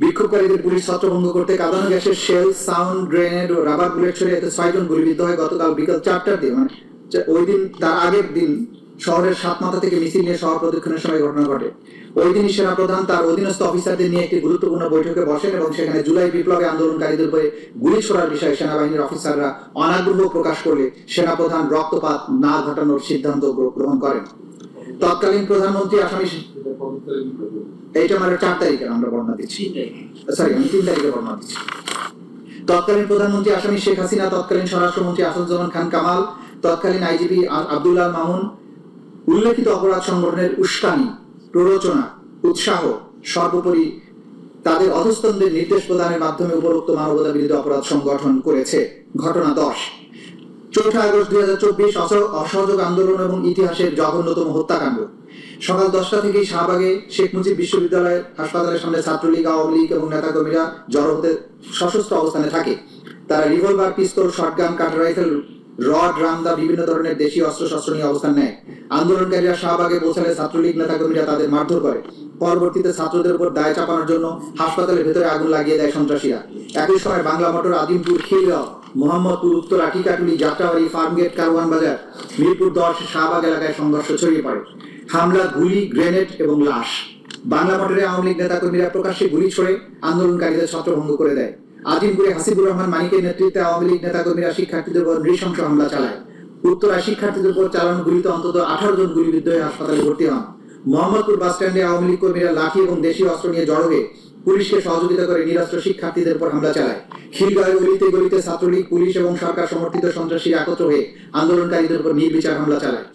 বিক্ষোভকারীদের পুলিশ ছত্রভঙ্গ করতে কাঁদানো গ্যাসের শেল, সাউন্ড গ্রেনেড ও রাবার বুলেট ছড়ে এতে 6 জন গুলিবিদ্ধ হয়। গতকাল বিকাল 4টার দিকে, মানে ওই দিন তার আগের দিন শহরের সাতমাথা থেকে মিছিল নিয়ে শহর প্রদক্ষিণের সময় ঘটনা ঘটে। ওই দিনই সেনাপ্রধান তার অধীনস্থ অফিসারদের নিয়ে একটি গুরুত্বপূর্ণ বৈঠকে বসেন এবং সেখানে জুলাই বিপ্লবে আন্দোলনকারীদের উপরে গুলি ছোড়ার বিষয়ে সেনাবাহিনীর অফিসাররা অনাগ্রহ প্রকাশ করলে সেনাপ্রধান রক্তপাত না ঘটানোর সিদ্ধান্ত গ্রহণ করেন। তৎকালীন প্রধানমন্ত্রী আসামি, এইটা আমার 4 তারিখে আমরা বর্ণনা দিচ্ছি, সরি আমি 3 তারিখে বর্ণনা দিচ্ছি। তৎকালীন প্রধানমন্ত্রী আসামি শেখ হাসিনা, তৎকালীন স্বরাষ্ট্রমন্ত্রী আসাদুজ্জামান খান কামাল, তৎকালীন আইজিপি আব্দুল্লাহ মামুন উল্লেখিত অপরাধ সংগঠনের উস্কানি, প্ররোচনা, উৎসাহ, সর্বোপরি তাদের অধস্তনদের নির্দেশ প্রদানের মাধ্যমে উপরোক্ত মানবতা বিরোধী অপরাধ সংগঠন করেছে। ঘটনা 10। 4 আগস্ট 2024 অসহযোগ আন্দোলন এবং ইতিহাসের জঘন্যতম হত্যাকাণ্ড। সকাল 10টা থেকেই শাহবাগে শেখ মুজিব বিশ্ববিদ্যালয়ের হাসপাতালের সামনে ছাত্রলীগ, আওয়ামী লীগ এবং নেতাকর্মীরা জড়ো হতে সশস্ত্র অবস্থানে থাকে। তারা রিভলভার, পিস্তল, শটগান, কাটার রাইফেল, রড, রামদা, বিভিন্ন ধরনের দেশীয় অস্ত্রশস্ত্র নিয়ে অবস্থান নেয়। আন্দোলনকারীরা শাহবাগে পৌঁছালে ছাত্রলীগ নেতাকর্মীরা তাদের মারধর করে। পরবর্তীতে ছাত্রদের উপর দায় চাপানোর জন্য হাসপাতালের ভেতরে আগুন লাগিয়ে দেয় সন্ত্রাসীরা। একই সময় বাংলা মোটর, আজিমপুর, খিলগাঁও, মোহাম্মদপুর, উত্তরা, টিকাটুলি, যাত্রাবাড়ি, ফার্মগেট, কারওয়ান বাজার, মিরপুর 10, শাহবাগ এলাকায় সংঘর্ষ ছড়িয়ে পড়ে। হামলা, গুলি, গ্রেনেড এবং লাশ। বাংলা মোটরে আওয়ামী লীগ নেতাকর্মীরা প্রকাশ্যে গুলি ছড়ে আন্দোলনকারীদের ছত্রভঙ্গ করে দেয়। আজিমপুরে হাসিবুর রহমান মানিকের নেতৃত্বে আওয়ামী লীগ নেতাকর্মীরা শিক্ষার্থীদের উপর নৃশংস হামলা চালায়। উত্তরায় শিক্ষার্থীদের উপর চালানো গুলিতে অন্তত 18 জন গুলিবিদ্ধ হয়ে হাসপাতালে ভর্তি হন। মোহাম্মদপুর বাস স্ট্যান্ডে আওয়ামী লীগ কর্মীরা লাঠি এবং দেশীয় অস্ত্র নিয়ে জড়ো হয়ে পুলিশকে সহযোগিতা করে নিরস্ত্র শিক্ষার্থীদের উপর হামলা চালায়। খিলগাঁওয়ে গলিতে গলিতে ছাত্রলীগ, পুলিশ এবং সরকার সমর্থিত সন্ত্রাসীরা একত্র হয়ে আন্দোলনকারীদের উপর নির্বিচার হামলা চালায়।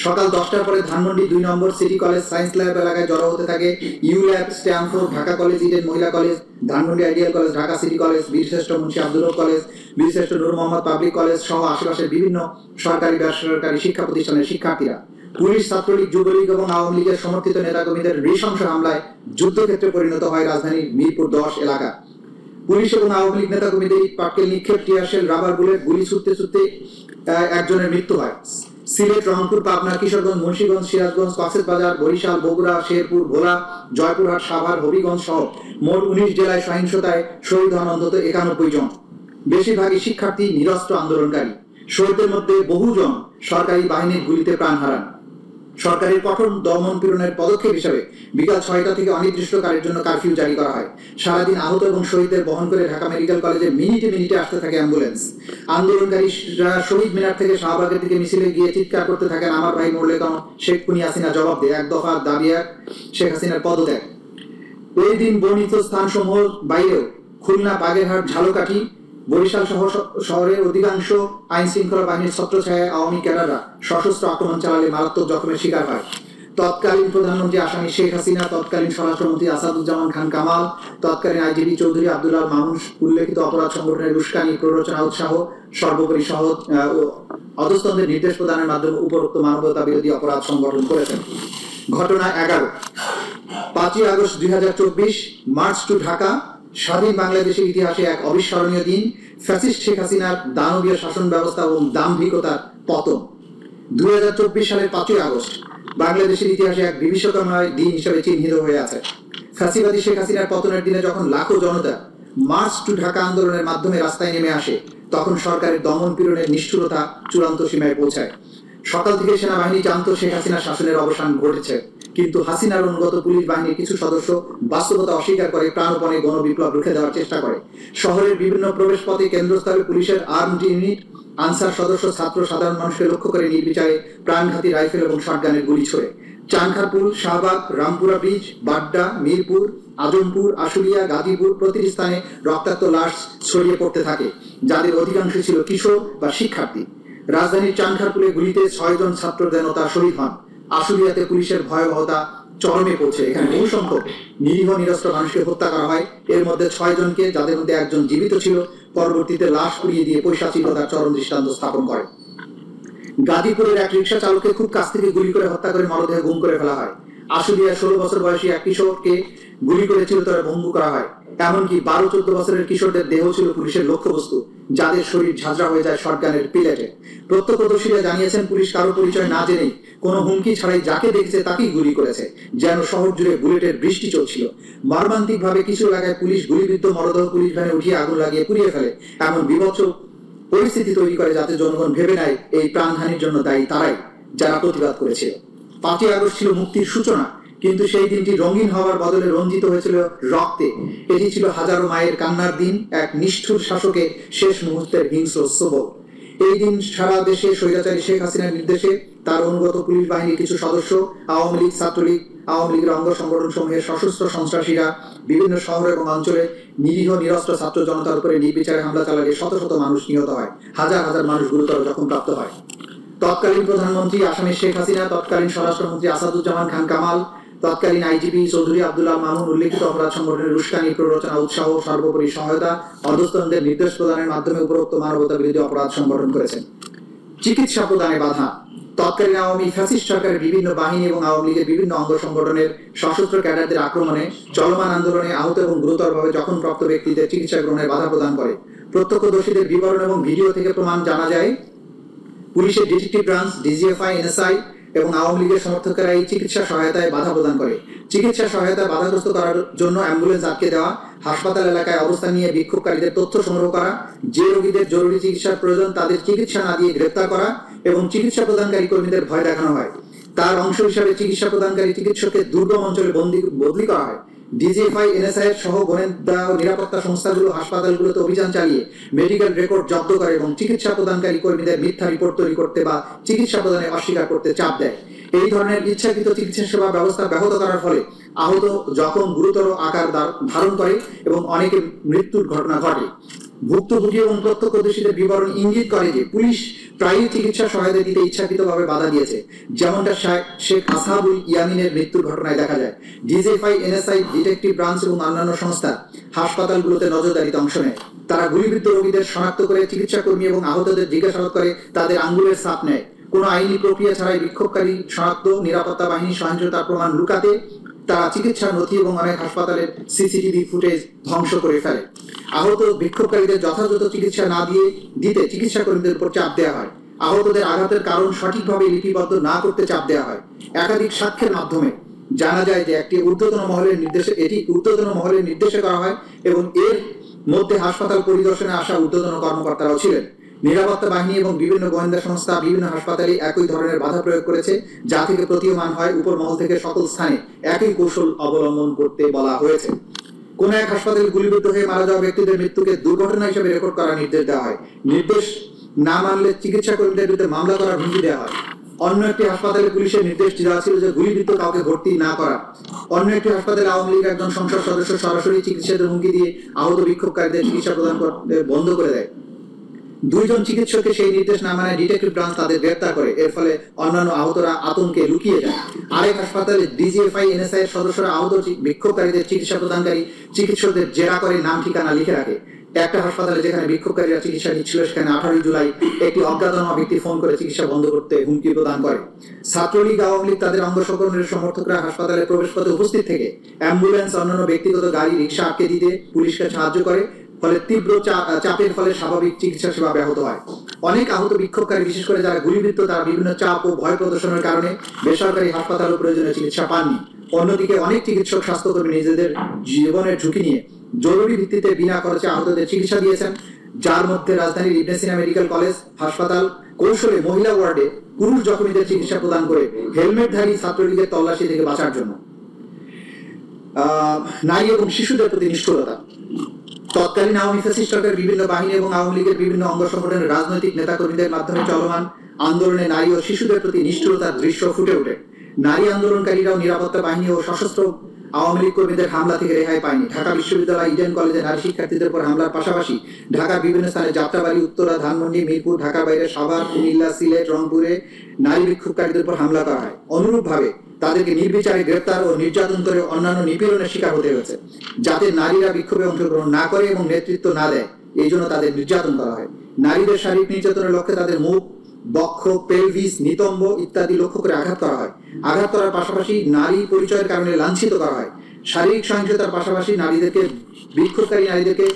সকাল 10টার পরে ধানমন্ডি 2 নম্বর সিটি কলেজ সায়েন্স ল্যাব এলাকায় জড়ো হতে থাকে U lab, Stamford, Dhaka college, Eden মহিলা college, Dhanmondi ideal college, Dhaka city college, Birshreshtho Munshi Abdul হক কলেজ, বীরশ্রেষ্ঠ নূর মোহাম্মদ পাবলিক কলেজ সহ আশেপাশের বিভিন্ন সরকারি বেসরকারি শিক্ষা প্রতিষ্ঠানের শিক্ষার্থীরা। পুলিশ, ছাত্রলীগ, যুবলীগ এবং আওয়ামী লীগের সমর্থিত নেতাকর্মীদের নৃশংস হামলায় যুদ্ধক্ষেত্রে পরিণত হয় রাজধানীর মিরপুর 10 এলাকা। পুলিশ এবং আওয়ামী লীগ নেতাকর্মীদের পাটকেল নিক্ষেপ, টিয়ারশেল, রাবার বুলেট, গুলি ছুটতে ছুটতে একজনের মৃত্যু হয়। সিলেট, রংপুর, পাবনা, কিশোরগঞ্জ, মুন্সিগঞ্জ, সিরাজগঞ্জ, কক্সবাজার, বরিশাল, বগুড়া, শেরপুর, ভোলা, জয়পুরহাট, সাভার, হবিগঞ্জ সহ মোট 19 জেলায় সহিংসতায় শহীদ হন অন্তত 91 জন। বেশিরভাগই শিক্ষার্থী, নিরস্ত্র আন্দোলনকারী। শহীদদের মধ্যে বহুজন সরকারি বাহিনীর গুলিতে প্রাণ হারান। সরকারের কঠোর দমন পীড়নের পদক্ষেপ হিসেবে বিকাল 6টা থেকে অনির্দিষ্টকালের জন্য কারফিউ জারি করা হয়। সারাদিন আহত এবং শহীদদের বহন করে ঢাকা মেডিকেল কলেজে মিনিটে মিনিটে আসতে থাকে অ্যাম্বুলেন্স। আন্দোলনকারীরা শহীদ মিনার থেকে শাহবাগের দিকে মিছিলে গিয়ে চিৎকার করতে থাকেন, আমার ভাই মরলে কেন, শেখ খুনি হাসিনা জবাব দেয়, এক দফা দাবি এক, শেখ হাসিনার পদত্যাগ। ওই দিন বর্ণিত স্থানসমূহ বাইরেও খুলনা, বাগেরহাট, ঝালকাঠি, বরিশাল সহ শহরের অধিকাংশ আইন শৃঙ্খলা বাহিনীর ছত্রছায়ায় আওয়ামী ক্যাডাররা সশস্ত্র আক্রমণ চালালে মারাত্মক জখমের শিকার হয়। তৎকালীন প্রধানমন্ত্রী আসামি শেখ হাসিনা, তৎকালীন স্বরাষ্ট্রমন্ত্রী আসাদুজ্জামান খান কামাল, তৎকালীন আইজিপি চৌধুরী আব্দুল্লাহ মামুন উল্লেখিত অপরাধ সংগঠনের উস্কানি, প্ররোচনা, উৎসাহ, সর্বোপরি অধস্তনদের নির্দেশ প্রদানের মাধ্যমে উপরোক্ত মানবতা বিরোধী অপরাধ সংগঠন করেছেন। ঘটনা 11। 5 আগস্ট 2024, মার্চ টু ঢাকা। স্বাধীন বাংলাদেশের ইতিহাসে এক অবিস্মরণীয় দিন। ফ্যাসিস্ট শেখ হাসিনার দানবীয় শাসন ব্যবস্থা এবং দাম্ভিকতার পতন। 2024 সালের 5 আগস্ট বাংলাদেশের ইতিহাসে এক বিভীষিকাময় দিন হিসেবে চিহ্নিত হয়ে আছে। ফ্যাসিবাদী শেখ হাসিনার পতনের দিনে যখন লাখো জনতা মার্চ টু ঢাকা আন্দোলনের মাধ্যমে রাস্তায় নেমে আসে, তখন সরকারের দমন পীড়নের নিষ্ঠুরতা চূড়ান্ত সীমায় পৌঁছায়। সকাল থেকে সেনাবাহিনী জানত শেখ হাসিনার শাসনের অবসান ঘটেছে, কিন্তু হাসিনার অনুগত পুলিশ বাহিনীর কিছু সদস্য বাস্তবতা অস্বীকার করে প্রাণপণে গণবিপ্লব রুখে দেওয়ার চেষ্টা করে। শহরের বিভিন্ন প্রবেশ পথে কেন্দ্রস্থলে পুলিশের আর্মড ইউনিট, আনসার সদস্য, ছাত্র, সাধারণ মানুষকে লক্ষ্য করে নির্বিচারে প্রাণঘাতী রাইফেল এবং শটগানের গুলি ছোড়ে। চানখারপুল, শাহবাগ, রামপুরা ব্রিজ, বাড্ডা, মিরপুর, আজমপুর, আশুলিয়া, গাজীপুর প্রতিটি স্থানে রক্তাক্ত লাশ ছড়িয়ে পড়তে থাকে, যাদের অধিকাংশ ছিল কিশোর বা শিক্ষার্থী। রাজধানীর চানখারপুলে গুলিতে 6 জন ছাত্র জনতা শহীদ হন। আশুলিয়াতে পুলিশের ভয়াবহতা চরমে পৌঁছে। এখানে বহু সংখ্যক নিরীহ নিরস্ত্র মানুষকে হত্যা করা হয়। এর মধ্যে 6 জনকে, যাদের মধ্যে একজন জীবিত ছিল, পরবর্তীতে লাশ পুড়িয়ে দিয়ে পৈশাচিকতার চরম দৃষ্টান্ত স্থাপন করে। গাজীপুরের এক রিক্সা চালককে খুব কাছ থেকে গুলি করে হত্যা করে মরদেহ গুম করে ফেলা হয়। আশুলিয়ায় 16 বছর বয়সী এক কিশোরকে গুলি করে চিরতরে ভঙ্গু করা হয়। এমনকি 12-14 বছরের কিশোরদের দেহ ছিল পুলিশের লক্ষ্যবস্তু, যাদের শরীর ঝাঁঝরা হয়ে যায় শটগানের পিলেটে। প্রত্যক্ষদর্শীরা জানিয়েছেন, পুলিশ কারো পরিচয় না জেনেই, কোনো হুমকি ছাড়াই যাকে দেখেছে তাকেই গুলি করেছে, যেন শহর জুড়ে বুলেটের বৃষ্টি চলছিল। মর্মান্তিকভাবে কিছু এলাকায় পুলিশ গুলিবিদ্ধ মরদেহ পুলিশ ভ্যানে উঠিয়ে আগুন লাগিয়ে পুড়িয়ে ফেলে। এমন বিভৎস পরিস্থিতি তৈরি করে যাতে জনগণ ভেবে নেয় এই প্রাণহানির জন্য দায়ী তারাই, যারা প্রতিবাদ করেছিল। 5 আগস্ট ছিল মুক্তির সূচনা, কিন্তু সেই দিনটি রঙিন হওয়ার বদলে রঞ্জিত হয়েছিল রক্তে। এটি ছিল হাজারো মায়ের কান্নার দিন, এক নিষ্ঠুর শাসকের শেষ মুহূর্তের হিংস্র সবল। এই দিন সারা দেশে স্বৈরাচারী শেখ হাসিনার নির্দেশে তার অনুগত পুলিশ বাহিনীর কিছু সদস্য, আওয়ামী লীগ, ছাত্রলীগ, আওয়ামী লীগের অঙ্গ সংগঠন সমূহের সশস্ত্র সন্ত্রাসীরা বিভিন্ন শহর এবং অঞ্চলে নিরীহ নিরস্ত্র ছাত্র জনতার উপরে নির্বিচারে হামলা চালালে শত শত মানুষ নিহত হয়, হাজার হাজার মানুষ গুরুতর জখমপ্রাপ্ত হয়। তৎকালীন প্রধানমন্ত্রী আসামি শেখ হাসিনা, তৎকালীন স্বরাষ্ট্রমন্ত্রী আসাদুজ্জামান খান কামাল, তৎকালীন আইজিপি চৌধুরী আব্দুল্লাহ মামুন উল্লেখিত অপরাধ সংগঠনের উস্কানি, প্ররোচনা, উৎসাহ, সর্বোপরি সহায়তা, অধস্তনদের নির্দেশ প্রদানের মাধ্যমে উপরোক্ত মানবতা বিরোধী অপরাধ সংগঠন করেছেন। চিকিৎসা প্রদানে বাধা। তৎকালীন আওয়ামী ফ্যাসিস্ট সরকারের বিভিন্ন বাহিনী এবং আওয়ামী লীগের বিভিন্ন অঙ্গ সংগঠনের সশস্ত্র ক্যাডারদের আক্রমণে, চলমান আন্দোলনে আহত এবং গুরুতরভাবে জখমপ্রাপ্ত ব্যক্তিদের চিকিৎসা গ্রহণের বাধা প্রদান করে। প্রত্যক্ষদর্শীদের বিবরণ এবং ভিডিও থেকে প্রমাণ জানা যায়, পুলিশের ডিটেকটিভ ব্রাঞ্চ, ডিজিএফআই, এনএসআই এবং আওয়ামী লীগের সমর্থকেরা এই চিকিৎসা সহায়তায় বাধা প্রদান করে। চিকিৎসা সহায়তা বাধাগ্রস্ত করার জন্য অ্যাম্বুলেন্স আটকে দেওয়া, হাসপাতাল এলাকায় অবস্থান নিয়ে বিক্ষোভকারীদের তথ্য সংগ্রহ করা, যে রোগীদের জরুরি চিকিৎসার প্রয়োজন তাদের চিকিৎসা না দিয়ে গ্রেপ্তার করা এবং চিকিৎসা প্রদানকারী কর্মীদের ভয় দেখানো হয়। তার অংশ হিসাবে চিকিৎসা প্রদানকারী চিকিৎসককে দুর্গম অঞ্চলে বদলি করা হয়। ডিজিএফআই, এনএসআই সহ গোয়েন্দা ও নিরাপত্তা সংস্থাগুলো হাসপাতালগুলোতে অভিযান চালিয়ে মেডিকেল রেকর্ড জব্দ করে এবং চিকিৎসা প্রদানকারী কর্মীদের মিথ্যা রিপোর্ট তৈরি করতে বা চিকিৎসা প্রদানে অস্বীকার করতে চাপ দেয়। এই ধরনের ইচ্ছাকৃত চিকিৎসা সেবা ব্যবস্থা ব্যাহত করার ফলে আহত, জখম গুরুতর আকার ধারণ করে এবং অনেকের মৃত্যুর ঘটনা ঘটে। ভুক্তভোগী এবং প্রত্যক্ষদর্শীদের বিবরণ ইঙ্গিত করে যে পুলিশ প্রায়ই চিকিৎসা সহায়তা দিতে ইচ্ছাকৃতভাবে বাধা দিয়েছে, যেমনটা শেখ আসহাবুল ইয়ামিনের মৃত্যুর ঘটনায় দেখা যায়। ডিজিএফআই, এনএসআই, ডিটেকটিভ ব্রাঞ্চ এবং অন্যান্য সংস্থা হাসপাতালগুলোতে নজরদারিতে অংশ নেয়। তারা গুলিবিদ্ধ রোগীদের শনাক্ত করে চিকিৎসা কর্মী এবং আহতদের জিজ্ঞাসাবাদ করে, তাদের আঙ্গুলের ছাপ নেয়। কোনো আইনি প্রক্রিয়া ছাড়াই বিক্ষোভকারী শনাক্ত, নিরাপত্তা বাহিনী সহিংসতার প্রমাণ লুকাতে তারা চিকিৎসা নথি এবং অনেক হাসপাতালের সিসিটিভি ফুটেজ ধ্বংস করে ফেলে। আহত বিক্ষোভকারীদের যথাযথ চিকিৎসা না দিতে চিকিৎসা কর্মীদের উপর চাপ দেওয়া হয়। আহতদের আঘাতের কারণ সঠিকভাবে লিপিবদ্ধ না করতে চাপ দেওয়া হয়। একাধিক সাক্ষ্যের মাধ্যমে জানা যায় যে এটি ঊর্ধ্বতন মহলের নির্দেশে করা হয় এবং এর মধ্যে হাসপাতাল পরিদর্শনে আসা ঊর্ধ্বতন কর্মকর্তারাও ছিলেন। নিরাপত্তা বাহিনী এবং বিভিন্ন গোয়েন্দা সংস্থা বিভিন্ন হাসপাতালে একই ধরনের বাধা প্রয়োগ করেছে, যা থেকে প্রতীয়মান হয় উপর মহল থেকে সকল স্থানে একই কৌশল অবলম্বন করতে বলা হয়েছে। কোন এক হাসপাতালে গুলিবিদ্ধ হয়ে মারা যাওয়া ব্যক্তিদের মৃত্যুকে দুর্ঘটনা হিসেবে রেকর্ড করার নির্দেশ দেওয়া হয়। নির্দেশ না মানলে চিকিৎসা কর্মীদের বিরুদ্ধে মামলা করার হুমকি দেওয়া হয়। অন্য একটি হাসপাতালে পুলিশের নির্দেশ দেওয়া ছিল যে গুলিবিদ্ধ কাউকে ভর্তি না করা। অন্য একটি হাসপাতালে আওয়ামী লীগের একজন সংসদ সদস্য সরাসরি চিকিৎসার হুমকি দিয়ে আহত বিক্ষোভকারীদের চিকিৎসা প্রদান করতে বন্ধ করে দেয়। দুইজন চিকিৎসককে সেই নির্দেশ না মানে ডিটেকটিভ ব্রাঞ্চ তাদের গ্রেপ্তার করে। এর ফলে অন্যান্য আহতরা আতঙ্কে লুকিয়ে যায়। আরেক হাসপাতালে ডিজিএফআই, এনএসআই এর সদস্যরা আহত বিক্ষোভকারীদের চিকিৎসা প্রদানকারী চিকিৎসকদের জেরা করে নাম ঠিকানা লিখে রাখে। একটা হাসপাতালে যেখানে বিক্ষোভকারীরা চিকিৎসা নিচ্ছিল সেখানে 18 জুলাই একটি অজ্ঞাতনামা ব্যক্তি ফোন করে চিকিৎসা বন্ধ করতে হুমকি প্রদান করে। ছাত্রলীগ, আওয়ামী লীগ তাদের অঙ্গ সংগঠনের সমর্থকরা হাসপাতালে প্রবেশ পথে উপস্থিত থেকে অ্যাম্বুলেন্স, অন্যান্য ব্যক্তিগত গাড়ি, রিক্সা আটকে দিতে পুলিশকে সাহায্য করে। ফলে তীব্র চাপের ফলে স্বাভাবিক চিকিৎসা সেবা ব্যাহত হয়। অনেক আহত বিক্ষোভকারী, বিশেষ করে যারা গুলিবিদ্ধ, তারা বিভিন্ন চাপ ও ভয় প্রদর্শনের কারণে বেসরকারি হাসপাতাল ও প্রয়োজনীয় চিকিৎসা পাননি। অন্যদিকে অনেক চিকিৎসক, স্বাস্থ্যকর্মী নিজেদের জীবনের ঝুঁকি নিয়ে জরুরি ভিত্তিতে বিনা খরচে আহতদের চিকিৎসা দিয়েছেন, যার মধ্যে রাজধানীর ইবনে সিনা মেডিকেল কলেজ হাসপাতাল কৌশলে মহিলা ওয়ার্ডে পুরুষ জখমীদের চিকিৎসা প্রদান করে হেলমেটধারী ছাত্রলীগের তল্লাশি থেকে বাঁচার জন্য। নারী এবং শিশুদের প্রতি নিষ্ঠুরতা। তৎকালীন আওয়ামী ফ্যাসিস্ট সরকারের বিভিন্ন বাহিনী এবং আওয়ামী লীগের বিভিন্ন অঙ্গ সংগঠনের রাজনৈতিক নেতাকর্মীদের মাধ্যমে চলমান আন্দোলনে নারী ও শিশুদের প্রতি নিষ্ঠুরতার দৃশ্য ফুটে ওঠে। নারী আন্দোলনকারীরাও নিরাপত্তা বাহিনী ও সশস্ত্র আওয়ামী লীগ কর্মীদের হামলা থেকে রেহাই পায়নি। ঢাকা বিশ্ববিদ্যালয় ইডেন কলেজে নারী শিক্ষার্থীদের উপর হামলার পাশাপাশি ঢাকার বিভিন্ন স্থানে যাত্রাবাড়ি, উত্তরা, ধানমন্ডি, মিরপুর, ঢাকার বাইরে সাভার, কুমিল্লা, সিলেট, রংপুরে নারী বিক্ষোভকারীদের উপর হামলা করা হয়। অনুরূপভাবে তাদেরকে নির্বিচারে গ্রেপ্তার ও নির্যাতন করে অন্যান্য নিপীড়নের শিকার হতে হয়েছে, যাতে নারীরা বিক্ষোভে অংশগ্রহণ না করে এবং নেতৃত্ব না দেয়, এই জন্য তাদের নির্যাতন করা হয়। নারীদের শারীরিক নির্যাতনের লক্ষ্যে তাদের মুখ, বক্ষ, পেলভিস, নিতম্ব ইত্যাদি লক্ষ্য করে আঘাত করা হয়। আঘাত করার পাশাপাশি নারী পরিচয়ের কারণে লাঞ্ছিত করা হয়। শারীরিক সহিংসতার পাশাপাশি বিক্ষোভকারী নারীদেরকে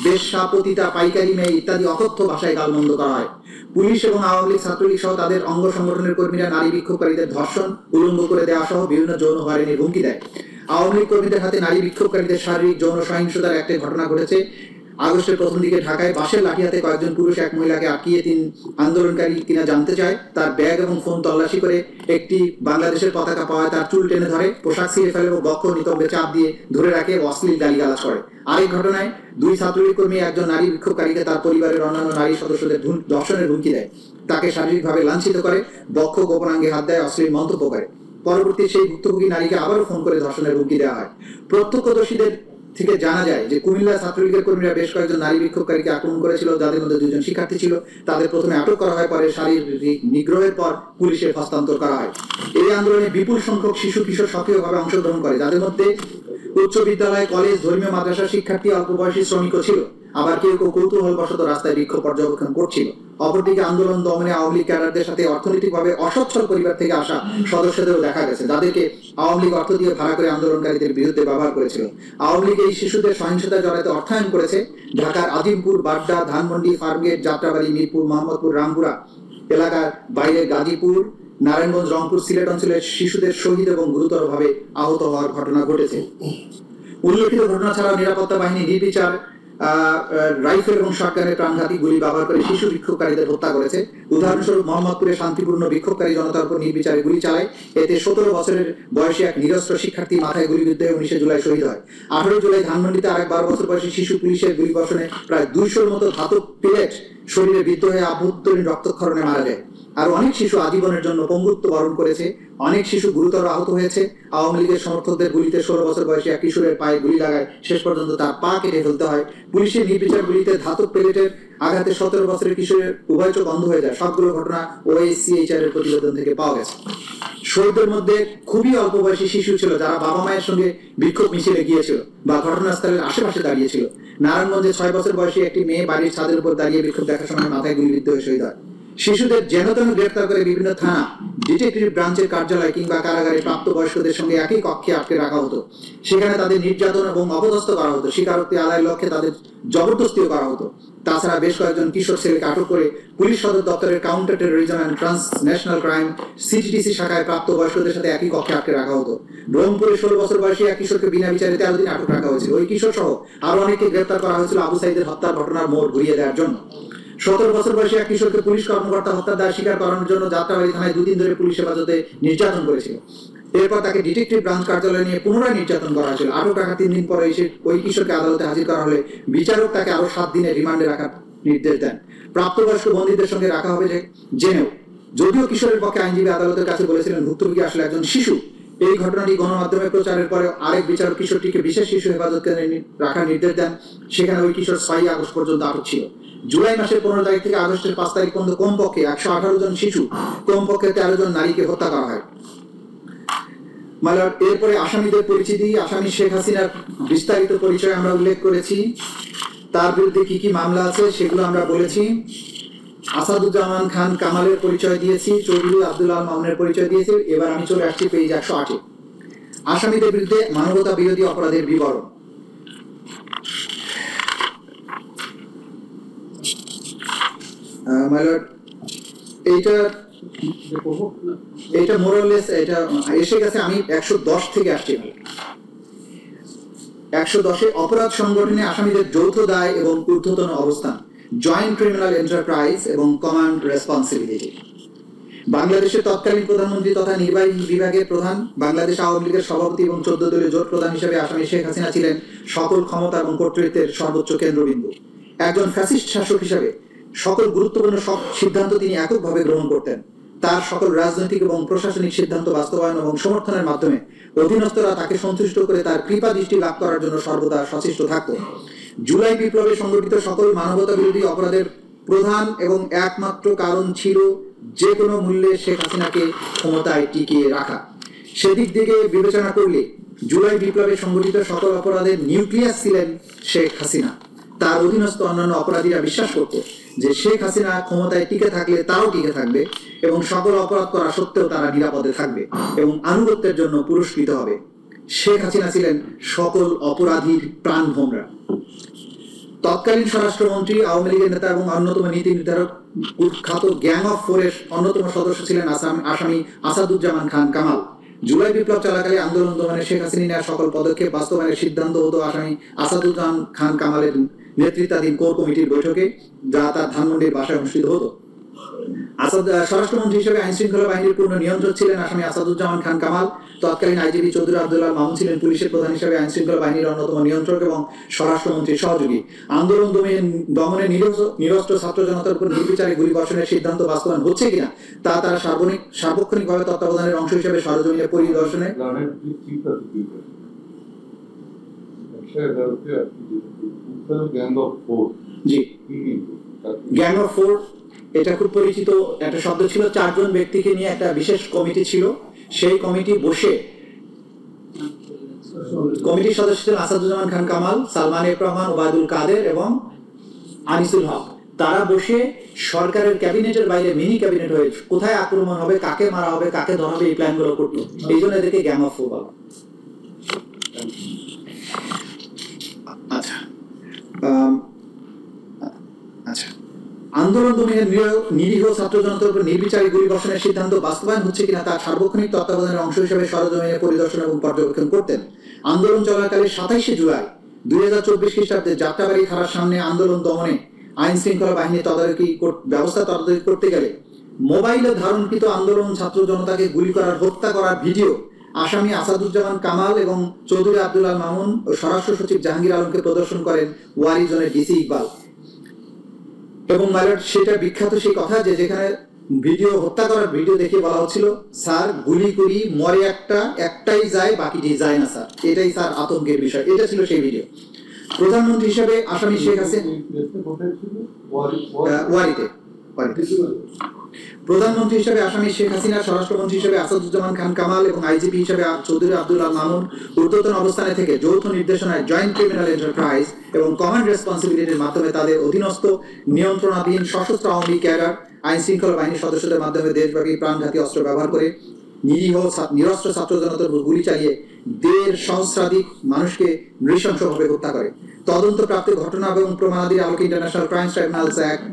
বেশ্যা, পতিতা, পাইকারি মেয়ে ইত্যাদি অকথ্য ভাষায় গালমন্দ করা হয়। পুলিশ এবং আওয়ামী লীগ, ছাত্রলীগ সহ তাদের অঙ্গ সংগঠনের কর্মীরা নারী বিক্ষোভকারীদের ধর্ষণ, উলঙ্গ করে দেওয়া সহ বিভিন্ন যৌন হয়রানির হুমকি দেয়। আওয়ামী লীগ কর্মীদের হাতে নারী বিক্ষোভকারীদের শারীরিক যৌন সহিংসতার একটি ঘটনা ঘটেছে। আগস্টের প্রথম দিকে ঢাকায় বাঁশের লাঠি হাতে কয়েকজন পুরুষ এক মহিলাকে আটকিয়ে তিন আন্দোলনকারী কিনা জানতে চায়। তার ব্যাগ এবং ফোন তল্লাশি করে একটি বাংলাদেশের পতাকা পাওয়ায় তার চুল টেনে ধরে, পোশাক ছিঁড়ে ফেলে ও বক্ষ নিতম্বে চাপ দিয়ে ধরে রাখে, অশ্লীল গালিগালাজ করে। আরেক ঘটনায় দুই ছাত্রলীগ কর্মী একজন নারী বিক্ষোভকারীকে তার পরিবারের অন্যান্য নারী সদস্যদের ধর্ষণের হুমকি দেয়, তাকে শারীরিকভাবে লাঞ্ছিত করে, বক্ষ গোপনাঙ্গে হাত দেয়, অশ্লীল মন্তব্য করে। পরবর্তী সেই ভুক্তভোগী নারীকে আবারও ফোন করে ধর্ষণের হুমকি দেওয়া হয়। প্রত্যক্ষদর্শীদের থেকে জানা যায় যে কুমিল্লা ছাত্রলীগের কর্মীরা বেশ কয়েকজন নারী বিক্ষোভকারীকে আক্রমণ করেছিল, যাদের মধ্যে 2 জন শিক্ষার্থী ছিল। তাদের প্রথমে আটক করা হয়, পরে শারীরিক নিগ্রহের পর পুলিশে হস্তান্তর করা হয়। এই আন্দোলনে বিপুল সংখ্যক শিশু কিশোর সক্রিয়ভাবে অংশগ্রহণ করে, যাদের মধ্যে উচ্চ বিদ্যালয়, কলেজ, ধর্মীয় মাদ্রাসার শিক্ষার্থী, অল্প বয়সী শ্রমিকও ছিল। আবার কেউ কেউ কৌতূহলবশত রাস্তায় বিক্ষোভ পর্যবেক্ষণ করছিল। অপরদিকে আন্দোলন দমনে আওয়ামী লীগ ক্যাডারদের সাথে অর্থনৈতিকভাবে অসচ্ছল পরিবার থেকে আসা সদস্যদেরও দেখা গেছে, যাদেরকে আওয়ামী লীগ অর্থ দিয়ে ভাড়া করে আন্দোলনকারীদের বিরুদ্ধে ব্যবহার করেছিল। আওয়ামী লীগ এই শিশুদের সহিংসতায় জড়াতে অর্থায়ন করেছে। ঢাকার আজিমপুর, বাড্ডা, ধানমন্ডি, ফার্মগেট, যাত্রাবাড়ি, মিরপুর, মোহাম্মদপুর, রামপুরা এলাকার বাইরে গাজীপুর, নারায়ণগঞ্জ, রংপুর, সিলেট অঞ্চলের শিশুদের শহীদ এবং গুরুতরভাবে আহত হওয়ার ঘটনা ঘটেছে। উল্লেখিত ঘটনা ছাড়াও নিরাপত্তা বাহিনী নির্বিচার রাইফেল এবং শটগানের প্রাণঘাতী গুলি ব্যবহার করে শিশু বিক্ষোভকারীদের হত্যা করেছে। উদাহরণস্বরূপ মোহাম্মদপুরে শান্তিপূর্ণ বিক্ষোভকারী জনতার উপর নির্বিচারে গুলি চালায়। এতে 17 বছরের বয়সী এক নিরস্ত্র শিক্ষার্থী মাথায় গুলিবিদ্ধ হয়ে 19 জুলাই শহীদ হয়। 18 জুলাই ধানমন্ডিতে আরেক 12 বছর বয়সী শিশু পুলিশের গুলিবর্ষণে প্রায় 200-র মতো ধাতব পেলেট শরীরে বিদ্ধ হয়ে আভ্যন্তরীণ রক্তক্ষরণে মারা যায়। আর অনেক শিশু আজীবনের জন্য পঙ্গুত্ব বরণ করেছে। অনেক শিশু গুরুতর আহত হয়েছে। আওয়ামী লীগের সমর্থকদের গুলিতে 16 বছর বয়সী এক কিশোরের পায়ে গুলি লাগায় শেষ পর্যন্ত তার পা কেটে ফেলতে হয়। পুলিশের নির্বিচার গুলিতে ধাতব পেলেটের আঘাতে 17 বছরের কিশোরের উভয় চোখ অন্ধ হয়ে যায়। সবগুলো ঘটনা OSCHR এর প্রতিবেদন থেকে পাওয়া গেছে। শহীদদের মধ্যে খুবই অল্প বয়সী শিশু ছিল, যারা বাবা মায়ের সঙ্গে বিক্ষোভ মিছিলে গিয়েছিল বা ঘটনাস্থলের আশেপাশে দাঁড়িয়েছিল। নারায়ণগঞ্জে 6 বছর বয়সী একটি মেয়ে বাড়ির ছাদের উপর দাঁড়িয়ে বিক্ষোভ দেখার সময় মাথায় গুলিবিদ্ধ হয়ে শহীদ হয়। শিশুদের যেনতেন গ্রেফতার করে বিভিন্ন থানা, ডিটেকটিভ ব্রাঞ্চের কার্যালয় কিংবা কারাগারে প্রাপ্তবয়স্কদের সঙ্গে একই কক্ষে আটকে রাখা হতো। সেখানে তাদের নির্যাতন এবং অপদস্থ করা হতো। স্বীকারোক্তি আদায়ের লক্ষ্যে তাদের জবরদস্তিও করা হতো। তাছাড়া বেশ কয়েকজন কিশোর ছেলেকে আটক করে পুলিশ সদর দপ্তরের counter terrorism and transnational crime CTTC শাখায় প্রাপ্তবয়স্কদের সাথে একই কক্ষে আটকে রাখা হতো। রংপুরে 16 বছর বয়সী এক কিশোরকে বিনা বিচারে 13 দিন আটক রাখা হয়েছিল। ওই কিশোর সহ আরো অনেককে গ্রেফতার করা হয়েছিল আবু সাইদের হত্যার ঘটনার মোড় ঘুরিয়ে দেওয়ার জন্য। 17 বছর বয়সী এক কিশোরকে পুলিশ কর্মকর্তা হত্যার দায় স্বীকার করানোর জন্য যাত্রাবাড়ি থানায় 2 দিন ধরে পুলিশ হেফাজতে নির্যাতন করেছিল। এরপর তাকে ডিটেকটিভ ব্রাঞ্চ কার্যালয়ে নিয়ে পুনরায় নির্যাতন করা হয়েছিল। আটক রাখার 3 দিন পরে এসে ওই কিশোরকে আদালতে হাজির করা হলে বিচারক তাকে আরো 7 দিনের রিমান্ডে রাখার নির্দেশ দেন। প্রাপ্তবয়স্ক বন্দীদের সঙ্গে রাখা হবে জেনেও, যদিও কিশোরের পক্ষে আইনজীবী আদালতের কাছে বলেছিলেন ভুক্তভোগী আসলে একজন শিশু। এই ঘটনাটি গণমাধ্যমে প্রচারের পরে আরেক বিচারক কিশোরটিকে বিশেষ শিশু হেফাজত কেন্দ্রে রাখার নির্দেশ দেন। সেখানে ওই কিশোর 6 আগস্ট পর্যন্ত আটক ছিল। জুলাই মাসের 15 তারিখ থেকে আগস্টের 5 তারিখ পর্যন্ত কমপক্ষে 118 জন শিশু, কমপক্ষে 13 জন নারীকে হত্যা করা হয়। এরপরে আসামিদের পরিচিতি। আসামি শেখ হাসিনার বিস্তারিত পরিচয় আমরা উল্লেখ করেছি। তার বিরুদ্ধে কি কি মামলা আছে সেগুলো আমরা বলেছি। আসাদুজ্জামান খান কামালের পরিচয় দিয়েছি, চৌধুরী আব্দুল্লাহ মামুনের পরিচয় দিয়েছি। এবার আমি চলে আসছি পেজ 108 এ। আসামিদের বিরুদ্ধে মানবতা বিরোধী অপরাধের বিবরণ। এইটা মোরালেস এটা এসে গেছে। আমি 110 থেকে আসছি। 110 এ অপরাধ সংগঠনে আসামিদের যৌথ দায় এবং ঊর্ধ্বতন অবস্থান, জয়েন্ট ক্রিমিনাল এন্টারপ্রাইজ এবং কমান্ড রেসপন্সিবিলিটি। বাংলাদেশের তৎকালীন প্রধানমন্ত্রী তথা নির্বাহী বিভাগের প্রধান, বাংলাদেশ আওয়ামী লীগের সভাপতি এবং 14 দলীয় জোট প্রধান হিসেবে আসামি শেখ হাসিনা ছিলেন সকল ক্ষমতা এবং কর্তৃত্বের সর্বোচ্চ কেন্দ্রবিন্দু। একজন ফ্যাসিস্ট শাসক হিসেবে সকল গুরুত্বপূর্ণ সব সিদ্ধান্ত তিনি এককভাবে গ্রহণ করতেন। তার সকল রাজনৈতিক এবং প্রশাসনিক সিদ্ধান্ত বাস্তবায়ন এবং সমর্থনের মাধ্যমে অধীনস্থরা তাকে সন্তুষ্ট করে তার কৃপা দৃষ্টি লাভ করার জন্য সর্বদা সচেষ্ট থাকত। জুলাই বিপ্লবে সংঘটিত সকল মানবতা বিরোধী অপরাধের প্রধান এবং একমাত্র কারণ ছিল যে কোনো মূল্যে শেখ হাসিনাকে ক্ষমতায় টিকিয়ে রাখা। সেদিক থেকে বিবেচনা করলে জুলাই বিপ্লবে সংঘটিত সকল অপরাধের নিউক্লিয়াস ছিলেন শেখ হাসিনা। তার অধীনস্থ অন্যান্য অপরাধীরা বিশ্বাস করত যে শেখ হাসিনা ক্ষমতায় টিকে থাকলে তারাও টিকে থাকবে এবং সকল অপরাধ করা সত্ত্বেও তারা নিরাপদে থাকবে এবং আনুগত্যের জন্য পুরস্কৃত হবে। শেখ হাসিনা ছিলেন সকল অপরাধীর প্রাণভোমরা। তৎকালীন স্বরাষ্ট্রমন্ত্রী, আওয়ামী লীগের নেতা এবং অন্যতম নীতি নির্ধারক কুখ্যাত গ্যাং অফ ফোরের অন্যতম সদস্য ছিলেন আসামি আসাদুজ্জামান খান কামাল। জুলাই বিপ্লব চলাকালে আন্দোলন দমনে শেখ হাসিনা নেওয়া সকল পদক্ষেপ বাস্তবায়নের সিদ্ধান্ত হতো আসামি আসাদুজ্জামান খান কামালের নেতৃত্বাধীন কোর কমিটির বৈঠকে, যা তার ধানমন্ডির বাসায় অনুষ্ঠিত হতো। স্বরাষ্ট্রমন্ত্রী হিসেবে আইন শৃঙ্খলা বাহিনীর পূর্ণ নিয়ন্ত্রক ছিলেন আসামি আসাদুজ্জামান খান কামাল। তৎকালীন আইজিপি চৌধুরী আব্দুল্লাহ মামুন ছিলেন পুলিশের প্রধান হিসেবে আইন শৃঙ্খলা বাহিনীর অন্যতম নিয়ন্ত্রক এবং স্বরাষ্ট্রমন্ত্রীর সহযোগী। আন্দোলন দমনে নিরস্ত্র ছাত্র জনতার উপর নির্বিচারে গুলি বর্ষণের সিদ্ধান্ত বাস্তবায়ন হচ্ছে কিনা তা তারা সার্বক্ষণিকভাবে তত্ত্বাবধানের অংশ হিসেবে সরজমিনে পরিদর্শনে gang of four G, gang of four এটা খুব পরিচিত একটা শব্দ ছিল। 4 জন ব্যক্তিকে নিয়ে একটা বিশেষ কমিটি ছিল। সেই কমিটি বসে, কমিটির সদস্য ছিলেন আসাদুজ্জামান খান কামাল, সালমান এফ রহমান, ওবায়দুল কাদের এবং আনিসুল হক। তারা বসে সরকারের ক্যাবিনেটের বাইরে মিনি ক্যাবিনেট হয়ে কোথায় আক্রমণ হবে, কাকে মারা হবে, কাকে ধরা হবে, এই প্ল্যানগুলো করতো। এই জন্য এদেরকে গ্যাং অফ ফোর বলা। আচ্ছা আচ্ছা, আন্দোলন দমনের নিরীহ ছাত্র জনতার উপর নির্বিচারী গুলি বর্ষণের সিদ্ধান্ত বাস্তবায়ন হচ্ছে কিনা তা সার্বক্ষণিক তত্ত্বাবধানের অংশ হিসেবে সরজমিনে পরিদর্শন এবং পর্যবেক্ষণ করতেন। আন্দোলন চলাকালে 27শে জুলাই 2024 খ্রিস্টাব্দে যাত্রাবাড়ি থানার সামনে আন্দোলন দমনে আইন শৃঙ্খলা বাহিনী তদারকি করতে গেলে মোবাইলে ধারণকৃত আন্দোলন ছাত্র জনতাকে গুলি করার, হত্যা করার ভিডিও আসামি আসাদুজ্জামান কামাল এবং চৌধুরী আব্দুল মামুন ও স্বরাষ্ট্র সচিব জাহাঙ্গীর আলমকে প্রদর্শন করেন ওয়ারি জোনের ডিসি ইকবাল। এবং মাইলট, সেটা বিখ্যাত সেই কথা যে যেখানে ভিডিও, হত্যা করার ভিডিও দেখে বলা হচ্ছিল, স্যার গুলি করি, মরে একটাই যায়, বাকিটি যায় না স্যার, এটাই স্যার আতঙ্কের বিষয়। এটা ছিল সেই ভিডিও। প্রধানমন্ত্রী হিসেবে আসামি শেখ হাসিনা ওয়ারিতে, প্রধানমন্ত্রী হিসেবে আসামি শেখ হাসিনা, স্বরাষ্ট্রমন্ত্রী হিসেবে আসাদুজ্জামান খান কামাল এবং আইজিপি হিসেবে চৌধুরী আব্দুল মামুন ঊর্ধ্বতন অবস্থানে থেকে যৌথ নির্দেশনায় জয়েন্ট ক্রিমিনাল এন্টারপ্রাইজ এবং কমান্ড রেসপন্সিবিলিটির মাধ্যমে তাদের অধীনস্থ নিয়ন্ত্রণাধীন সশস্ত্র আওয়ামী লীগ ক্যাডার, আইন শৃঙ্খলা বাহিনীর সদস্যদের মাধ্যমে দেশব্যাপী প্রাণঘাতী অস্ত্র ব্যবহার করে নিরীহ নিরস্ত্র ছাত্র জনতার উপর গুলি চালিয়ে 1.5 সহস্রাধিক মানুষকে নৃশংসভাবে হত্যা করে। তদন্তপ্রাপ্ত ঘটনা এবং প্রমাণাদির আলোকে ইন্টারন্যাশনাল ক্রাইমস ট্রাইব্যুনালস অ্যাক্ট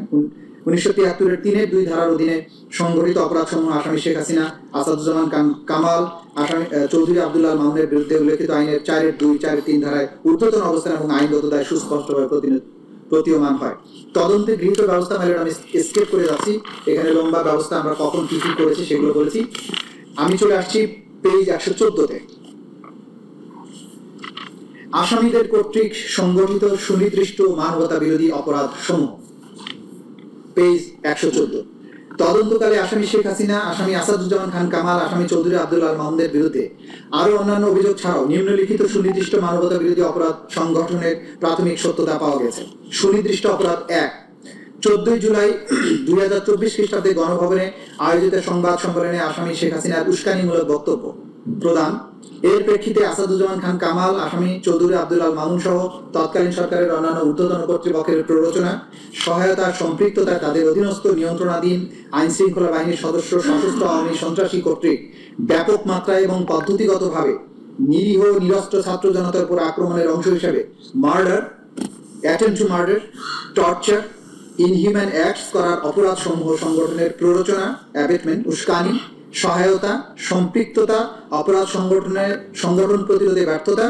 1973-এর 3-এর 2 ধারার অধীনে সংঘটিত অপরাধসমূহ আসামি শেখ হাসিনা, আসাদুজ্জামান কামাল, আসামি চৌধুরী আব্দুল মামুনের বিরুদ্ধে উল্লেখিত আইনের 4-এর 2, 4-এর 3 ধারায় ঊর্ধ্বতন অবস্থান এবং আইনগত দায় সুস্পষ্টভাবে প্রতীয়মান হয়। তদন্তে গৃহীত ব্যবস্থা মেলে আমি স্কেপ করে যাচ্ছি, এখানে লম্বা ব্যবস্থা আমরা কখন কি কি করেছি সেগুলো বলেছি। আমি চলে আসছি পেজ 114-তে। আসামিদের কর্তৃক সংগঠিত সুনির্দিষ্ট মানবতা বিরোধী অপরাধ সমূহ, পেজ 114। তদন্তকালে আসামি শেখ হাসিনা, আসামি আসাদুজ্জামান খান কামাল, আসামি চৌধুরী আব্দুল মামুনের বিরুদ্ধে আরো অন্যান্য অভিযোগ ছাড়াও নিম্নলিখিত সুনির্দিষ্ট মানবতা বিরোধী অপরাধ সংগঠনের প্রাথমিক সত্যতা পাওয়া গেছে। সুনির্দিষ্ট অপরাধ 1, 14 জুলাই 2024 খ্রিস্টাব্দে গণভবনে আয়োজিত সংবাদ সম্মেলনে আসামি শেখ হাসিনার উস্কানিমূলক বক্তব্য প্রদান। এর প্রেক্ষিতে আসাদুজ্জামান খান কামাল, আসামি চৌধুরী আব্দুল মামুন সহ তৎকালীন সরকারের অন্যান্য ঊর্ধ্বতন কর্তৃপক্ষের প্ররোচনা, সহায়তা, সম্পৃক্ততায় তাদের অধীনস্থ নিয়ন্ত্রণাধীন আইন শৃঙ্খলা বাহিনীর সদস্য সশস্ত্র আওয়ামী সন্ত্রাসী কর্তৃক ব্যাপক মাত্রায় এবং পদ্ধতিগতভাবে নিরীহ নিরস্ত্র ছাত্র জনতার উপর আক্রমণের অংশ হিসেবে murder, attempt to murder, torture, inhuman acts করার অপরাধ সমূহ সংগঠনের প্ররোচনা, অ্যাবেটমেন্ট, উস্কানি, সহায়তা, সম্পৃক্ততা, অপরাধ সংগঠন প্রতিরোধে ব্যর্থতা,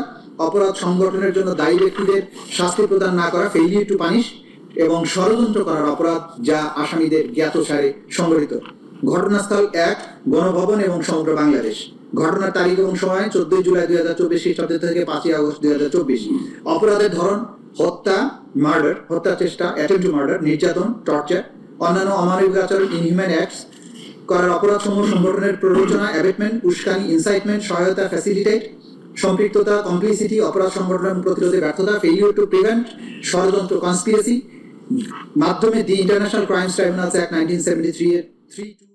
অপরাধ সংগঠনের জন্য দায়ী ব্যক্তিদের শাস্তি প্রদান না করা, ফেইলিয়ার টু পানিশ, এবং ষড়যন্ত্র করার অপরাধ যা আসামিদের জ্ঞাতসারে সংগঠিত। ঘটনাস্থল 1, গণভবন এবং সমগ্র বাংলাদেশ। ঘটনার তারিখ এবং সময় 14 জুলাই 2024 খ্রিস্টাব্দ থেকে 5 আগস্ট 2024। অপরাধের ধরন হত্যা, মার্ডার, হত্যা চেষ্টা, অ্যাটেম্পট টু মার্ডার, নির্যাতন, টর্চার, অন্যান্য অমানবিক আচরণ, ইনহিউম্যান অ্যাক্টস করার অপরাধ সমূহ সংগঠনের প্ররোচনা, অ্যাবেটমেন্ট, উস্কানি, ইনসাইটমেন্ট, সহায়তা, ফ্যাসিলিটেট, সম্পৃক্ততা, কমপ্লিসিটি, অপরাধ সংগঠন প্রতিরোধে ব্যর্থতা, ফেইলিয়ার টু প্রিভেন্ট, ষড়যন্ত্র, কনস্পিরেসি মাধ্যমে the international crimes tribunals act 1973 এর 3